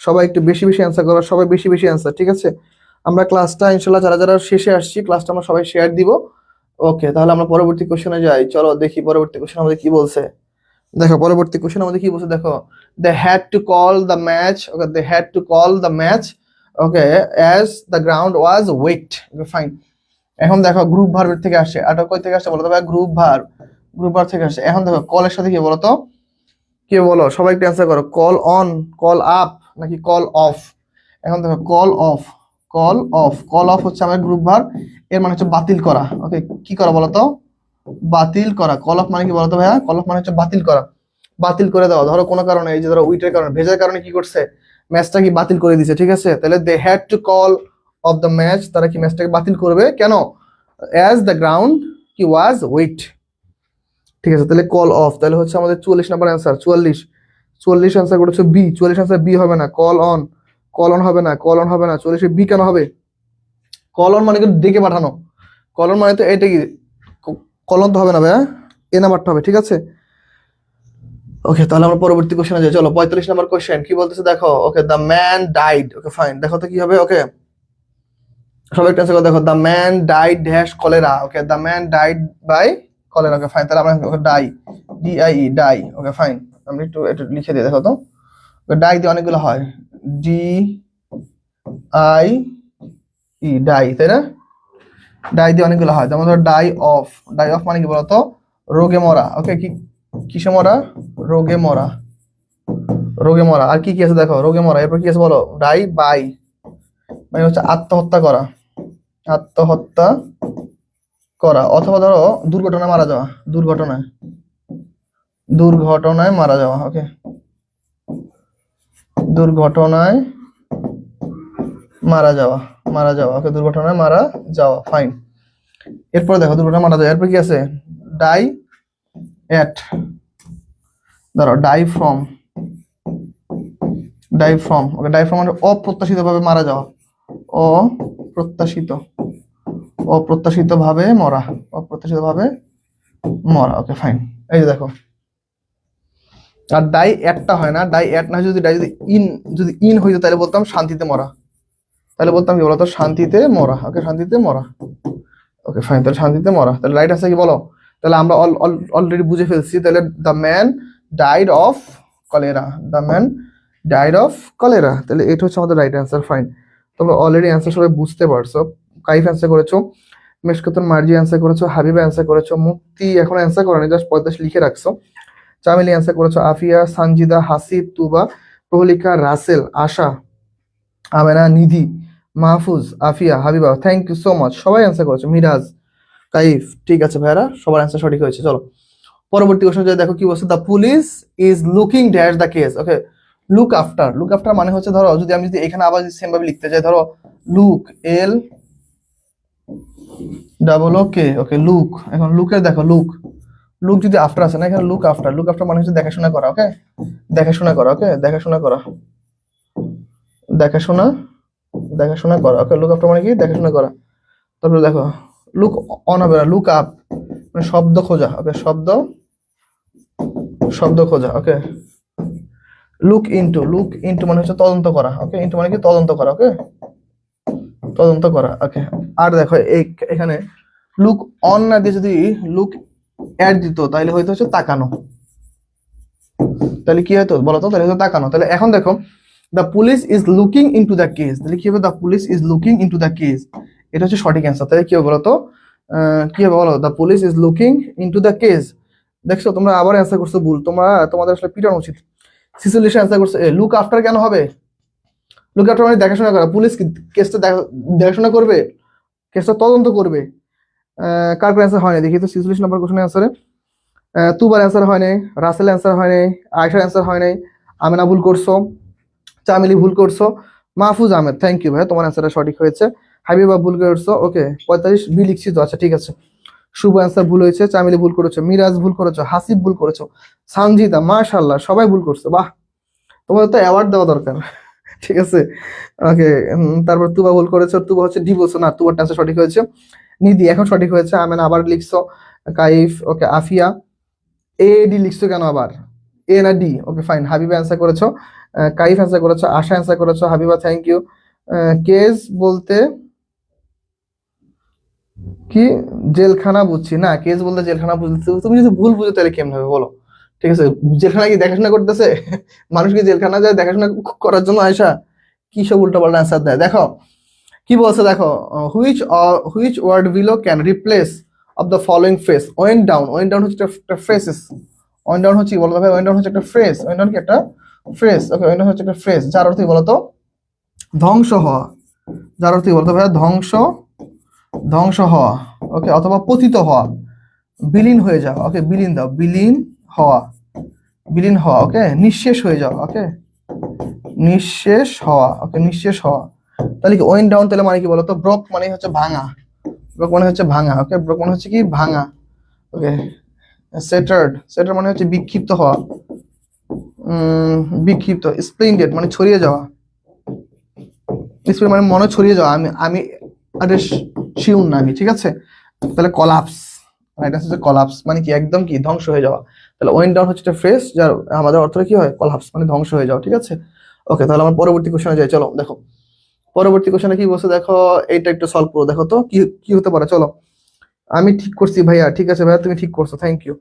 সবাই একটু বেশি বেশি অ্যান্সার করো, সবাই বেশি বেশি অ্যান্সার, ঠিক আছে। আমরা ক্লাসটা ইনশাল্লাহ যারা যারা শেষে আসছি, ক্লাসটা আমরা সবাই শেয়ার দিব। ওকে, তাহলে আমরা পরবর্তী কোশ্চেনে যাই, চলো দেখি পরবর্তী কোশ্চেন আমাদের কি বলছে। দেখো, পরবর্তী কোশ্চেন আমাদের কি বলছে দেখো, they had to call the match. Okay, they had to call the match, okay, as the ground was wet. Okay, fine. এখন দেখো গ্রুপ ভার্বের থেকে আসছে, এটা কই থেকে আসছে বলো তো ভাই? গ্রুপ ভার্ব থেকে আসছে। এখন দেখো কলের সাথে কি বলো তো, কি বলো সবাই একটু অ্যান্সার করো, কল অন, কল আপ, নাকি কল অফ? এখন দেখো কল অফ হচ্ছে আমার গ্রুপ ভার্ব, এর মানে হচ্ছে বাতিল করা। ওকে, কি করা বলো তো? বাতিল করা। কল অফ মানে কি বলতো ভাইয়া? কল অফ মানে হচ্ছে বাতিল করা, বাতিল করে দেওয়া। ধরো কোনো কারণে, এই যে ধরো উইটের কারণে, ভেজার কারণে কি করছে, ম্যাচটা কি বাতিল করে দিছে, ঠিক আছে? তাহলে they had to call off the match, তারা কি ম্যাচটাকে বাতিল করবে, কেন? অ্যাজ দ্য গ্রাউন্ড কি ওয়াজ ওয়েট, ঠিক আছে? তাহলে কল অফ, তাহলে হচ্ছে আমাদের 44 নাম্বার অ্যান্সার। 44 অ্যান্সার করেছো বি। 44 অ্যান্সার বি হবে না, কল অন হবে না, 44 বি কেন হবে? কল অন মানে কি ডেকে পাঠানো, কলন মানে তো এটা কি, কলন তো হবে না ভাইয়া, এ নাম্বারটা হবে, ঠিক আছে? ওকে, তাহলে আমরা পরবর্তী কোশ্চেনে যাই। চলো 45 নাম্বার কোশ্চেন কি বলতেছে দেখো। Okay, the man died. Okay fine, দেখো তো কি হবে। ওকে, সবাই একটা answer করো। দেখো, the man died dash cholera. Okay, the man died by cholera. Okay fine, তাহলে আমরা die, D I E, die. Okay fine, আমি একটু একটু লিখে দিই, দেখো তো। ডাই দিয়ে অনেকগুলো হয়, ডি আই ই, ডাই, তাই না? ডাই দিয়ে অনেকগুলো হয়, যেমন ধরো ডাই অফ মানে কি বলতো? রোগে মরা। ওকে, কি কিসে মরা? রোগে মরা, রোগে মরা। আর কি কি আছে দেখো, রোগে মরা, এরপর কি আছে বলো? ডাই বাই মানে হচ্ছে আত্মহত্যা করা, আত্মহত্যা করা, অথবা ধরো দুর্ঘটনায় মারা যাওয়া, দুর্ঘটনায় মারা যাওয়া। ওকে, দুর্ঘটনায় মারা যাওয়া। ওকে, দুর্ঘটনায় মারা যাওয়া, ফাইন। এরপর দেখো দুর্ঘটনায় মারা যাওয়া, এরপর কি আছে? ডাই এট, ধরো die from, okay, die from মানে অপ্রত্যাশিত ভাবে মারা যাওয়া, অপ্রত্যাশিত ভাবে মরা, ওকে ফাইন। এই যে দেখো, আর ডাই একটা হয় না, ডাই এট না, যদি ইন হইতো তাহলে বলতাম শান্তিতে মরা, তাহলে বলতাম কি বলতো? শান্তিতে মরা। ওকে, শান্তিতে মরা। ওকে ফাইন, তাহলে শান্তিতে মরা, তাহলে রাইট আছে কি বলো? তাহলে আমরা অলরেডি বুঝে ফেলছি, তাহলে the man died of cholera, তাহলে এটা হচ্ছে আমাদের রাইট অ্যান্সার। ফাইন, তোমরা অলরেডি অ্যান্সার সবাই বুঝতে পারছো। কাইফ অ্যান্সার করেছো, মেশকাতুন মার্জি অ্যান্সার করেছো, হাবিবা অ্যান্সার করেছো, মুক্তি এখন অ্যান্সার করেনি, জাস্ট 45 লিখে রাখছো। চামেলি অ্যান্সার করেছো, Afia, Sanjida, Hasib, Tuba, Prahelika, Rasel, Asha, Amena, Nidhi, Mahfuz, Afia, Habiba, thank you so much, সবাই অ্যান্সার করেছো। মিরাজ, কাইফ, ঠিক আছে ভাইরা, সবার অ্যান্সার সঠিক হয়েছে। চলো পরবর্তী কোশ্চেন যে দেখো কি বলছে, the police is looking dash the case. Okay, look after মানে হচ্ছে, ধরো যদি আমি যদি এখানে আবার সেম ভাবে লিখতে চাই, ধরো লুক, এল ডাবল ও কে। ওকে, লুক, এখন লুকের দেখো, লুক যদি আফটার আছে না, এখানে লুক আফটার মানে হচ্ছে দেখাশোনা করা। ওকে, দেখাশোনা করা। ওকে, দেখাশোনা করা। ওকে, লুক আফটার মানে কি? দেখাশোনা করা। তারপরে দেখো লুক অন হবে না, লুক আপ মানে শব্দ খোঁজা। ওকে, শব্দ খোঁজা। ওকে, লুক ইনটু মানে হচ্ছে তদন্ত করা। ওকে, ইনটু মানে কি? তদন্ত করা। ওকে, তদন্ত করা। ওকে, আর দেখো এখানে লুক অন না দিয়ে যদি লুক অ্যাড দিত তাহলে হয়তো হচ্ছে তাকানো, তাহলে কি হতো বলতো? তাহলে হয়তো তাকানো। তাহলে এখন দেখো, the police is looking into the case, তাহলে কি হবে? The police is looking into the case, এটা হচ্ছে সঠিক অ্যান্সার। তাহলে কি হবে বলতো? কি হবে বলো? The police is looking into the case. দেখছো তোমরা আবার অ্যান্সার করছো ভুল, তোমাদের আসলে পিটানো উচিত। 46 অ্যান্সার করছে লুক আফটার কেন হবে? লুক আফটার মানে দেখাশোনা করা, পুলিশ কেসটা দেখাশোনা করবে, কেসটা তদন্ত করবে। কার অ্যান্সার হয় না দেখি তো 46 নম্বর কোশ্চেনের অ্যান্সারে। তুবার অ্যান্সার হয় নাই, রাসেল অ্যান্সার হয় নাই, আয়েশার অ্যান্সার হয় নাই, আমেনা ভুল করছো, চামিলি ভুল করছো, মাহফুজ আহমেদ, থ্যাংক ইউ ভাই, তোমার অ্যান্সারটা সঠিক হয়েছে। হাবিবা ভুল করছো। ওকে, 45 বি লিখছি তো, আচ্ছা ঠিক আছে। শুভ অ্যান্সার ভুল হয়েছে, চামিলি ভুল করেছো, মিরাজ ভুল করেছো, হাসিব ভুল করেছো, সানজিদা, মাশাআল্লাহ সবাই ভুল করছো, বাহ, তোমাদের তো অ্যাওয়ার্ড দেওয়া দরকার। ঠিক আছে, ওকে। তারপর তুবা ভুল করেছো, তুবা হচ্ছে ডি বলছো না, তুবার অ্যান্সার সঠিক হয়েছে। নিধি এখন সঠিক হয়েছে, আমেনা আবার লিখছো, কাইফ, ওকে, আফিয়া, এ ডি লিখছো কেন আবার, এ না D? Okay fine, Habiba answer করেছো, কাইফ অ্যান্সার করেছো, আশা অ্যান্সার করেছো, হাবিবা থ্যাংক ইউ। কেস বলতে কি জেলখানা বুঝছি না, কেস বলতে জেলখানা বুঝতে, তুমি যদি ভুল বুঝো তাহলে কেমন হবে বলো? ঠিক আছে, জেলখানা কি দেখাশোনা করতেছে? মানুষ কি জেলখানা যায় দেখাশোনা করার জন্য? আয়সা কি সব উল্টো পাল্টা অ্যান্সার দেয়। দেখো কি বলছে দেখো, which word below can replace of the following phrase. When down হচ্ছে একটা ফ্রেজেস, ওয়েন ডাউন হচ্ছে কি বলতো ভাই, ওয়েন ডাউন হচ্ছে একটা ফ্রেজ, ওয়েন ডাউন কি একটা ফ্রেজ, ওকে ওয়েন ডাউন হচ্ছে একটা ফ্রেজ যার অর্থ কি বলতো ধ্বংস হওয়া, যার অর্থ কি বলতো ভাইয়া ধ্বংস হওয়া, ওকে, অথবা পতিত হওয়া, বিলীন হয়ে যাওয়া, ওকে বিলীন দাও, বিলীন হওয়া, ওকে নিঃশেষ হয়ে যাওয়া, ওকে নিঃশেষ হওয়া, ওকে নিঃশেষ হওয়া। তাহলে কি ওয়েন ডাউন তাহলে মানে কি বলতো, ব্রোক মানে হচ্ছে ভাঙা, ব্রোক মানে হচ্ছে ভাঙা, ওকে ব্রোক মানে হচ্ছে কি ভাঙা, ওকে সেটার মানে হচ্ছে বিক্ষিপ্ত হওয়া, বিক্ষিপ্ত। স্প্লেন্ডেড মানে ছড়িয়ে যাওয়া, মানে মনে ছড়িয়ে যাওয়া, আমি আরে শিউন না আমি, ঠিক আছে। তাহলে কলাপস, রাইট আনসার হচ্ছে কলাপস, মানে কি একদম কি ধ্বংস হয়ে যাওয়া। তাহলে ওয়েন ডাউন হচ্ছে একটা ফ্রেজ যার আমাদের অর্থটা কি হয়, কলাপস মানে ধ্বংস হয়ে যাওয়া, ঠিক আছে। ওকে, তাহলে আমার পরবর্তী কোশ্চেনে যাই, চলো দেখো পরবর্তী কোশ্চেনে কি বলছে দেখো, এইটা একটু সলভ করো, দেখো তো কি কি হতে পারে। চলো, আমি ঠিক করছি ভাইয়া, ঠিক আছে ভাইয়া তুমি ঠিক করছো, থ্যাংক ইউ।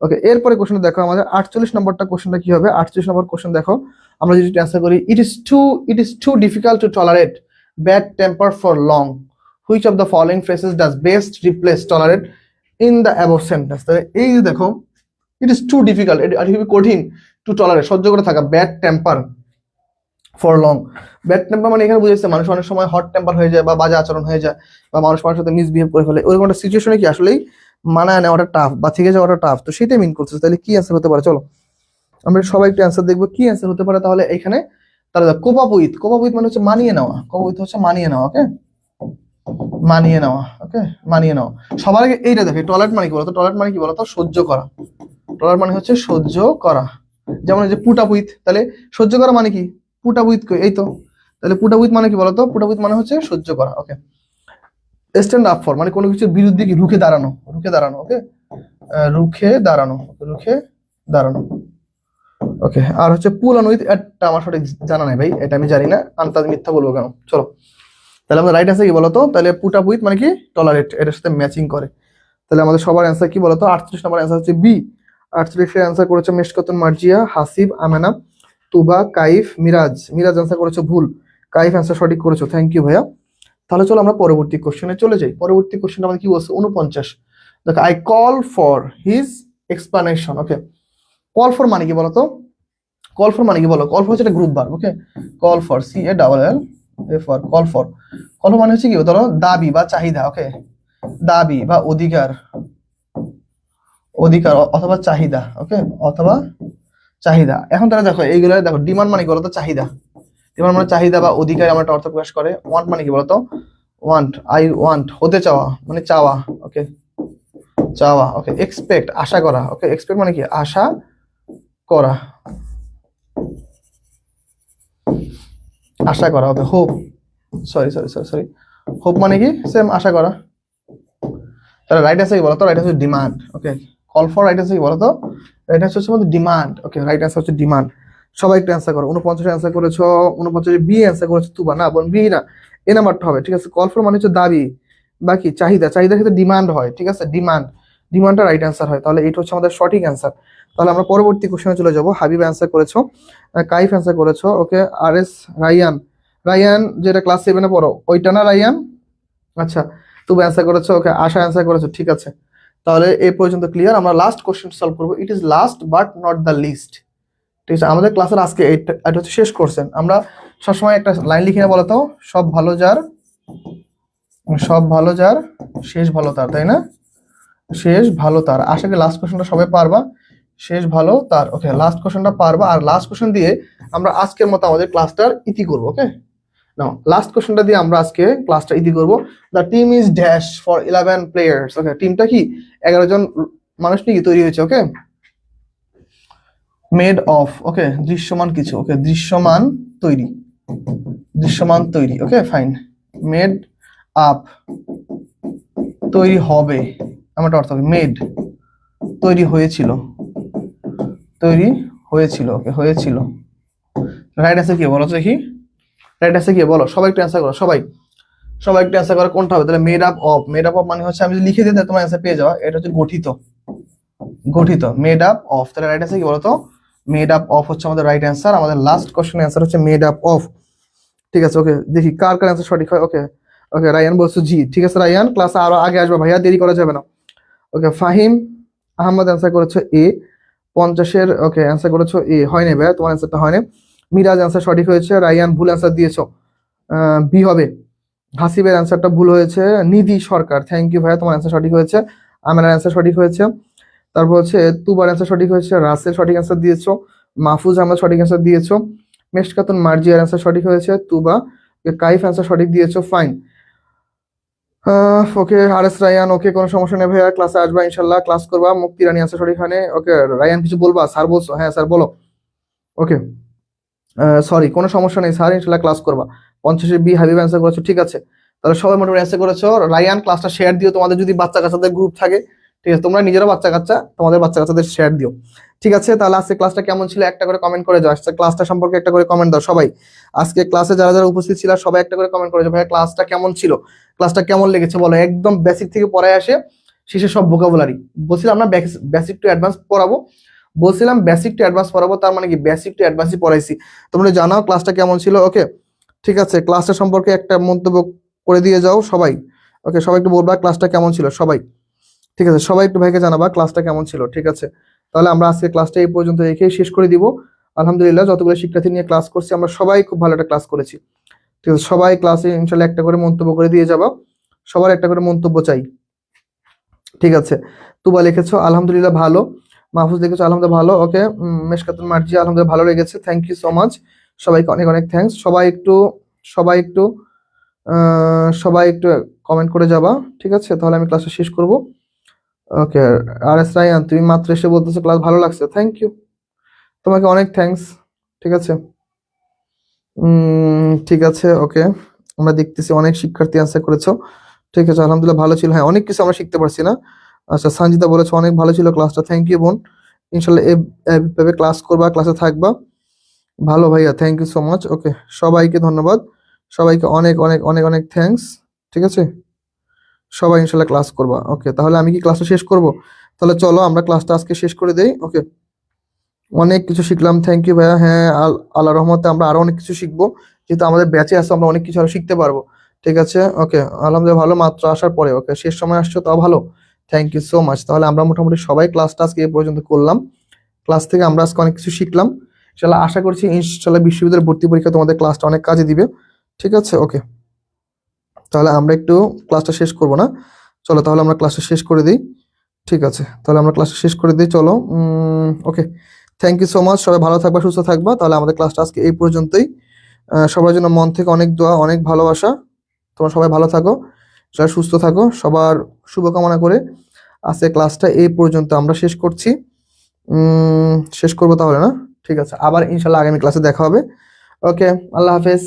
ওকে, এরপরে কোশ্চেন দেখো আমাদের 48 নম্বরটা কোশ্চেনটা কি হবে। 48 নম্বর কোশ্চেন দেখো, আমরা যদি অ্যান্সার করি, it is too difficult to tolerate bad temper for long, which of the following phrases does best replace tolerate in the above sentence. এই যে দেখো, ইট ইজ টু ডিফিকাল্ট, এটা খুবই কঠিন, টু টলারেট সহ্য করে থাকা, bad temper for long. Bad temper মানে এখানে বুঝেছে মানুষ অনেক সময় হট টেম্পার হয়ে যায় বা বাজে আচরণ হয়ে যায় বা মানুষ মানুষের সাথে মিসবিহেভ করে ফেলে, ওইরকম একটা সিচুয়েশনে কি আসলেই মানায় নেওয়াটা টাফ বা থেকে যাওয়াটা টাফ, তো সেটাই মিন করছে। তাহলে কি অ্যান্সার হতে পারে, চলো আমরা সবাই একটু অ্যান্সার দেখবো কি অ্যান্সার হতে পারে। তাহলে এখানে তাহলে কোপাপ উইথ মানে হচ্ছে মানিয়ে নেওয়া, কোপাপ উইথ হচ্ছে মানিয়ে নেওয়া, ওকে মানিয়ে নেওয়া, ওকে মানিয়ে নেওয়া। সবার আগে এইটা দেখে, টলারেট মানে কি বলতো, টলারেট মানে কি বলতো সহ্য করা, টলারেট মানে হচ্ছে সহ্য করা। যেমন এই যে পুট আপ উইথ, তাহলে সহ্য করা মানে কি, পুট আপ উইথ এই তো, তাহলে পুট আপ উইথ মানে কি বলতো, পুট আপ উইথ মানে হচ্ছে সহ্য করা, ওকে। স্ট্যান্ড আপ ফর মানে কোনো কিছুর বিরুদ্ধে কি রুখে দাঁড়ানো, ওকে রুখে দাঁড়ানো, ওকে। আর হচ্ছে পুল অন উইথ, এটা আমার সঠিক জানা নাই ভাই, এটা আমি জানি না, আন্তাজ মিথ্যা বলবো কেন। চলো, তাহলে আমাদের রাইট অ্যান্সার কি বলতো, তাহলে পুট আপ উইথ মানে কি টলারেট, এটার সাথে ম্যাচিং করে। তাহলে আমাদের সবার অ্যান্সার কি বলতো, 38 নম্বর অ্যান্সার হচ্ছে বি। 38 এর অ্যান্সার করেছে মেশকাতুন মার্জিয়া, হাসিব, আমেনা, তুবা, কাইফ, মিরাজ অ্যান্সার করেছে ভুল, কাইফ অ্যান্সার সঠিক করেছো, থ্যাংক ইউ ভাইয়া। তাহলে চলো আমরা পরবর্তী কোশ্চেনে চলে যাই। পরবর্তী কোশ্চেন আমাদের কি বলছে, 49। দেখো, I call for his explanation, okay. Call for মানে কি বলতো, কল ফর মানে কি বলো, কল ফর হচ্ছে একটা group verb, okay. Call for, CALL call মানে হচ্ছে কি ধরো দাবি বা চাহিদা, ওকে দাবি বা অধিকার অথবা চাহিদা, ওকে অথবা চাহিদা। এখন তারা দেখো এইগুলো দেখো, ডিমান্ড মানে কি বলতো চাহিদা, ডিমান্ড মানে চাহিদা বা অধিকার আমার একটা অর্থ প্রকাশ করে। ওয়ান্ট মানে কি বলতো, আই ওয়ান্ট হতে চাওয়া মানে চাওয়া, ওকে চাওয়া, ওকে। এক্সপেক্ট আশা করা, ওকে এক্সপেক্ট মানে কি আশা করা, ওকে। হোপ, সরি হোপ মানে কি সেম আশা করা। তাহলে রাইট অ্যান্সার কি বলতো, right answer demand, okay. Call for right answer কি বলতো, রাইট অ্যান্সার হচ্ছে ডিমান্ড, ওকে রাইট অ্যান্সার হচ্ছে ডিমান্ড। সবাই একটু অ্যান্সার করো। 49 অ্যান্সার করেছো, 49 বি অ্যান্সার করেছো তুবা, না বোন বি না, এ নাম্বারটা হবে, ঠিক আছে। কল ফর মানে হচ্ছে দাবি, বাকি চাহিদার ক্ষেত্রে ডিমান্ড হয়, ঠিক আছে, ডিমান্ডটা রাইট অ্যান্সার হয়। তাহলে এটা হচ্ছে আমাদের সঠিক অ্যান্সার। তাহলে আমরা পরবর্তী কোশ্চেনে চলে যাব। হাবিব অ্যান্সার করেছো, কাইফ অ্যান্সার করেছো, ওকে। RS রায়ান যেটা ক্লাস 7-এ পড়ো ওইটা না রায়ান, আচ্ছা তুমি অ্যান্সার করেছো, ওকে। আশা অ্যান্সার করেছো, ঠিক আছে। তাহলে এই পর্যন্ত ক্লিয়ার। আমরা লাস্ট কোশ্চেন সলভ করবো। It is last but not the least, ঠিক আছে। আমাদের ক্লাসের আজকে এটা হচ্ছে শেষ কোশ্চেন। আমরা সবসময় একটা লাইন লিখে না বলতো, সব ভালো যার শেষ ভালো তার, তাই না, শেষ ভালো তার। আশা করি লাস্ট কোশ্চেনটা সবাই পারবা, শেষ ভালো তার, ওকে লাস্ট কোশ্চেনটা পারবা। আর লাস্ট কোশ্চেন দিয়ে আমরা আজকের মতো আমাদের ক্লাসটার ইতি করবো, ওকে। নাও লাস্ট কোশ্চেনটা দিয়ে আমরা আজকে ক্লাসটা ইতি করব। The team is dash for 11 players, okay. টিমটা কি 11 জন মানুষ নিয়ে তৈরি হয়েছে, ওকে। মেড অফ, ওকে দৃশ্যমান কিছু, ওকে দৃশ্যমান তৈরি, ওকে ফাইন। মেড আপ তৈরি হবে, আমার অর্থ হবে মেড তৈরি হয়েছিল, ওকে হয়েছিল। রাইট অ্যান্সার কি বলো তো দেখি, রাইট অ্যান্সার কি বলো, সবাই একটু অ্যান্সার করো, সবাই একটু অ্যান্সার করো কোনটা হবে। তাহলে মেড আপ অফ মানে হচ্ছে আমি যদি লিখে দিই তাহলে তোমার অ্যান্সার পেয়ে যাওয়া, এটা হচ্ছে গঠিত মেড আপ অফ। তাহলে রাইট অ্যান্সার কি বলতো, মেড আপ অফ হচ্ছে আমাদের রাইট অ্যান্সার। আমাদের লাস্ট কোশ্চেনের অ্যান্সার হচ্ছে মেড আপ অফ, ঠিক আছে, ওকে। দেখি কার অ্যান্সার সঠিক হয়, ওকে। ওকে, রায়ান বলছো জি, ঠিক আছে রায়ান, ক্লাসে আরো আগে আসবে ভাইয়া, দেরি করা যাবে না। ওকে, ফাহিম আহমদ অ্যান্সার করেছো এ, 50-এর ওকে অ্যান্সার করেছো এ, হয় নাই ভাইয়া, তোমার অ্যান্সারটা হয় নাই। মিরাজ অ্যান্সার সঠিক হয়েছে, রায়ান ভুল অ্যান্সার দিয়েছো, বি হবে। হাসিবের অ্যান্সারটা ভুল হয়েছে, নিধি সরকার, থ্যাংক ইউ ভাইয়া, তোমার অ্যান্সার সঠিক হয়েছে। আমার অ্যান্সার সঠিক হয়েছে। তারপর হচ্ছে তুবার অ্যান্সার সঠিক হয়েছে, রাসেল সঠিক অ্যান্সার দিয়েছো, মাহফুজ আহমদ সঠিক অ্যান্সার দিয়েছো, মেশকাতুন মার্জিয়ার অ্যান্সার সঠিক হয়েছে, তুবা, কাইফ অ্যান্সার সঠিক দিয়েছো, ফাইন। ওকে, আর এস রায়ান, ওকে কোনো সমস্যা নেই ভাইয়া, ক্লাসে আসবা ইনশাল্লাহ, ক্লাস করবা। মুক্তি রানী আছে সঠিক খানে, ওকে রায়ান কিছু বলবা, স্যার বলছো, হ্যাঁ স্যার বলো। ওকে, সরি কোনো সমস্যা নেই স্যার, ইনশাল্লাহ ক্লাস করবা। 50-এ বি হাবিব অ্যান্সার করেছো, ঠিক আছে, তাহলে সবাই মোটামুটি অ্যান্সার করেছো। রায়ান ক্লাসটা শেয়ার দিও, তোমাদের যদি বাচ্চা কাচ্চাদের গ্রুপ থাকে, ঠিক আছে, তোমরা নিজেরা বাচ্চা কাচ্চা তোমাদের বাচ্চা কাচ্চাদের শেয়ার দিও, ঠিক আছে। তাহলে আজকে ক্লাসটা কেমন ছিল একটা করে কমেন্ট করে যাও, আজকে ক্লাসটা সম্পর্কে একটা করে কমেন্ট দাও সবাই। আজকে ক্লাসে যারা যারা উপস্থিত ছিল সবাই একটা করে কমেন্ট করে যাও, ভাইয়া ক্লাসটা কেমন ছিল, ক্লাসটা কেমন লেগেছে বলো, একদম বেসিক থেকে পড়ায় আসে শেষে সব ভোকাবুলারি। বলছিলাম না বেসিক টু অ্যাডভান্স পড়াবো, বলছিলাম বেসিক টু অ্যাডভান্স পড়াবো, তার মানে কি বেসিক টু অ্যাডভান্সই পড়াইছি। তোমরা জানাও ক্লাসটা কেমন ছিল, ওকে ঠিক আছে। ক্লাসটা সম্পর্কে একটা মন্তব্য করে দিয়ে যাও সবাই, ওকে সবাই একটু বলবা ক্লাসটা কেমন ছিল সবাই, ঠিক আছে, সবাই একটু ভাইকে জানাবা ক্লাসটা কেমন ছিল, ঠিক আছে। তাহলে আমরা আজকে ক্লাসটা এই পর্যন্ত রেখেই শেষ করে দিব। আলহামদুলিল্লাহ যতগুলো শিক্ষার্থী নিয়ে ক্লাস করছি আমরা সবাই খুব ভালো একটা ক্লাস করেছি, ঠিক আছে। সবাই ক্লাসে ইনশাল্লাহ একটা করে মন্তব্য করে দিয়ে যাবা, সবার একটা করে মন্তব্য চাই, ঠিক আছে। তুবা লিখেছো আলহামদুলিল্লাহ ভালো, মাহফুজ লিখেছো আলহামদুলিল্লাহ ভালো, ওকে। মেশকাতুল মার্জি আলহামদুলিল্লাহ ভালো লেগেছে, থ্যাংক ইউ সো মাচ, সবাইকে অনেক অনেক থ্যাঙ্কস। সবাই একটু কমেন্ট করে যাবা, ঠিক আছে, তাহলে আমি ক্লাসটা শেষ করব। ওকে, আর এস রায়ান তুমি মাত্র এসে বলতেছো ক্লাস ভালো লাগছে, থ্যাংক ইউ, তোমাকে অনেক থ্যাঙ্কস, ঠিক আছে। ঠিক আছে, ওকে, আমরা দেখতেছি অনেক শিক্ষার্থী অ্যান্সার করেছো, ঠিক আছে, আলহামদুলিল্লাহ ভালো ছিল, হ্যাঁ অনেক কিছু আমরা শিখতে পারছি না। আচ্ছা, সঞ্জিতা বলেছো অনেক ভালো ছিল ক্লাসটা, থ্যাংক ইউ বোন, ইনশাল্লাহ এভাবে ক্লাস করবা, ক্লাসে থাকবা। ভালো ভাইয়া, থ্যাংক ইউ সো মাচ, ওকে সবাইকে ধন্যবাদ, সবাইকে অনেক অনেক অনেক অনেক থ্যাঙ্কস, ঠিক আছে। সবাই ইনশাল্লাহ ক্লাস করবা, ওকে তাহলে আমি কি ক্লাসটা শেষ করব, তাহলে চলো আমরা ক্লাসটা আজকে শেষ করে দেই, ওকে। অনেক কিছু শিখলাম, থ্যাংক ইউ ভাইয়া, হ্যাঁ আল্লাহ রহমতে আমরা আরো অনেক কিছু শিখবো, যেহেতু আমাদের ব্যাচে আছে আমরা অনেক কিছু আরো শিখতে পারবো, ঠিক আছে। ওকে, আলহামদুলিল্লাহ ভালো, মাত্র আসার পরে, ওকে শেষ সময় আসছো তাও ভালো, থ্যাংক ইউ সো মাচ। তাহলে আমরা মোটামুটি সবাই ক্লাসটা আজকে এই পর্যন্ত করলাম, ক্লাস থেকে আমরা আজকে অনেক কিছু শিখলাম, ইনশাল্লাহ আশা করছি ইনশাল্লাহ বিশ্ববিদ্যালয়ের ভর্তি পরীক্ষা তোমাদের ক্লাসটা অনেক কাজে দিবে, ঠিক আছে, ওকে। তাহলে আমরা একটু ক্লাসটা শেষ করব না, চলো তাহলে আমরা ক্লাসটা শেষ করে দিই, ঠিক আছে, তাহলে আমরা ক্লাসটা শেষ করে দিই, চলো। ওকে, থ্যাংক ইউ সো মাচ, সবাই ভালো থাকবা সুস্থ থাকবা, তাহলে আমাদের ক্লাসটা আজকে এই পর্যন্তই। সবার জন্য মন থেকে অনেক দোয়া, অনেক ভালোবাসা, তোমরা সবাই ভালো থাকো, সবাই সুস্থ থাকো, সবার শুভকামনা করে আজকে ক্লাসটা এই পর্যন্ত আমরা শেষ করছি। শেষ করবো তাহলে না, ঠিক আছে, আবার ইনশাল্লাহ আগামী ক্লাসে দেখা হবে, ওকে, আল্লাহ হাফেজ।